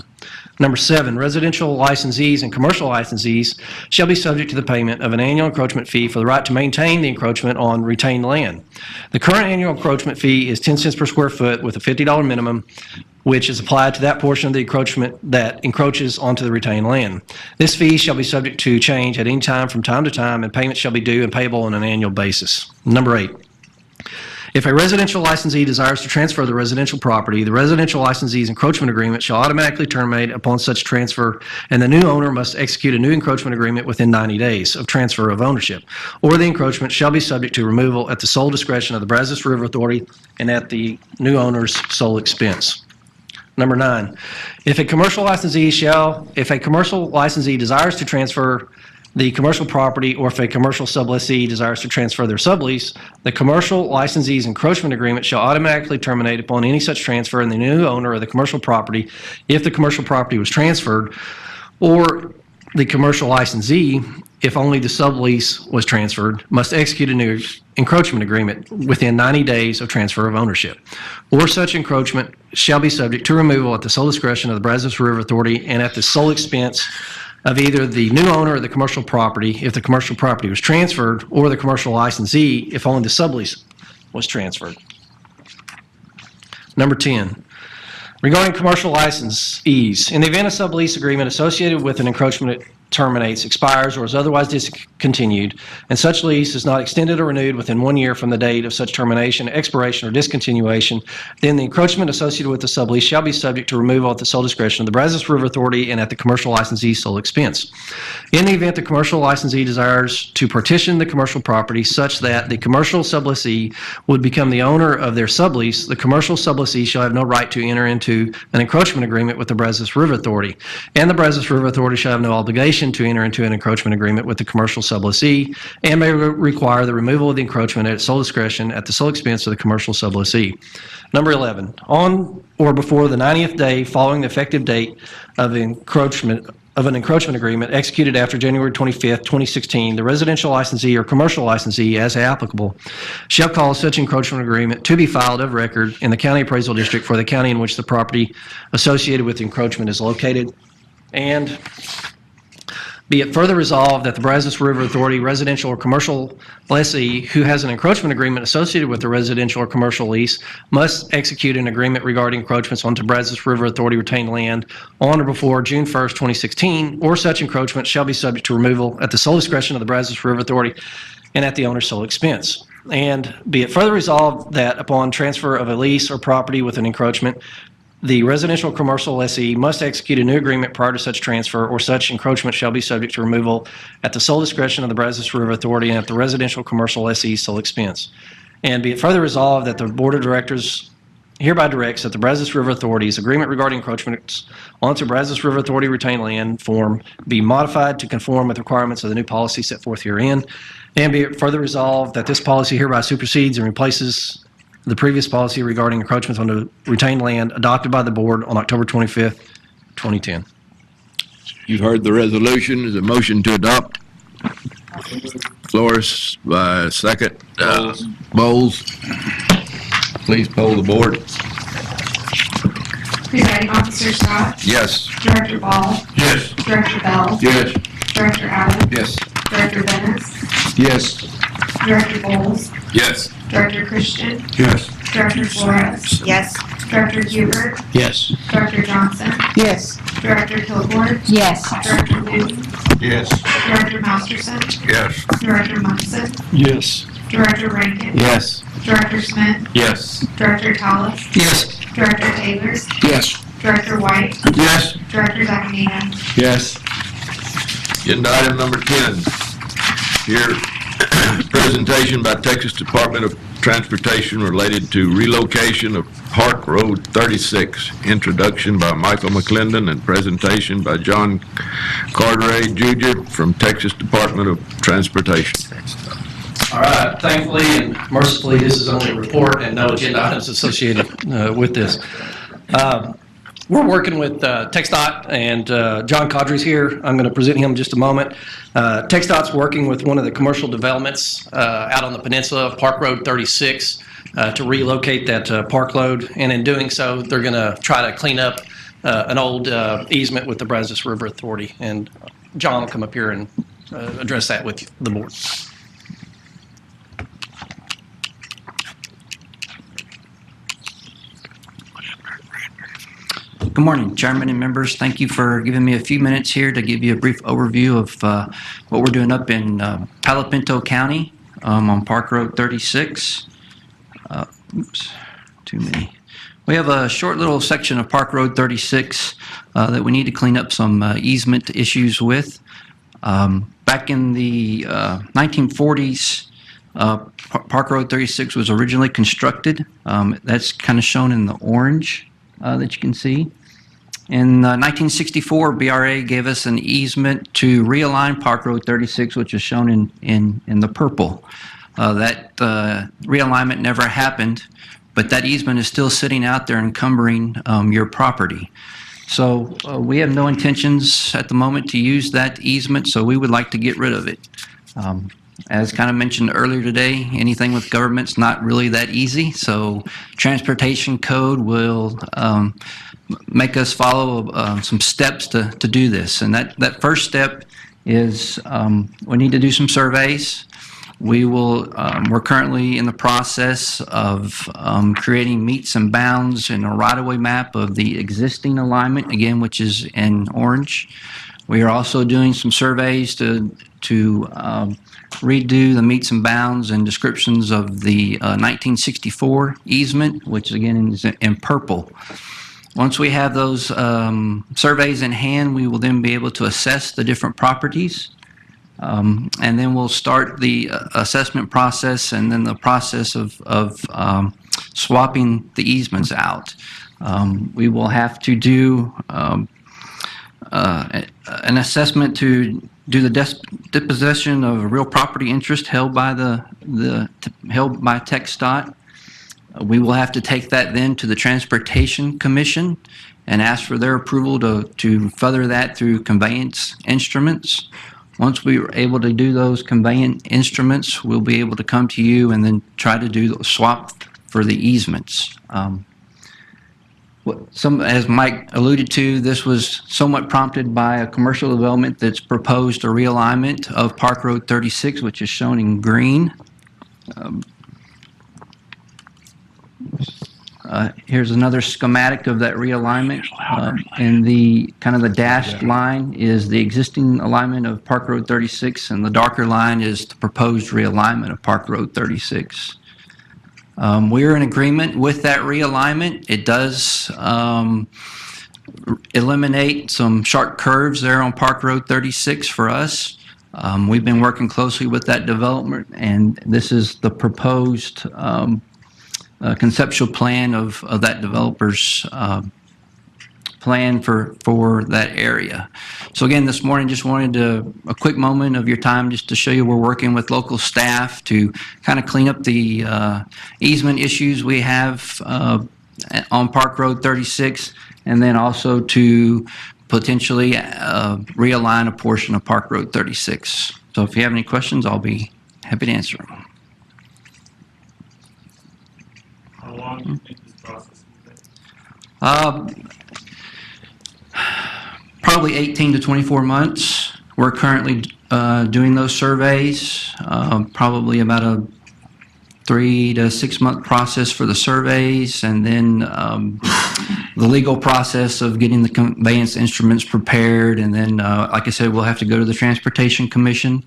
Number 7, residential licensees and commercial licensees shall be subject to the payment of an annual encroachment fee for the right to maintain the encroachment on retained land. The current annual encroachment fee is 10 cents per square foot with a $50 minimum, which is applied to that portion of the encroachment that encroaches onto the retained land. This fee shall be subject to change at any time from time to time, and payment shall be due and payable on an annual basis. Number 8, if a residential licensee desires to transfer the residential property, the residential licensee's encroachment agreement shall automatically terminate upon such transfer, and the new owner must execute a new encroachment agreement within 90 days of transfer of ownership, or the encroachment shall be subject to removal at the sole discretion of the Brazos River Authority and at the new owner's sole expense. Number 9, if a commercial licensee desires to transfer the commercial property, or if a commercial sublessee desires to transfer their sublease, the commercial licensee's encroachment agreement shall automatically terminate upon any such transfer, and the new owner of the commercial property, if the commercial property was transferred, or the commercial licensee, if only the sublease was transferred, must execute a new encroachment agreement within 90 days of transfer of ownership, or such encroachment shall be subject to removal at the sole discretion of the Brazos River Authority and at the sole expense of either the new owner of the commercial property, if the commercial property was transferred, or the commercial licensee, if only the sublease was transferred. Number 10, regarding commercial licensees, in the event a sublease agreement associated with an encroachment terminates, expires, or is otherwise discontinued, and such lease is not extended or renewed within 1 year from the date of such termination, expiration, or discontinuation, then the encroachment associated with the sublease shall be subject to removal at the sole discretion of the Brazos River Authority and at the commercial licensee's sole expense. In the event the commercial licensee desires to partition the commercial property such that the commercial sublessee would become the owner of their sublease, the commercial sublessee shall have no right to enter into an encroachment agreement with the Brazos River Authority, and the Brazos River Authority shall have no obligation to enter into an encroachment agreement with the commercial sublessee, and may require the removal of the encroachment at its sole discretion at the sole expense of the commercial sublessee. Number 11, on or before the 90th day following the effective date of an encroachment agreement executed after January 25th, 2016, the residential licensee or commercial licensee, as applicable, shall cause such encroachment agreement to be filed of record in the county appraisal district for the county in which the property associated with the encroachment is located. And be it further resolved that the Brazos River Authority residential or commercial lessee who has an encroachment agreement associated with the residential or commercial lease must execute an agreement regarding encroachments onto Brazos River Authority retained land on or before June 1st, 2016, or such encroachment shall be subject to removal at the sole discretion of the Brazos River Authority and at the owner's sole expense. And be it further resolved that upon transfer of a lease or property with an encroachment, the residential or commercial lessee must execute a new agreement prior to such transfer, or such encroachment shall be subject to removal at the sole discretion of the Brazos River Authority and at the residential or commercial lessee's sole expense. And be it further resolved that the Board of Directors hereby directs that the Brazos River Authority's agreement regarding encroachments onto Brazos River Authority retained land form be modified to conform with requirements of the new policy set forth herein. And be it further resolved that this policy hereby supersedes and replaces the previous policy regarding encroachments on the retained land adopted by the board on October 25th, 2010. You've heard the resolution. Is a motion to adopt? Flores by second. Bowles. Please poll the board. Presiding Officer Scott? Yes. Director Ball? Yes. Director Bell? Yes. Director Allen? Yes. Director Bennis? Yes. Director Bowles? Yes. Director Christian? Yes. Director Flores? Yes. Director Huber? Yes. Director Johnson? Yes. Director Kilgore? Yes. Director Newton? Yes. Director Masterson? Yes. Director Munson? Yes. Director Rankin? Yes. Director Smith? Yes. Director Tallis? Yes. Director Taylor? Yes. Director White? Yes. Director Zacanina? Yes. Agenda item number 10. Here, presentation by Texas Department of Transportation related to relocation of Park Road 36. Introduction by Michael McClendon and presentation by John Carteret Jr. from Texas Department of Transportation. All right, thankfully and mercifully, this is only a report and no agenda items associated with this. We're working with TxDOT, and John Caudry's here. I'm going to present him in just a moment. TxDOT's working with one of the commercial developments out on the peninsula of Park Road 36 to relocate that park load, and in doing so, they're going to try to clean up an old easement with the Brazos River Authority, and John will come up here and address that with the board. Good morning, Chairman and members. Thank you for giving me a few minutes here to give you a brief overview of what we're doing up in Palo Pinto County on Park Road 36. Oops, too many. We have a short little section of Park Road 36 that we need to clean up some easement issues with. Back in the 1940s, Park Road 36 was originally constructed. That's kind of shown in the orange that you can see. In 1964, BRA gave us an easement to realign Park Road 36, which is shown in the purple. That realignment never happened, but that easement is still sitting out there encumbering your property. So we have no intentions at the moment to use that easement, so we would like to get rid of it. As kind of mentioned earlier today, anything with government's not really that easy, so transportation code will make us follow some steps to do this. And that first step is we need to do some surveys. We're currently in the process of creating meets and bounds and a right-of-way map of the existing alignment, again, which is in orange. We are also doing some surveys to redo the meets and bounds and descriptions of the 1964 easement, which again is in purple. Once we have those surveys in hand, we will then be able to assess the different properties. And then we'll start the assessment process and then the process of swapping the easements out. We will have to do an assessment to do the dispossession of real property interest held by held by TxDOT. We will have to take that then to the Transportation Commission and ask for their approval to further that through conveyance instruments. Once we are able to do those conveyance instruments, we'll be able to come to you and then try to do the swap for the easements. As Mike alluded to, this was somewhat prompted by a commercial development that's proposed a realignment of Park Road 36, which is shown in green. Here's another schematic of that realignment. And the kind of the dashed line is the existing alignment of Park Road 36, and the darker line is the proposed realignment of Park Road 36. We're in agreement with that realignment. It does eliminate some sharp curves there on Park Road 36 for us. We've been working closely with that development, and this is the proposed conceptual plan of that developer's plan for that area. So again, this morning, just wanted a quick moment of your time just to show you we're working with local staff to kind of clean up the easement issues we have on Park Road 36, and then also to potentially realign a portion of Park Road 36. So if you have any questions, I'll be happy to answer them. How long do you think this process will take? Probably 18 to 24 months. We're currently doing those surveys, probably about a 3 to 6 month process for the surveys, and then the legal process of getting the conveyance instruments prepared, and then, like I said, we'll have to go to the Transportation Commission.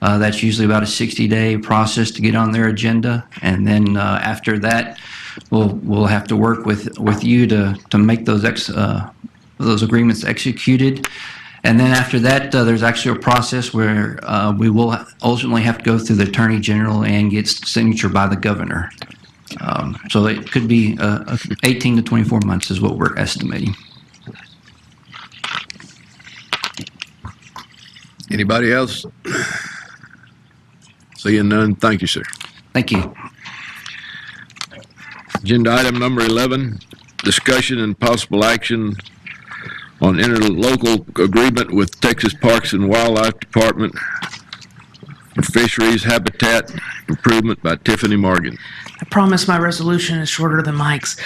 That's usually about a 60-day process to get on their agenda, and then after that, we'll have to work with you to make those agreements executed. And then after that, there's actually a process where we will ultimately have to go through the Attorney General and get signature by the Governor. So it could be 18 to 24 months is what we're estimating. Anybody else? Seeing none, thank you, sir. Thank you. Agenda item number 11, discussion and possible action on interlocal agreement with Texas Parks and Wildlife Department for fisheries habitat improvement by Tiffany Morgan. I promise my resolution is shorter than Mike's.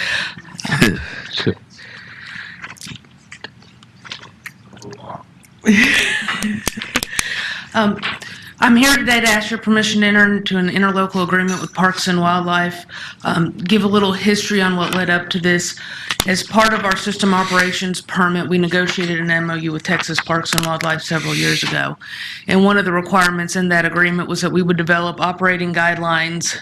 I'm here today to ask your permission to enter into an interlocal agreement with Parks and Wildlife, give a little history on what led up to this. As part of our system operations permit, we negotiated an MOU with Texas Parks and Wildlife several years ago. And one of the requirements in that agreement was that we would develop operating guidelines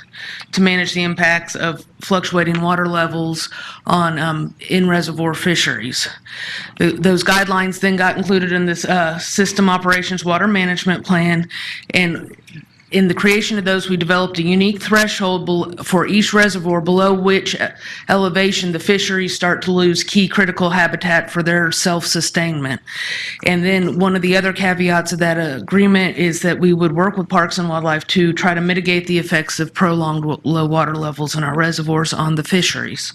to manage the impacts of fluctuating water levels on in-reservoir fisheries. Those guidelines then got included in this system operations water management plan, and In the creation of those, we developed a unique threshold for each reservoir below which elevation the fisheries start to lose key critical habitat for their self-sustainment. And then one of the other caveats of that agreement is that we would work with Parks and Wildlife to try to mitigate the effects of prolonged low water levels in our reservoirs on the fisheries.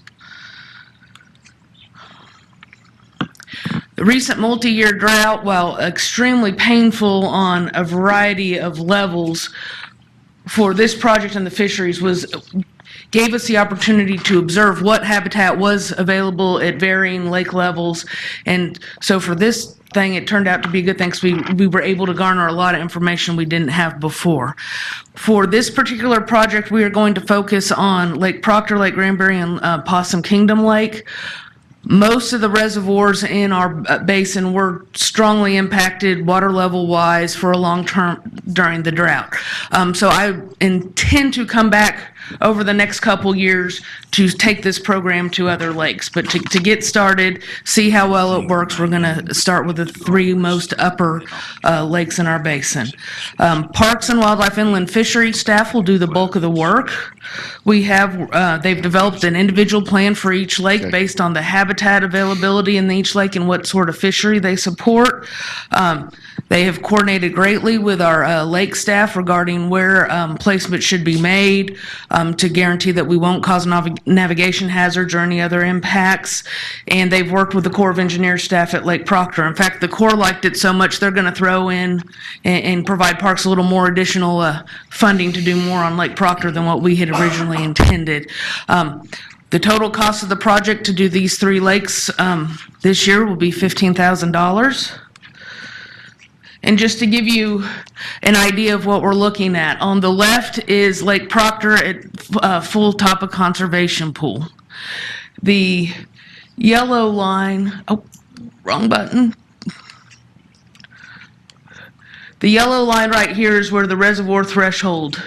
The recent multi-year drought, while extremely painful on a variety of levels for this project and the fisheries, gave us the opportunity to observe what habitat was available at varying lake levels. And so for this thing, it turned out to be a good thing because we were able to garner a lot of information we didn't have before. For this particular project, we are going to focus on Lake Proctor, Lake Granbury, and Possum Kingdom Lake. Most of the reservoirs in our basin were strongly impacted water level wise for a long term during the drought. So I intend to come back over the next couple years to take this program to other lakes. But to get started, see how well it works, we're going to start with the 3 most upper lakes in our basin. Parks and Wildlife Inland Fisheries staff will do the bulk of the work. We have, they've developed an individual plan for each lake based on the habitat availability in each lake and what sort of fishery they support. They have coordinated greatly with our lake staff regarding where placement should be made to guarantee that we won't cause navigation hazards or any other impacts. And they've worked with the Corps of Engineers staff at Lake Proctor. In fact, the Corps liked it so much they're going to throw in and provide Parks a little more additional funding to do more on Lake Proctor than what we had originally intended. The total cost of the project to do these 3 lakes this year will be $15,000. And just to give you an idea of what we're looking at, on the left is Lake Proctor at full top of conservation pool. The yellow line, oh, wrong button. The yellow line right here is where the reservoir threshold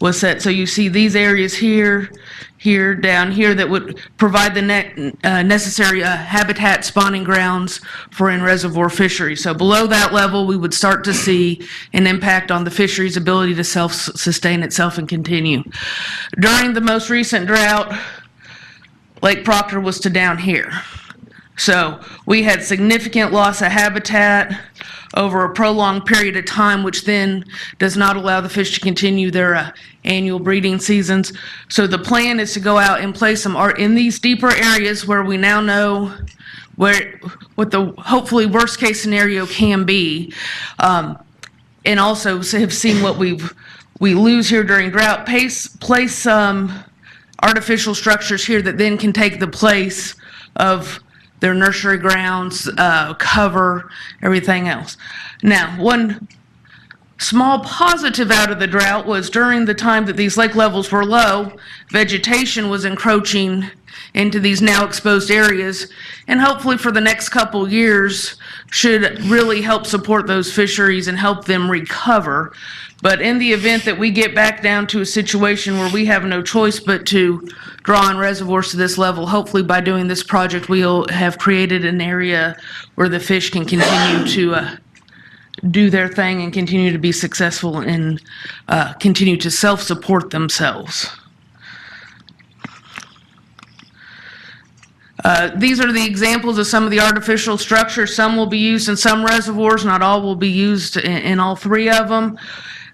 was set. So you see these areas here, here, down here that would provide the necessary habitat spawning grounds for in-reservoir fisheries. So below that level, we would start to see an impact on the fishery's ability to self-sustain itself and continue. During the most recent drought, Lake Proctor was to down here. So we had significant loss of habitat over a prolonged period of time, which then does not allow the fish to continue their annual breeding seasons. So the plan is to go out and place some art in these deeper areas where we now know what the hopefully worst case scenario can be, and also have seen what we lose here during drought. Place artificial structures here that then can take the place of their nursery grounds, cover, everything else. Now, one small positive out of the drought was during the time that these lake levels were low, vegetation was encroaching into these now exposed areas, and hopefully for the next couple years should really help support those fisheries and help them recover. But in the event that we get back down to a situation where we have no choice but to draw on reservoirs to this level, hopefully by doing this project, we'll have created an area where the fish can continue to do their thing and continue to be successful and continue to self-support themselves. These are the examples of some of the artificial structures. Some will be used in some reservoirs, not all will be used in all 3 of them.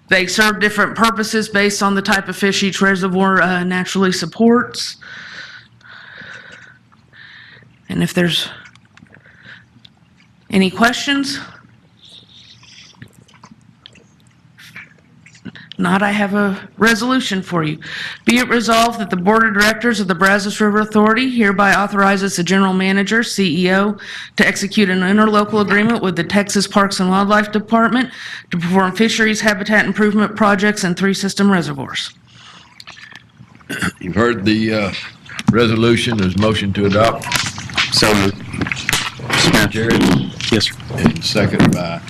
They serve different purposes based on the type of fish each reservoir naturally supports. And if there's any questions? Not, I have a resolution for you. Be it resolved that the Board of Directors of the Brazos River Authority hereby authorizes the General Manager, CEO, to execute an interlocal agreement with the Texas Parks and Wildlife Department to perform fisheries habitat improvement projects in 3 system reservoirs. You've heard the resolution. There's motion to adopt. So moved. Jared? Yes, sir. And second by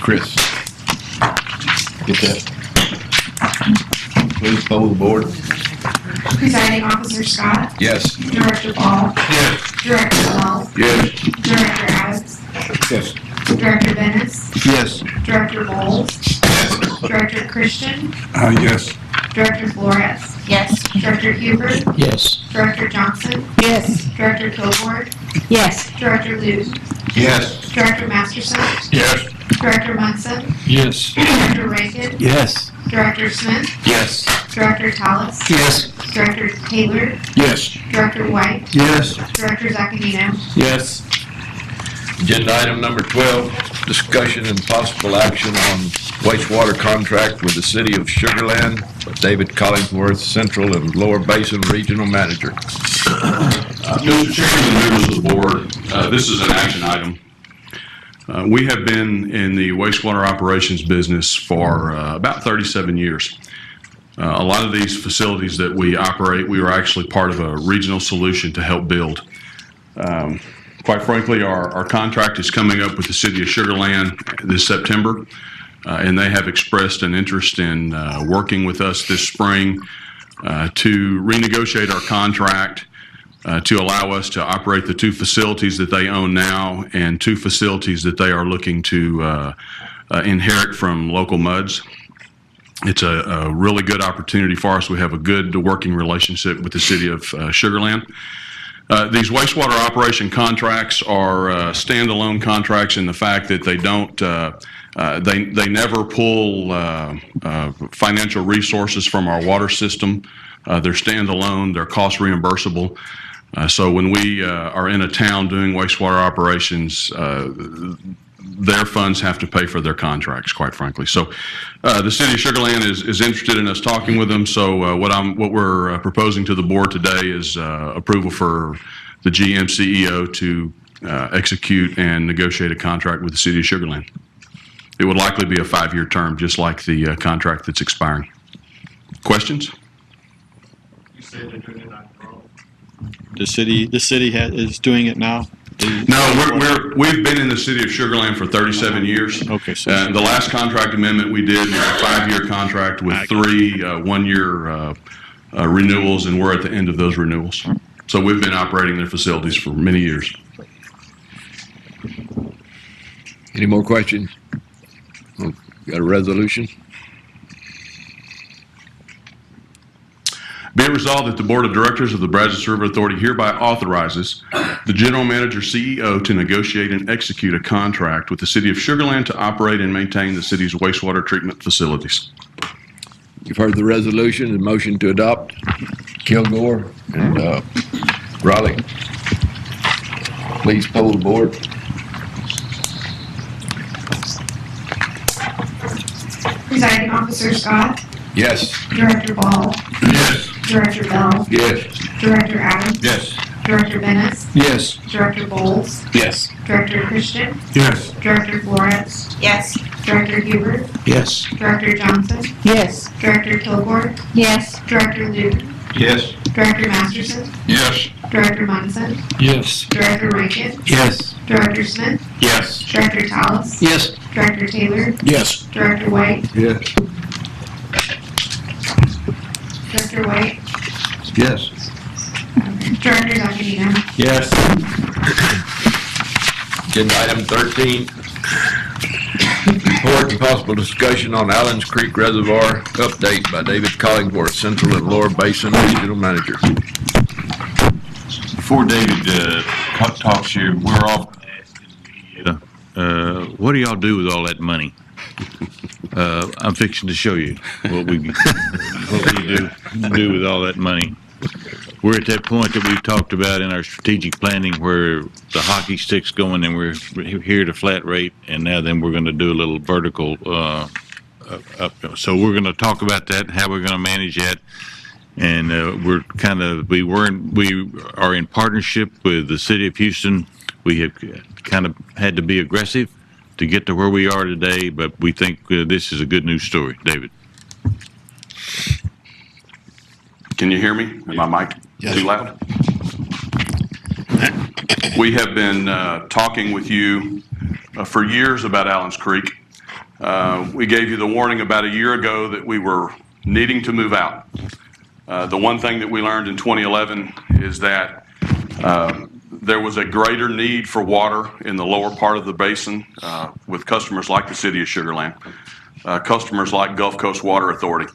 Chris. Get that. Please poll the board. Presiding Officer Scott? Yes. Director Ball? Yes. Director Bell? Yes. Director Adams? Yes. Director Bennis, Yes. Director Bowles, Director Christian, Yes. Director Flores, Yes. Director Huber, Yes. Director Johnson, Yes. Director Kilgore, Yes. Director Liu, Yes. Director Masterson, Yes. Director Munson, Yes. Director Rankin, Yes. Director Smith, Yes. Director Tallis, Yes. Director Taylor, Yes. Director White, Yes. Director Zaccanino. Yes. Agenda item number 12, discussion and possible action on wastewater contract with the city of Sugar Land. David Collingsworth, Central and Lower Basin Regional Manager. Mr. Chairman and members of the board, this is an action item. We have been in the wastewater operations business for about 37 years. A lot of these facilities that we operate, we were actually part of a regional solution to help build. Quite frankly, our contract is coming up with the city of Sugar Land this September, and they have expressed an interest in working with us this spring to renegotiate our contract to allow us to operate the 2 facilities that they own now and 2 facilities that they are looking to inherit from local MUDs. It's a really good opportunity for us. We have a good working relationship with the city of Sugar Land. These wastewater operation contracts are standalone contracts in the fact that they don't, they never pull financial resources from our water system. They're standalone, they're cost reimbursable. So when we are in a town doing wastewater operations, their funds have to pay for their contracts, quite frankly. So the city of Sugar Land is interested in us talking with them. So what we're proposing to the board today is approval for the GM CEO to execute and negotiate a contract with the city of Sugar Land. It would likely be a 5-year term, just like the contract that's expiring. Questions? You say they're doing it on roll. The city is doing it now? No, we've been in the city of Sugar Land for 37 years. Okay. So And the last contract amendment we did was a 5-year contract with 3 1-year renewals, and we're at the end of those renewals. So we've been operating their facilities for many years. Any more questions? Got a resolution? Be it resolved that the Board of Directors of the Brazos River Authority hereby authorizes the General Manager CEO to negotiate and execute a contract with the City of Sugar Land to operate and maintain the city's wastewater treatment facilities. You've heard the resolution and motion to adopt. Kilgore and Raleigh. Please poll the board. Presiding Officer Scott, Yes. Director Ball, Yes. Director Bell, Yes. Director Adams, Yes. Director Bennis, Yes. Director Bowles, Yes. Director Christian, Yes. Director Flores, Yes. Director Huber, Yes. Director Johnson, Yes. Director Kilgore, Yes. Director Liu, Yes. Director Masterson, Yes. Director Munson, Yes. Director Rankin, Yes. Director Smith, Yes. Director Tallis, Yes. Director Taylor, Yes. Director White, Yes. Director White, Yes. Director Zaccanino. Yes. Agenda item 13. Report and possible discussion on Allen's Creek Reservoir update by David Collingsworth, Central and Lower Basin Regional Manager. Before David talks here, we're off. What do y'all do with all that money? I'm fixing to show you what we do with all that money. We're at that point that we've talked about in our strategic planning where the hockey stick's going and we're here to flat rate, and now then we're going to do a little vertical up. So we're going to talk about that, how we're going to manage that. And we are in partnership with the city of Houston. We have kind of had to be aggressive to get to where we are today, but we think this is a good news story. David. Can you hear me? Is my mic too loud? We have been talking with you for years about Allen's Creek. We gave you the warning about a year ago that we were needing to move out. The one thing that we learned in 2011 is that There was a greater need for water in the lower part of the basin with customers like the City of Sugar Land, customers like Gulf Coast Water Authority,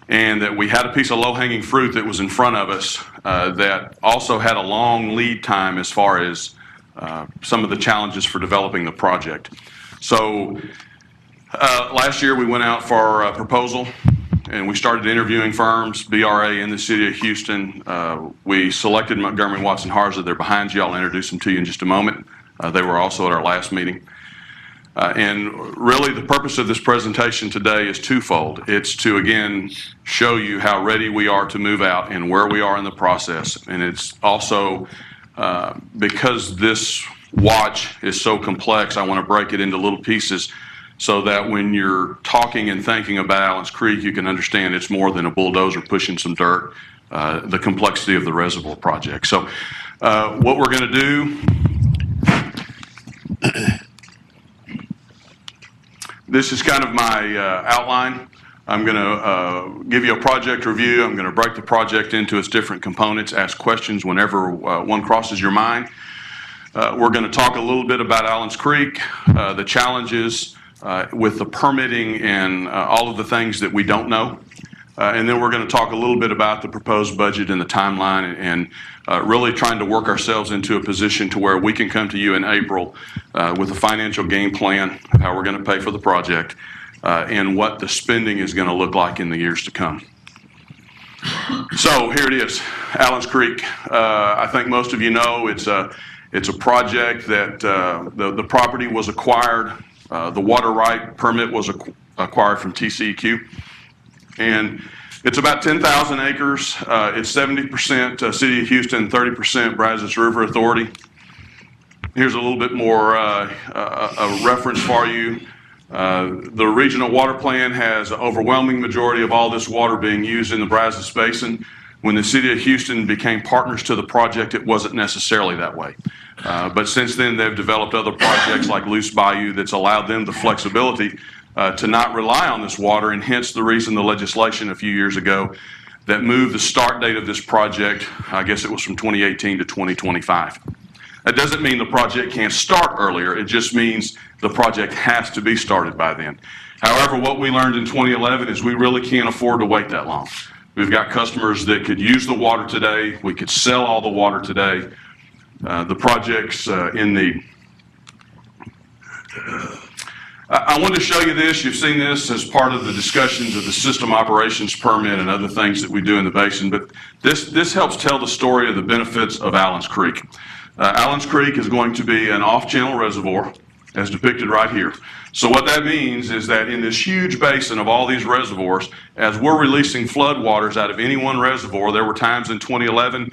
and that we had a piece of low-hanging fruit that was in front of us that also had a long lead time as far as some of the challenges for developing the project. So last year we went out for a proposal and we started interviewing firms, BRA in the City of Houston. We selected Montgomery Watson Harza. They're behind you. I'll introduce them to you in just a moment. They were also at our last meeting. And really the purpose of this presentation today is twofold. It's to, again, show you how ready we are to move out and where we are in the process. And it's also because this watch is so complex, I want to break it into little pieces so that when you're talking and thinking about Allen's Creek, you can understand it's more than a bulldozer pushing some dirt, the complexity of the reservoir project. So what we're going to do, this is kind of my outline. I'm going to give you a project review. I'm going to break the project into its different components, ask questions whenever one crosses your mind. We're going to talk a little bit about Allen's Creek, the challenges with the permitting and all of the things that we don't know. And then we're going to talk a little bit about the proposed budget and the timeline and really trying to work ourselves into a position to where we can come to you in April with a financial game plan of how we're going to pay for the project and what the spending is going to look like in the years to come. So here it is, Allen's Creek. I think most of you know it's a project that the property was acquired. The water right permit was acquired from TCEQ. And it's about 10,000 acres. It's 70% City of Houston, 30% Brazos River Authority. Here's a little bit more a reference for you. The regional water plan has an overwhelming majority of all this water being used in the Brazos Basin. When the City of Houston became partners to the project, it wasn't necessarily that way. But since then, they've developed other projects like Loose Bayou that's allowed them the flexibility to not rely on this water, and hence the reason the legislation a few years ago that moved the start date of this project, I guess it was from 2018 to 2025. That doesn't mean the project can't start earlier. It just means the project has to be started by then. However, what we learned in 2011 is we really can't afford to wait that long. We've got customers that could use the water today. We could sell all the water today. The projects in the... I wanted to show you this. You've seen this as part of the discussions of the system operations permit and other things that we do in the basin, but this helps tell the story of the benefits of Allen's Creek. Allen's Creek is going to be an off-channel reservoir, as depicted right here. So what that means is that in this huge basin of all these reservoirs, as we're releasing flood waters out of any one reservoir, there were times in 2011,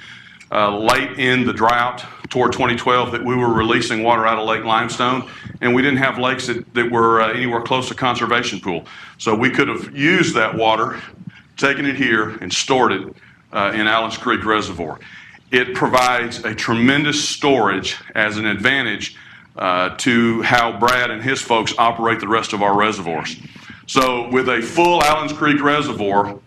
late in the drought toward 2012, that we were releasing water out of Lake Limestone, and we didn't have lakes that were anywhere close to conservation pool. So we could have used that water, taken it here, and stored it in Allen's Creek Reservoir. It provides a tremendous storage as an advantage to how Brad and his folks operate the rest of our reservoirs. So with a full Allen's Creek Reservoir,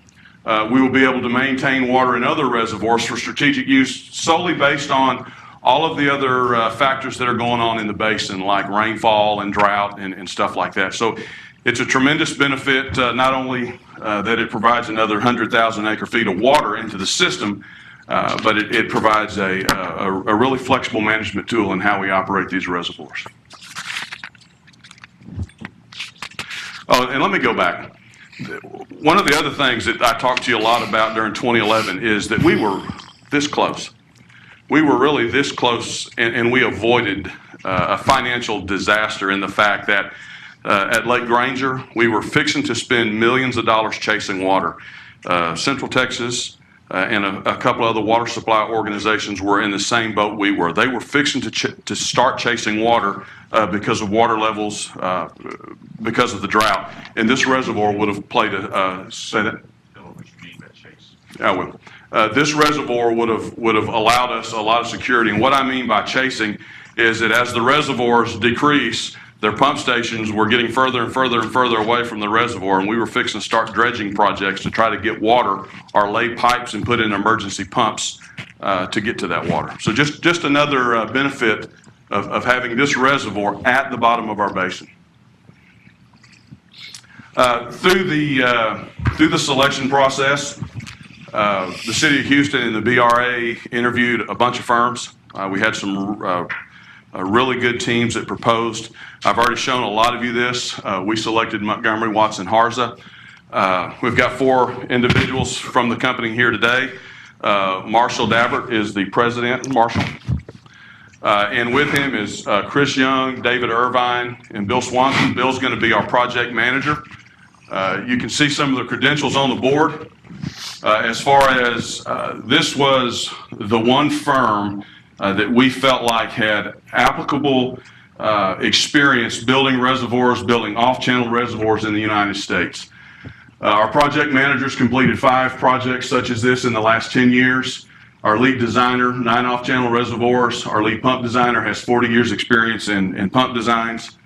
we will be able to maintain water in other reservoirs for strategic use solely based on all of the other factors that are going on in the basin, like rainfall and drought and stuff like that. So it's a tremendous benefit, not only that it provides another 100,000 acre feet of water into the system, but it provides a really flexible management tool in how we operate these reservoirs. Oh, and let me go back. One of the other things that I talked to you a lot about during 2011 is that we were this close. We were really this close, and we avoided a financial disaster in the fact that at Lake Granger, we were fixing to spend millions of dollars chasing water. Central Texas and a couple other water supply organizations were in the same boat we were. They were fixing to start chasing water because of water levels, because of the drought. And this reservoir would have played say that? I will. This reservoir would have allowed us a lot of security. And what I mean by chasing is that as the reservoirs decrease, their pump stations were getting further and further and further away from the reservoir, and we were fixing to start dredging projects to try to get water or lay pipes and put in emergency pumps to get to that water. So just another benefit of having this reservoir at the bottom of our basin. Through the selection process, the City of Houston and the BRA interviewed a bunch of firms. We had some really good teams that proposed. I've already shown a lot of you this. We selected Montgomery Watson Harza. We've got 4 individuals from the company here today. Marshall Dabbert is the president, Marshall. And with him is Chris Young, David Irvine, and Bill Swanson. Bill's going to be our project manager. You can see some of the credentials on the board. As far as this was the one firm that we felt like had applicable experience building reservoirs, building off-channel reservoirs in the United States. Our project managers completed 5 projects such as this in the last 10 years. Our lead designer, 9 off-channel reservoirs. Our lead pump designer has 40 years experience in pump designs.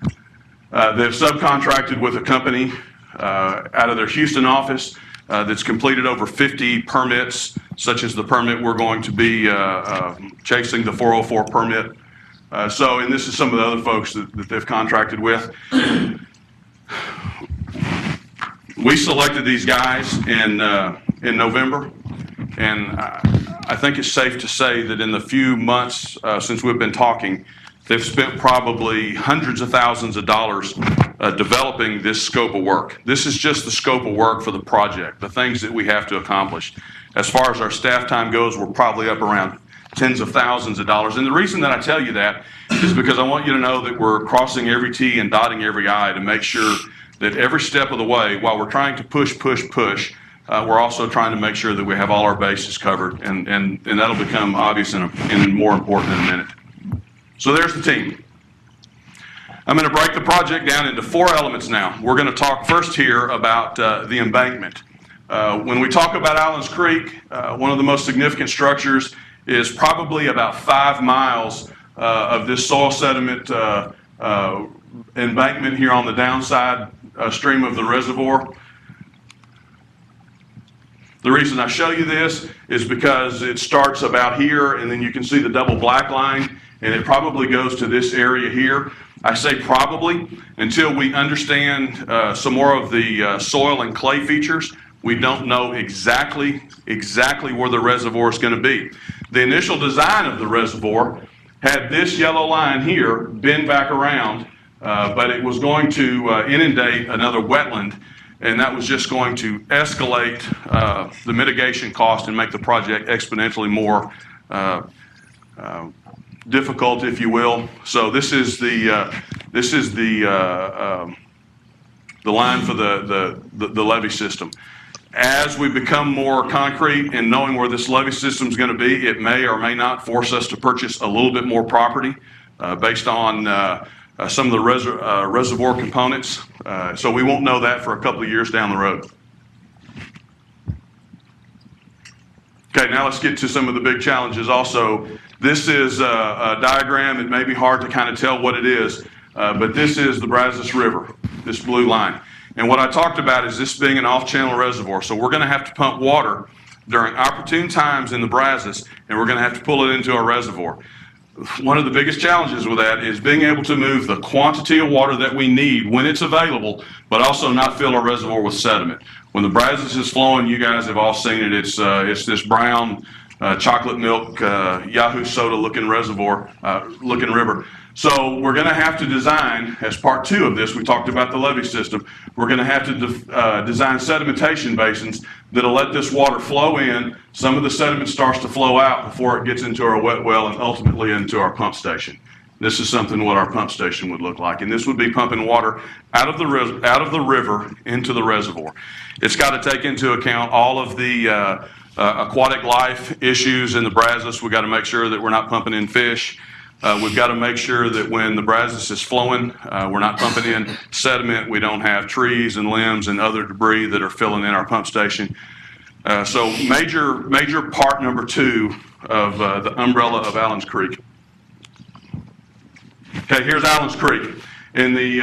They've subcontracted with a company out of their Houston office that's completed over 50 permits, such as the permit we're going to be chasing, the 404 permit. And this is some of the other folks that they've contracted with. We selected these guys in November, and I think it's safe to say that in the few months since we've been talking, they've spent probably hundreds of thousands of dollars developing this scope of work. This is just the scope of work for the project, the things that we have to accomplish. As far as our staff time goes, we're probably up around tens of thousands of dollars. And the reason that I tell you that is because I want you to know that we're crossing every T and dotting every I to make sure that every step of the way, while we're trying to push, we're also trying to make sure that we have all our bases covered, and that'll become obvious and more important in a minute. So there's the team. I'm going to break the project down into 4 elements now. We're going to talk first here about the embankment. When we talk about Allen's Creek, one of the most significant structures is probably about 5 miles of this soil sediment embankment here on the downside stream of the reservoir. The reason I show you this is because it starts about here, and then you can see the double black line, and it probably goes to this area here. I say probably until we understand some more of the soil and clay features. We don't know exactly where the reservoir is going to be. The initial design of the reservoir had this yellow line here bend back around, but it was going to inundate another wetland, and that was just going to escalate the mitigation cost and make the project exponentially more difficult, if you will. So this is the line for the levee system. As we become more concrete in knowing where this levee system is going to be, it may or may not force us to purchase a little bit more property based on some of the reservoir components. So we won't know that for a couple of years down the road. Okay, now let's get to some of the big challenges also. This is a diagram. It may be hard to kind of tell what it is, but this is the Brazos River, this blue line. And what I talked about is this being an off-channel reservoir. So we're going to have to pump water during opportune times in the Brazos, and we're going to have to pull it into our reservoir. One of the biggest challenges with that is being able to move the quantity of water that we need when it's available, but also not fill our reservoir with sediment. When the Brazos is flowing, you guys have all seen it. It's this brown chocolate milk Yahoo soda looking reservoir, looking river. So we're going to have to design, as part 2 of this, we talked about the levee system, we're going to have to design sedimentation basins that'll let this water flow in. Some of the sediment starts to flow out before it gets into our wet well and ultimately into our pump station. This is something what our pump station would look like, and this would be pumping water out of the river into the reservoir. It's got to take into account all of the aquatic life issues in the Brazos. We've got to make sure that we're not pumping in fish. We've got to make sure that when the Brazos is flowing, we're not pumping in sediment. We don't have trees and limbs and other debris that are filling in our pump station. So major part number 2 of the umbrella of Allen's Creek. Okay, here's Allen's Creek. In the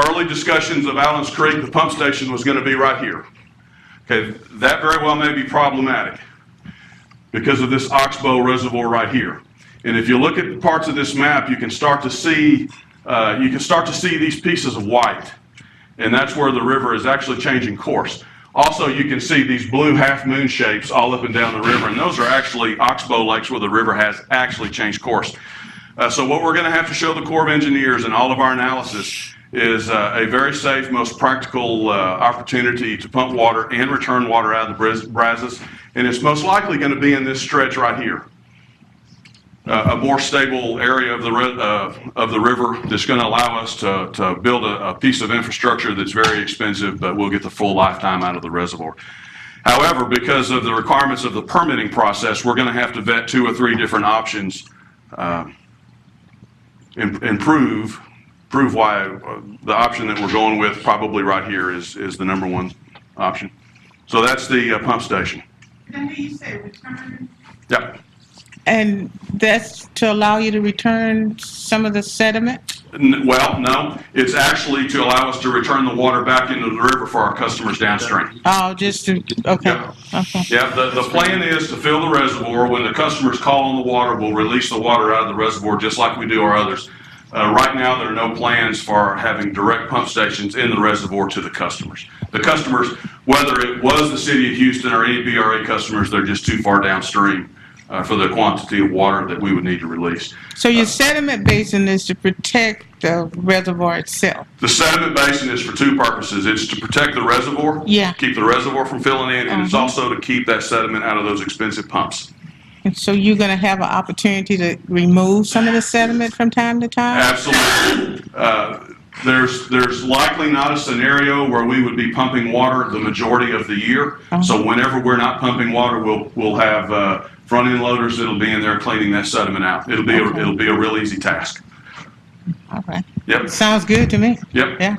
early discussions of Allen's Creek, the pump station was going to be right here. Okay, that very well may be problematic. because of this oxbow reservoir right here. And if you look at parts of this map, you can start to see these pieces of white, and that's where the river is actually changing course. Also, you can see these blue half moon shapes all up and down the river, and those are actually oxbow lakes where the river has actually changed course. So what we're going to have to show the Corps of Engineers in all of our analysis is a very safe, most practical opportunity to pump water and return water out of the Brazos, and it's most likely going to be in this stretch right here. A more stable area of the river that's going to allow us to build a piece of infrastructure that's very expensive, but we'll get the full lifetime out of the reservoir. However, because of the requirements of the permitting process, we're going to have to vet 2 or 3 different options and prove why the option that we're going with probably right here is the #1 option. So that's the pump station. Then you say return? Yep. And that's to allow you to return some of the sediment? Well, no, it's actually to allow us to return the water back into the river for our customers downstream. Oh, just to, okay. Yeah. Okay. Yeah, the plan is to fill the reservoir. When the customers call on the water, we'll release the water out of the reservoir just like we do our others. Right now, there are no plans for having direct pump stations in the reservoir to the customers. The customers, whether it was the city of Houston or any BRA customers, they're just too far downstream for the quantity of water that we would need to release. So your sediment basin is to protect the reservoir itself? The sediment basin is for 2 purposes. It's to protect the reservoir, keep the reservoir from filling in, and it's also to keep that sediment out of those expensive pumps. And so you're going to have an opportunity to remove some of the sediment from time to time? Absolutely. There's likely not a scenario where we would be pumping water the majority of the year. So whenever we're not pumping water, we'll have front end loaders that'll be in there cleaning that sediment out. It'll be a real easy task. All right. Yep. Sounds good to me. Yep. Yeah.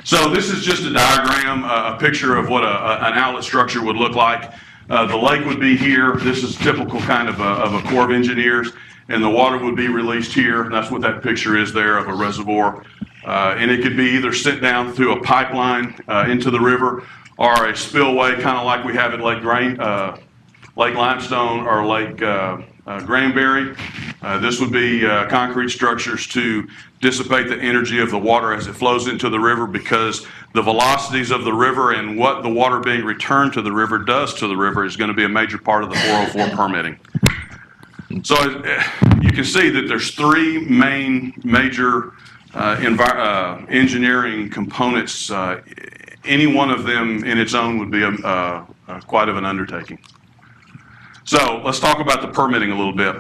So this is just a diagram, a picture of what an outlet structure would look like. The lake would be here. This is typical kind of a Corps of Engineers, and the water would be released here. That's what that picture is there of a reservoir. And it could be either sent down through a pipeline into the river or a spillway, kind of like we have at Lake Limestone or Lake Granbury. This would be concrete structures to dissipate the energy of the water as it flows into the river, because the velocities of the river and what the water being returned to the river does to the river is going to be a major part of the 404 permitting. So you can see that there's 3 major engineering components. Any one of them in its own would be quite of an undertaking. So let's talk about the permitting a little bit.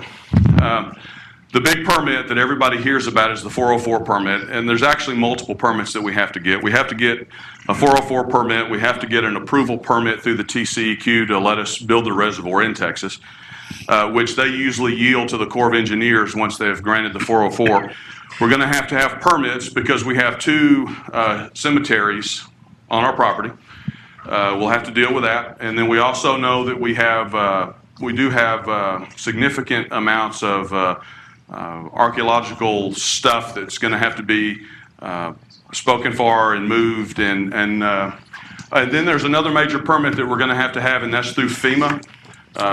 The big permit that everybody hears about is the 404 permit, and there's actually multiple permits that we have to get. We have to get a 404 permit. We have to get an approval permit through the TCEQ to let us build the reservoir in Texas, which they usually yield to the Corps of Engineers once they have granted the 404. We're going to have permits because we have 2 cemeteries on our property. We'll have to deal with that. And then we also know that we do have significant amounts of archaeological stuff that's going to have to be spoken for and moved. And then there's another major permit that we're going to have, and that's through FEMA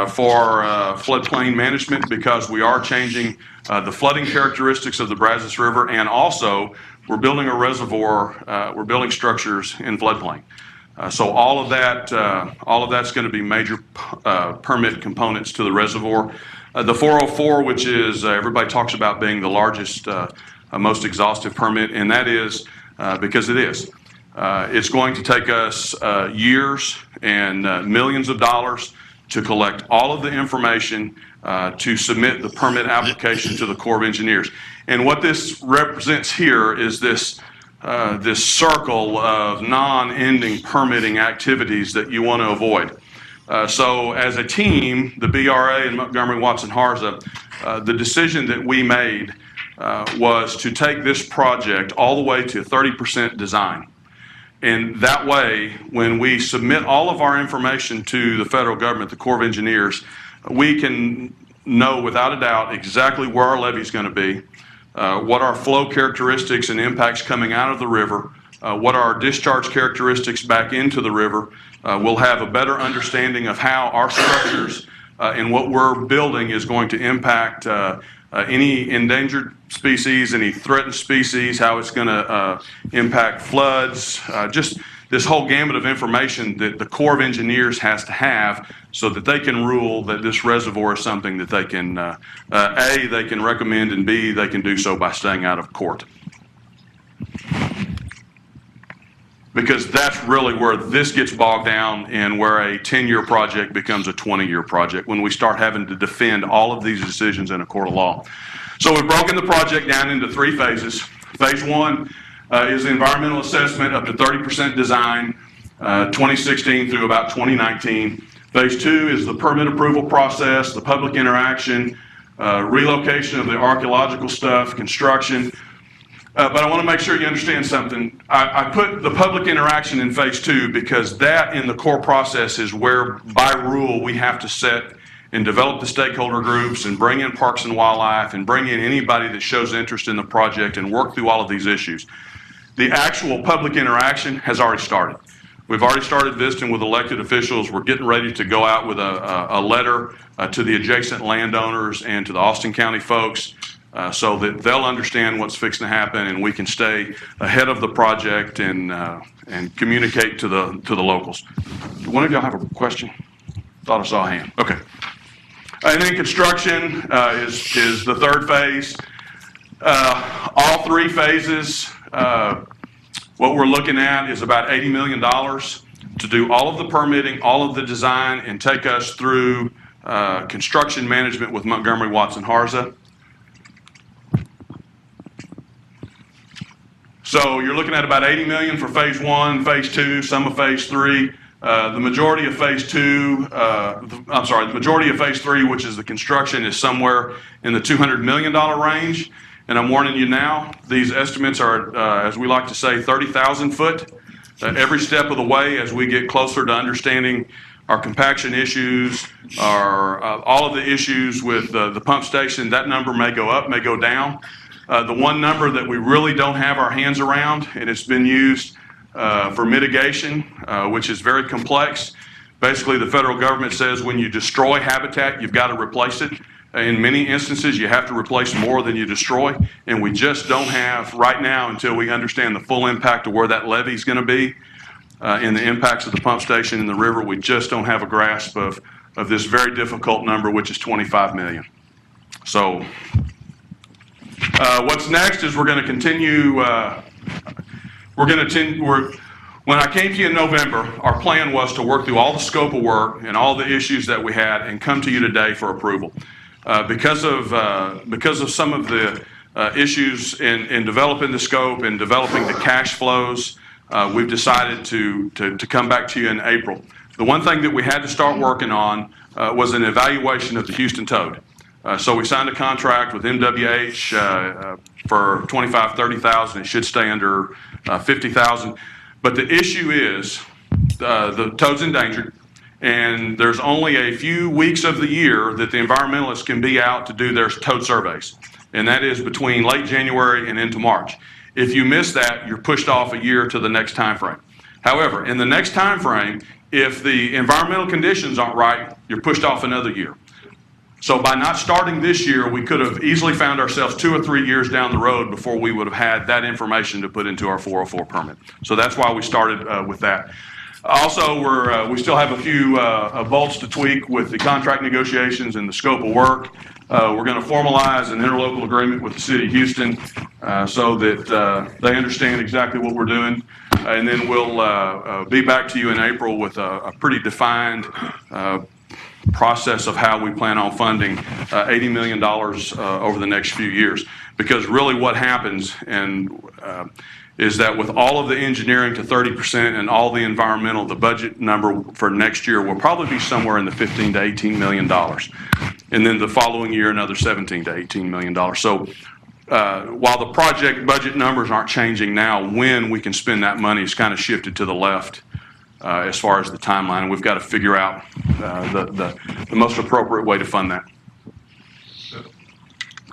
for floodplain management, because we are changing the flooding characteristics of the Brazos River, and also we're building a reservoir, we're building structures in floodplain. So all of that's going to be major permit components to the reservoir. The 404, which is everybody talks about being the largest, most exhaustive permit, and that is because it is. It's going to take us years and millions of dollars to collect all of the information to submit the permit application to the Corps of Engineers. And what this represents here is this circle of non-ending permitting activities that you want to avoid. So as a team, the BRA and Montgomery Watson Harza, the decision that we made was to take this project all the way to 30% design. And that way, when we submit all of our information to the federal government, the Corps of Engineers, we can know without a doubt exactly where our levee is going to be, what are flow characteristics and impacts coming out of the river, what are our discharge characteristics back into the river. We'll have a better understanding of how our structures and what we're building is going to impact any endangered species, any threatened species, how it's going to impact floods, just this whole gamut of information that the Corps of Engineers has to have so that they can rule that this reservoir is something that they can, A, they can recommend, and B, they can do so by staying out of court. Because that's really where this gets bogged down and where a 10-year project becomes a 20-year project, when we start having to defend all of these decisions in a court of law. So we've broken the project down into 3 phases. Phase 1 is the environmental assessment up to 30% design, 2016 through about 2019. Phase 2 is the permit approval process, the public interaction, relocation of the archaeological stuff, construction. But I want to make sure you understand something. I put the public interaction in phase 2 because that in the core process is where, by rule, we have to set and develop the stakeholder groups and bring in Parks and Wildlife and bring in anybody that shows interest in the project and work through all of these issues. The actual public interaction has already started. We've already started visiting with elected officials. We're getting ready to go out with a letter to the adjacent landowners and to the Austin County folks, so that they'll understand what's fixing to happen and we can stay ahead of the project and communicate to the locals. Do one of y'all have a question? Thought I saw a hand. Okay. And then construction is the 3rd phase. All 3 phases, what we're looking at is about $80 million to do all of the permitting, all of the design, and take us through construction management with Montgomery Watson Harza. So you're looking at about $80 million for phase 1, phase 2, some of phase 3. The majority of phase 2, the majority of phase 3, which is the construction, is somewhere in the $200 million range. And I'm warning you now, these estimates are, as we like to say, 30,000 foot. Every step of the way as we get closer to understanding our compaction issues, all of the issues with the pump station, that number may go up, may go down. The one number that we really don't have our hands around, and it's been used for mitigation, which is very complex. Basically, the federal government says when you destroy habitat, you've got to replace it. In many instances, you have to replace more than you destroy, and we just don't have right now, until we understand the full impact of where that levee is going to be and the impacts of the pump station in the river. We just don't have a grasp of this very difficult number, which is 25 million. So what's next is we're going to continue. When I came to you in November, our plan was to work through all the scope of work and all the issues that we had and come to you today for approval. Because of some of the issues in developing the scope and developing the cash flows, we've decided to come back to you in April. The one thing that we had to start working on was an evaluation of the Houston Toad. So we signed a contract with MWH for $25,000, $30,000. It should stay under $50,000. But the issue is the toad's endangered, and there's only a few weeks of the year that the environmentalists can be out to do their toad surveys, and that is between late January and into March. If you miss that, you're pushed off a year to the next time frame. However, in the next time frame, if the environmental conditions aren't right, you're pushed off another year. So by not starting this year, we could have easily found ourselves 2 or 3 years down the road before we would have had that information to put into our 404 permit. So that's why we started with that. Also, we still have a few bolts to tweak with the contract negotiations and the scope of work. We're going to formalize an interlocal agreement with the City of Houston so that they understand exactly what we're doing. And then we'll be back to you in April with a pretty defined process of how we plan on funding $80 million over the next few years. Because really what happens is that with all of the engineering to 30% and all the environmental, the budget number for next year will probably be somewhere in the $15 to $18 million. And then the following year, another $17 to $18 million. So while the project budget numbers aren't changing now, when we can spend that money is kind of shifted to the left as far as the timeline. And we've got to figure out the most appropriate way to fund that.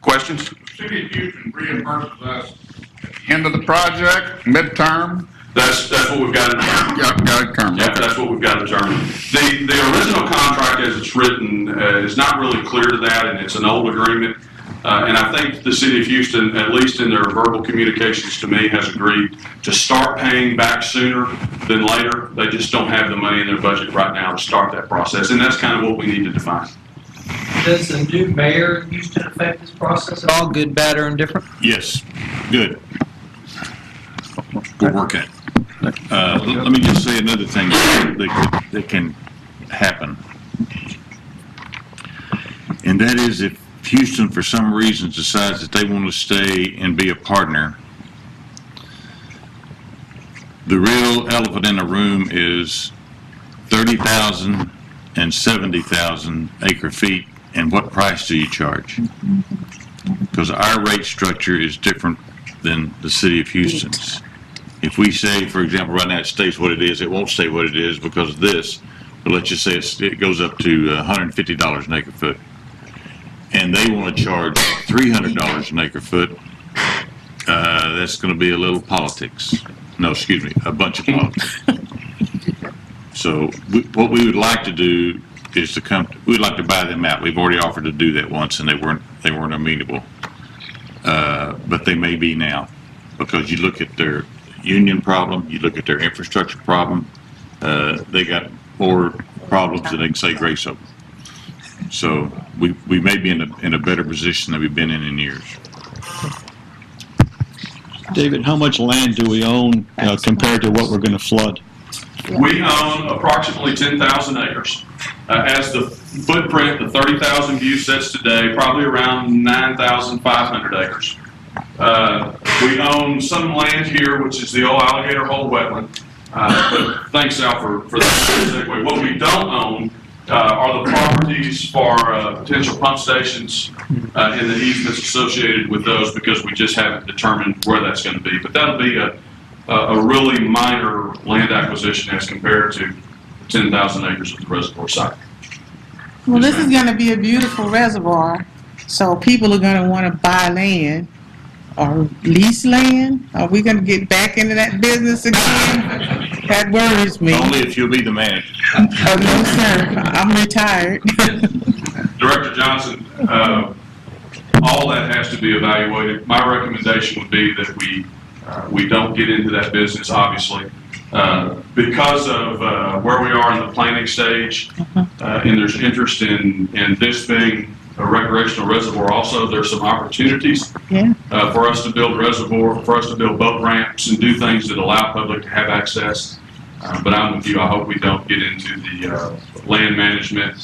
Questions? City of Houston reimburses us at the end of the project, midterm? That's what we've got in term. Got it term. Yeah, that's what we've got in term. The original contract as it's written is not really clear to that, and it's an old agreement. And I think the City of Houston, at least in their verbal communications to me, has agreed to start paying back sooner than later. They just don't have the money in their budget right now to start that process, and that's kind of what we need to define. Does the new mayor in Houston affect this process at all, good, bad, or indifferent? Yes, good. We're working it. Let me just say another thing that can happen. And that is if Houston, for some reason, decides that they want to stay and be a partner, the real elephant in the room is 30,000 and 70,000 acre feet, and what price do you charge? Because our rate structure is different than the City of Houston's. If we say, for example, right now it stays what it is, it won't stay what it is because of this, but let's just say it goes up to $150 an acre foot. And they want to charge $300 an acre foot, that's going to be a little politics. No, excuse me, a bunch of politics. So what we would like to do is we'd like to buy them out. We've already offered to do that once, and they weren't amenable. But they may be now, because you look at their union problem, you look at their infrastructure problem, they got more problems than they can say grace over. So we may be in a better position than we've been in years. David, how much land do we own compared to what we're going to flood? We own approximately 10,000 acres. As the footprint, the 30,000 view sets today, probably around 9,500 acres. We own some land here, which is the old Alligator Hole wetland. But thanks, Al, for that segue. What we don't own are the properties for potential pump stations and the easements associated with those, because we just haven't determined where that's going to be. But that'll be a really minor land acquisition as compared to 10,000 acres of the reservoir site. Well, this is going to be a beautiful reservoir, so people are going to want to buy land or lease land. Are we going to get back into that business again? That worries me. Only if you'll be the manager. Oh, no, sir. I'm retired. Director Johnson, all that has to be evaluated. My recommendation would be that we don't get into that business, obviously, because of where we are in the planning stage, and there's interest in this being a recreational reservoir. Also, there's some opportunities for us to build reservoir, for us to build boat ramps and do things that allow public to have access. But I'm with you. I hope we don't get into the land management,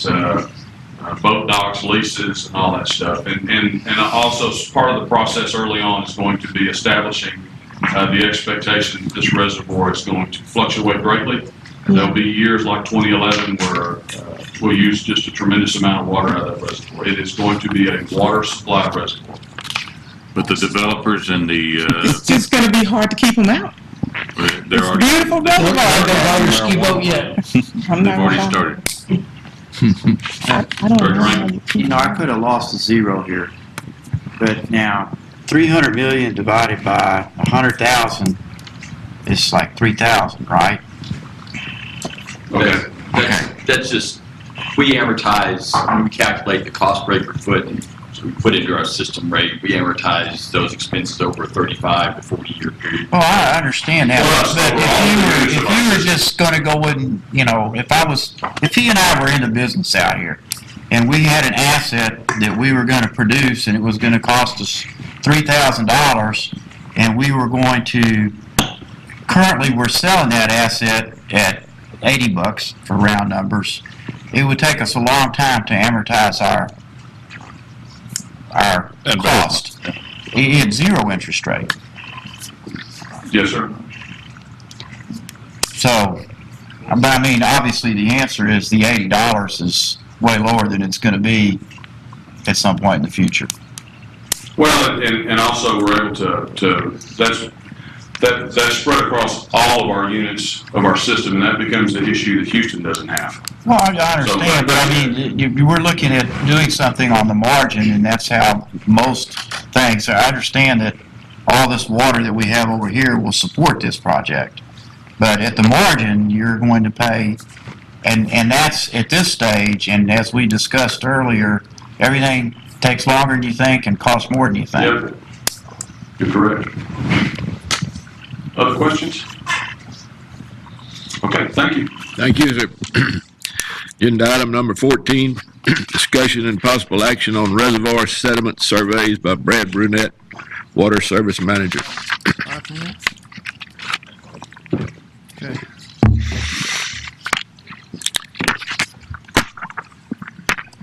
boat docks, leases, and all that stuff. And also, part of the process early on is going to be establishing the expectation that this reservoir is going to fluctuate greatly. There'll be years like 2011 where we'll use just a tremendous amount of water out of that reservoir. It is going to be a water supply reservoir. But the developers and the... it's just going to be hard to keep them out. They're already... Beautiful reservoir. Don't ski boat yet. They've already started. I don't know. You know, I could have lost a zero here, but now 300 million divided by 100,000 is like 3,000, right? Okay. That's just, we amortize, we calculate the cost per acre foot, and so we put into our system rate, we amortize those expenses over a 35 to 40 year period. Well, I understand that, but if you were just going to go in, you know, if he and I were in the business out here, and we had an asset that we were going to produce, and it was going to cost us $3,000, and we were going to, currently we're selling that asset at $80 for round numbers. It would take us a long time to amortize our cost. It had zero interest rate. Yes, sir. So, but I mean, obviously the answer is the $80 is way lower than it's going to be at some point in the future. Well, and also we're able to that's spread across all of our units of our system, and that becomes the issue that Houston doesn't have. Well, I understand, but I mean, you were looking at doing something on the margin, and that's how most things, so I understand that all this water that we have over here will support this project. But at the margin, you're going to pay, and that's at this stage, and as we discussed earlier, everything takes longer than you think and costs more than you think. Yep. You're correct. Other questions? Okay, thank you. Thank you, sir. Agenda item number 14, discussion and possible action on reservoir sediment surveys by Brad Brunette, Water Service Manager. Okay.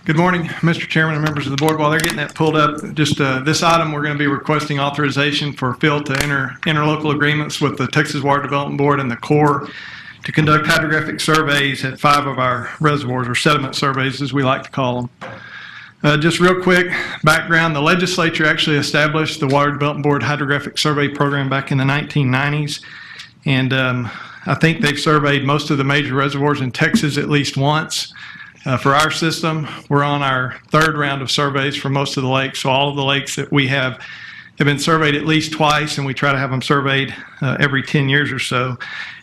Good morning, Mr. Chairman and members of the board. While they're getting that pulled up, just this item, we're going to be requesting authorization for Phil to enter interlocal agreements with the Texas Water Development Board and the Corps to conduct hydrographic surveys at 5 of our reservoirs, or sediment surveys as we like to call them. Just real quick background, the legislature actually established the Water Development Board Hydrographic Survey Program back in the 1990s, and I think they've surveyed most of the major reservoirs in Texas at least once. For our system, we're on our 3rd round of surveys for most of the lakes, so all of the lakes that we have been surveyed at least twice, and we try to have them surveyed every 10 years or so.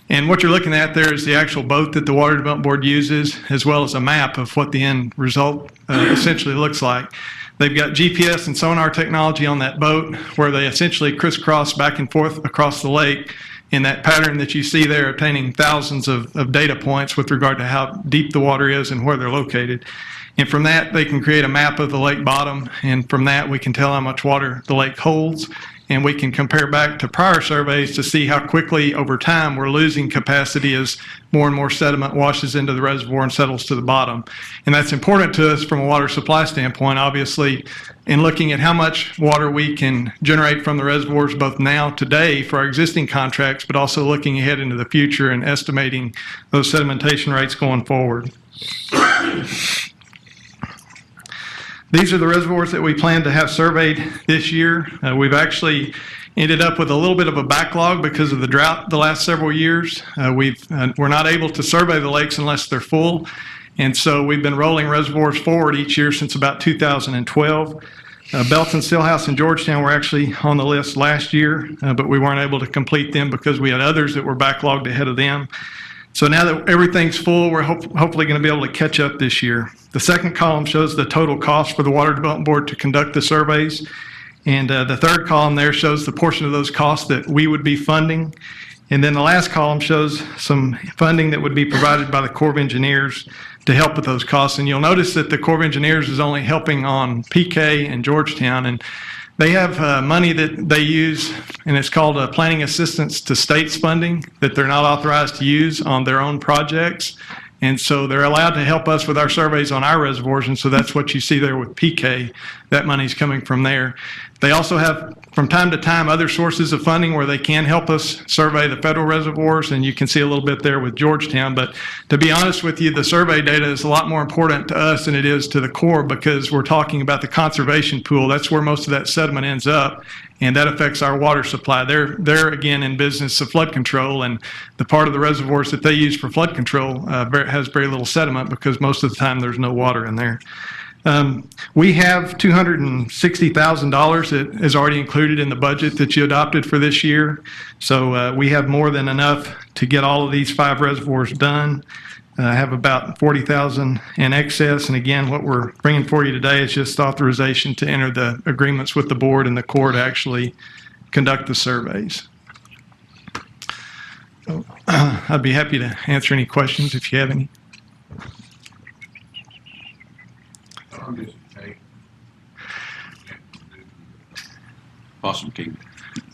And what you're looking at there is the actual boat that the Water Development Board uses, as well as a map of what the end result essentially looks like. They've got GPS and sonar technology on that boat where they essentially crisscross back and forth across the lake in that pattern that you see there, obtaining thousands of data points with regard to how deep the water is and where they're located. And from that, they can create a map of the lake bottom, and from that, we can tell how much water the lake holds. And we can compare back to prior surveys to see how quickly over time we're losing capacity as more and more sediment washes into the reservoir and settles to the bottom. And that's important to us from a water supply standpoint, obviously, in looking at how much water we can generate from the reservoirs both now, today, for our existing contracts, but also looking ahead into the future and estimating those sedimentation rates going forward. These are the reservoirs that we plan to have surveyed this year. We've actually ended up with a little bit of a backlog because of the drought the last several years. We're not able to survey the lakes unless they're full, and so we've been rolling reservoirs forward each year since about 2012. Belton, Stillhouse, and Georgetown were actually on the list last year, but we weren't able to complete them because we had others that were backlogged ahead of them. So now that everything's full, we're hopefully going to be able to catch up this year. The second column shows the total cost for the Water Development Board to conduct the surveys. And the third column there shows the portion of those costs that we would be funding. And then the last column shows some funding that would be provided by the Corps of Engineers to help with those costs. And you'll notice that the Corps of Engineers is only helping on PK and Georgetown. And they have money that they use, and it's called planning assistance to states funding that they're not authorized to use on their own projects. And so they're allowed to help us with our surveys on our reservoirs, and so that's what you see there with PK. That money's coming from there. They also have, from time to time, other sources of funding where they can help us survey the federal reservoirs, and you can see a little bit there with Georgetown. But to be honest with you, the survey data is a lot more important to us than it is to the Corps, because we're talking about the conservation pool. That's where most of that sediment ends up, and that affects our water supply. They're again in business of flood control, and the part of the reservoirs that they use for flood control has very little sediment because most of the time there's no water in there. We have $260,000 that is already included in the budget that you adopted for this year. So we have more than enough to get all of these 5 reservoirs done. I have about $40,000 in excess. And again, what we're bringing for you today is just authorization to enter the agreements with the board and the Corps to actually conduct the surveys. So, I'd be happy to answer any questions if you have any. Possum Kingdom.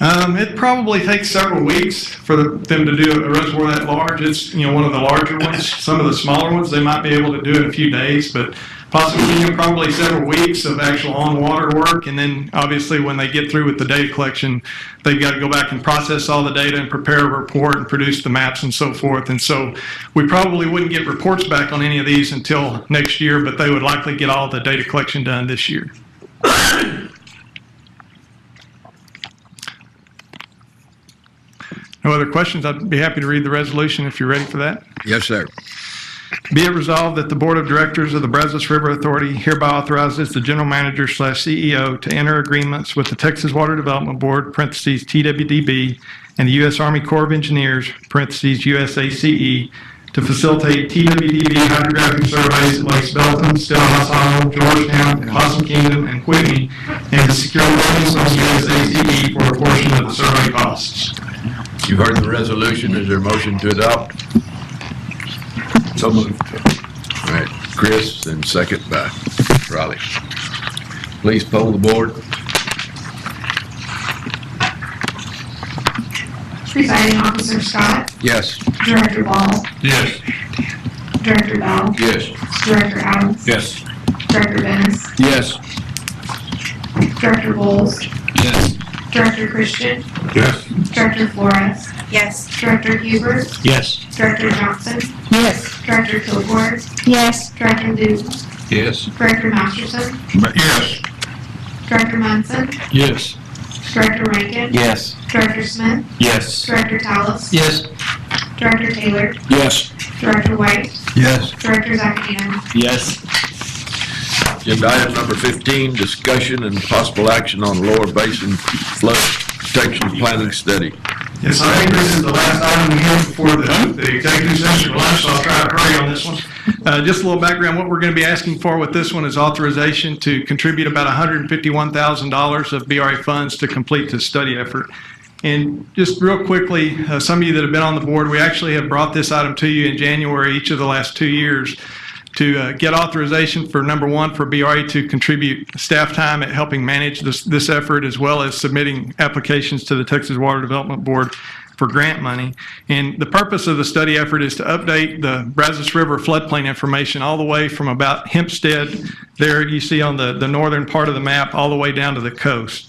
It probably takes several weeks for them to do a reservoir that large. It's one of the larger ones. Some of the smaller ones, they might be able to do in a few days, but Possum Kingdom probably several weeks of actual on-water work. And then obviously when they get through with the data collection, they've got to go back and process all the data and prepare a report and produce the maps and so forth. And so we probably wouldn't get reports back on any of these until next year, but they would likely get all the data collection done this year. No other questions? I'd be happy to read the resolution if you're ready for that. Yes, sir. Be it resolved that the Board of Directors of the Brazos River Authority hereby authorizes the General Manager/CEO to enter agreements with the Texas Water Development Board, parentheses TWDB, and the U.S. Army Corps of Engineers, parentheses USACE, to facilitate TWDB hydrographic surveys at Lakes Belton, Stillhouse Hollow, Georgetown, Possum Kingdom, and Whitney, and to secure funding from USACE for a portion of the survey costs. You've heard the resolution. Is there a motion to adopt? So moved. All right, Chris, and second by Raleigh. Please poll the board. Presiding Officer Scott, Yes. Director Ball, Yes. Director Bell, Yes. Director Adams, Yes. Director Dennis, Yes. Director Bowles, Yes. Director Christian, Yes. Director Flores, Yes. Director Huber, Yes. Director Johnson, Yes. Director Kilgore, Yes. Director Duke, Yes. Director Masterson, Yes. Director Munson, Yes. Director Rankin, Yes. Director Smith, Yes. Director Tallis, Yes. Director Taylor, Yes. Director White, Yes. Director Zaccanino. Yes. Agenda item number 15, discussion and possible action on Lower Basin Flood Protection Planning Study. Yes, I think this is the last item we have before the executive session for lunch, so I'll try to hurry on this one. Just a little background, what we're going to be asking for with this one is authorization to contribute about $151,000 of BRA funds to complete this study effort. And just real quickly, some of you that have been on the board, we actually have brought this item to you in January each of the last 2 years to get authorization for, number one, for BRA to contribute staff time at helping manage this effort, as well as submitting applications to the Texas Water Development Board for grant money. And the purpose of the study effort is to update the Brazos River floodplain information all the way from about Hempstead, there you see on the northern part of the map, all the way down to the coast.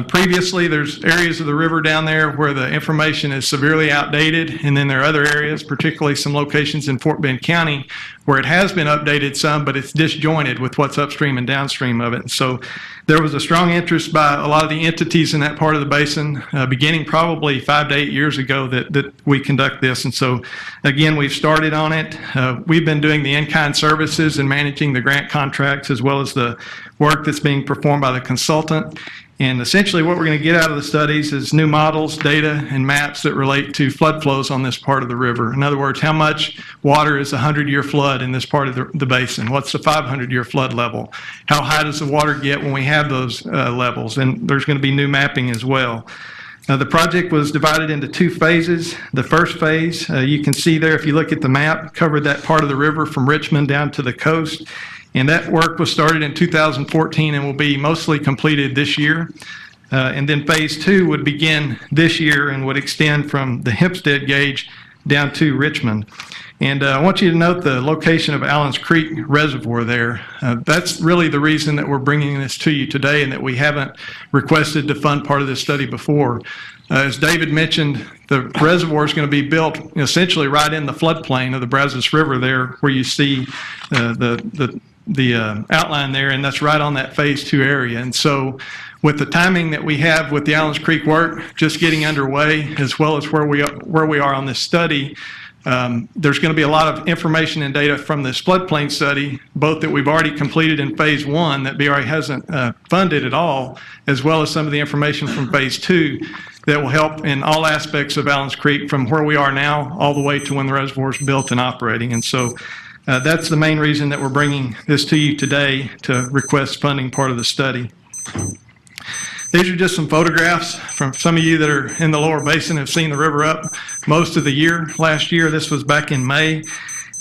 Previously, there's areas of the river down there where the information is severely outdated, and then there are other areas, particularly some locations in Fort Bend County, where it has been updated some, but it's disjointed with what's upstream and downstream of it. And so there was a strong interest by a lot of the entities in that part of the basin, beginning probably 5 to 8 years ago that we conduct this. And so, again, we've started on it. We've been doing the in-kind services and managing the grant contracts, as well as the work that's being performed by the consultant. And essentially what we're going to get out of the studies is new models, data, and maps that relate to flood flows on this part of the river. In other words, how much water is a 100-year flood in this part of the basin? What's the 500-year flood level? How high does the water get when we have those levels? And there's going to be new mapping as well. The project was divided into 2 phases. The first phase, you can see there, if you look at the map, covered that part of the river from Richmond down to the coast. And that work was started in 2014 and will be mostly completed this year. And then phase 2 would begin this year and would extend from the Hempstead gauge down to Richmond. And I want you to note the location of Allen's Creek Reservoir there. That's really the reason that we're bringing this to you today, and that we haven't requested to fund part of this study before. As David mentioned, the reservoir is going to be built essentially right in the floodplain of the Brazos River there, where you see the outline there, and that's right on that phase 2 area. And so with the timing that we have with the Allens Creek work just getting underway, as well as where we are on this study, there's going to be a lot of information and data from this floodplain study, both that we've already completed in phase 1 that BRA hasn't funded at all, as well as some of the information from phase 2 that will help in all aspects of Allens Creek, from where we are now all the way to when the reservoir is built and operating. And so that's the main reason that we're bringing this to you today, to request funding part of the study. These are just some photographs from some of you that are in the lower basin, have seen the river up most of the year. Last year, this was back in May.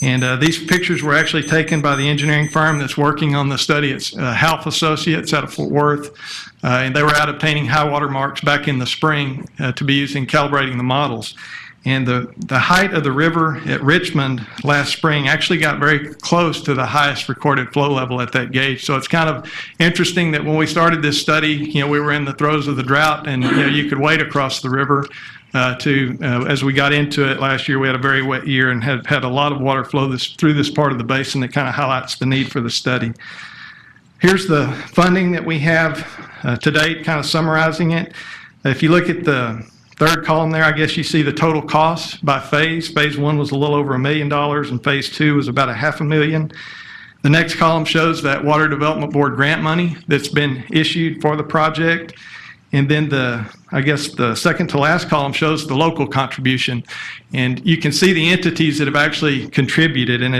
And these pictures were actually taken by the engineering firm that's working on the study. It's Half Associates out of Fort Worth. And they were out obtaining high water marks back in the spring to be used in calibrating the models. And the height of the river at Richmond last spring actually got very close to the highest recorded flow level at that gauge. So it's kind of interesting that when we started this study, we were in the throes of the drought, and you could wade across the river as we got into it last year. We had a very wet year and had a lot of water flow through this part of the basin that kind of highlights the need for the study. Here's the funding that we have to date, kind of summarizing it. If you look at the third column there, I guess you see the total cost by phase. Phase 1 was a little over $1 million, and phase 2 was about $500,000. The next column shows that Water Development Board grant money that's been issued for the project. And then I guess the second to last column shows the local contribution. And you can see the entities that have actually contributed, and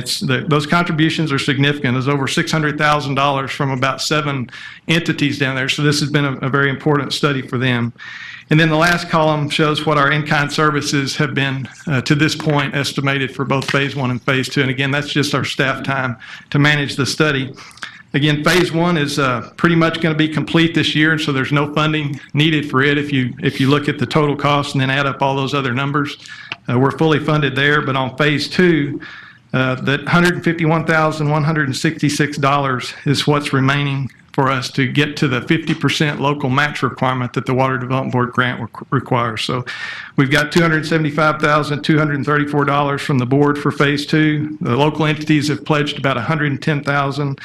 those contributions are significant. There's over $600,000 from about 7 entities down there. So this has been a very important study for them. And then the last column shows what our in-kind services have been to this point estimated for both phase 1 and phase 2. And again, that's just our staff time to manage the study. Again, phase 1 is pretty much going to be complete this year, and so there's no funding needed for it. If you look at the total cost and then add up all those other numbers, we're fully funded there. But on phase 2, that $151,166 is what's remaining for us to get to the 50% local match requirement that the Water Development Board grant requires. So we've got $275,234 from the board for phase 2. The local entities have pledged about $110,000.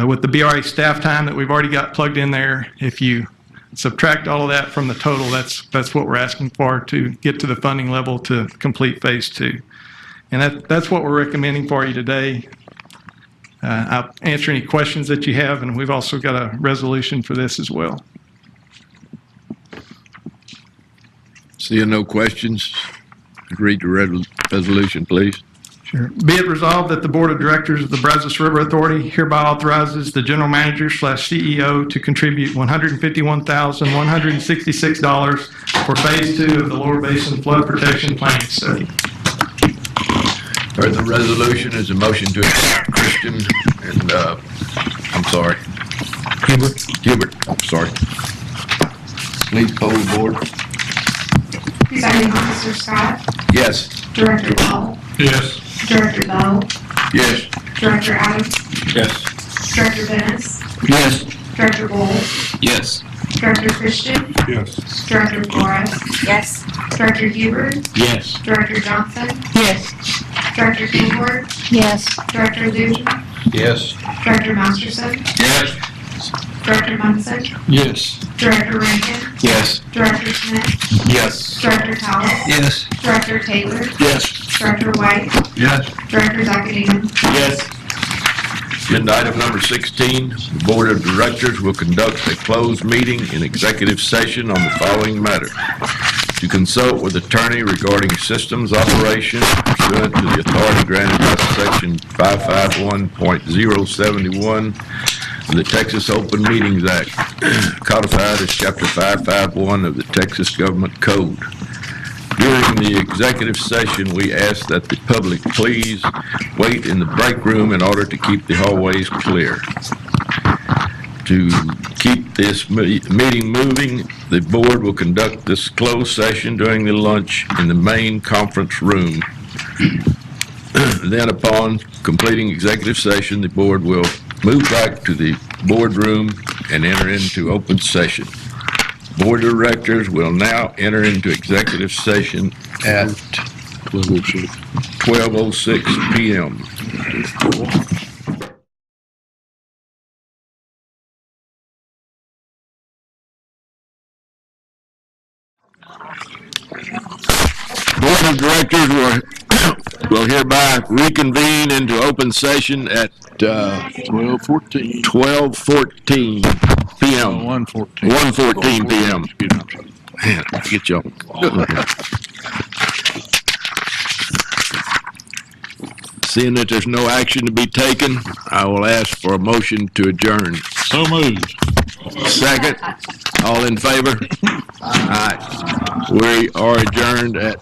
With the BRA staff time that we've already got plugged in there, if you subtract all of that from the total, that's what we're asking for to get to the funding level to complete phase 2. And that's what we're recommending for you today. I'll answer any questions that you have, and we've also got a resolution for this as well. Seeing no questions, read the resolution, please. Sure. Be it resolved that the Board of Directors of the Brazos River Authority hereby authorizes the General Manager/CEO to contribute $151,166 for phase 2 of the Lower Basin Flood Protection Planning Study. Heard the resolution is a motion to accept Christian and, I'm sorry. Hubert, I'm sorry. Please poll the board. Presiding Officer Scott, Yes. Director Ball, Yes. Director Bell, Yes. Director Adams, Yes. Director Dennis, Yes. Director Bowles, Yes. Director Christian, Yes. Director Flores, Yes. Director Hubert, Yes. Director Johnson, Yes. Director Kilgore, Yes. Director Luton, Yes. Director Masterson, Yes. Director Munson, Yes. Director Rankin, Yes. Director Smith, Yes. Director Tallis, Yes. Director Taylor, Yes. Director White, Yes. Director Zakadin. Yes. Agenda item number 16, the Board of Directors will conduct a closed meeting in executive session on the following matter. To consult with attorney regarding systems operation pursuant to the authority granted by section 551.071 of the Texas Open Meetings Act, codified as chapter 551 of the Texas Government Code. During the executive session, we ask that the public please wait in the break room in order to keep the hallways clear. To keep this meeting moving, the board will conduct this closed session during the lunch in the main conference room. Then upon completing executive session, the board will move back to the boardroom and enter into open session. Board of Directors will now enter into executive session at 12:06 p.m. Board of Directors will hereby reconvene into open session at 12:14 p.m. 1:14 p.m. Man, get y'all. Seeing that there's no action to be taken, I will ask for a motion to adjourn. So moved. Second. All in favor? Aye. We are adjourned at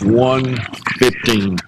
1:15.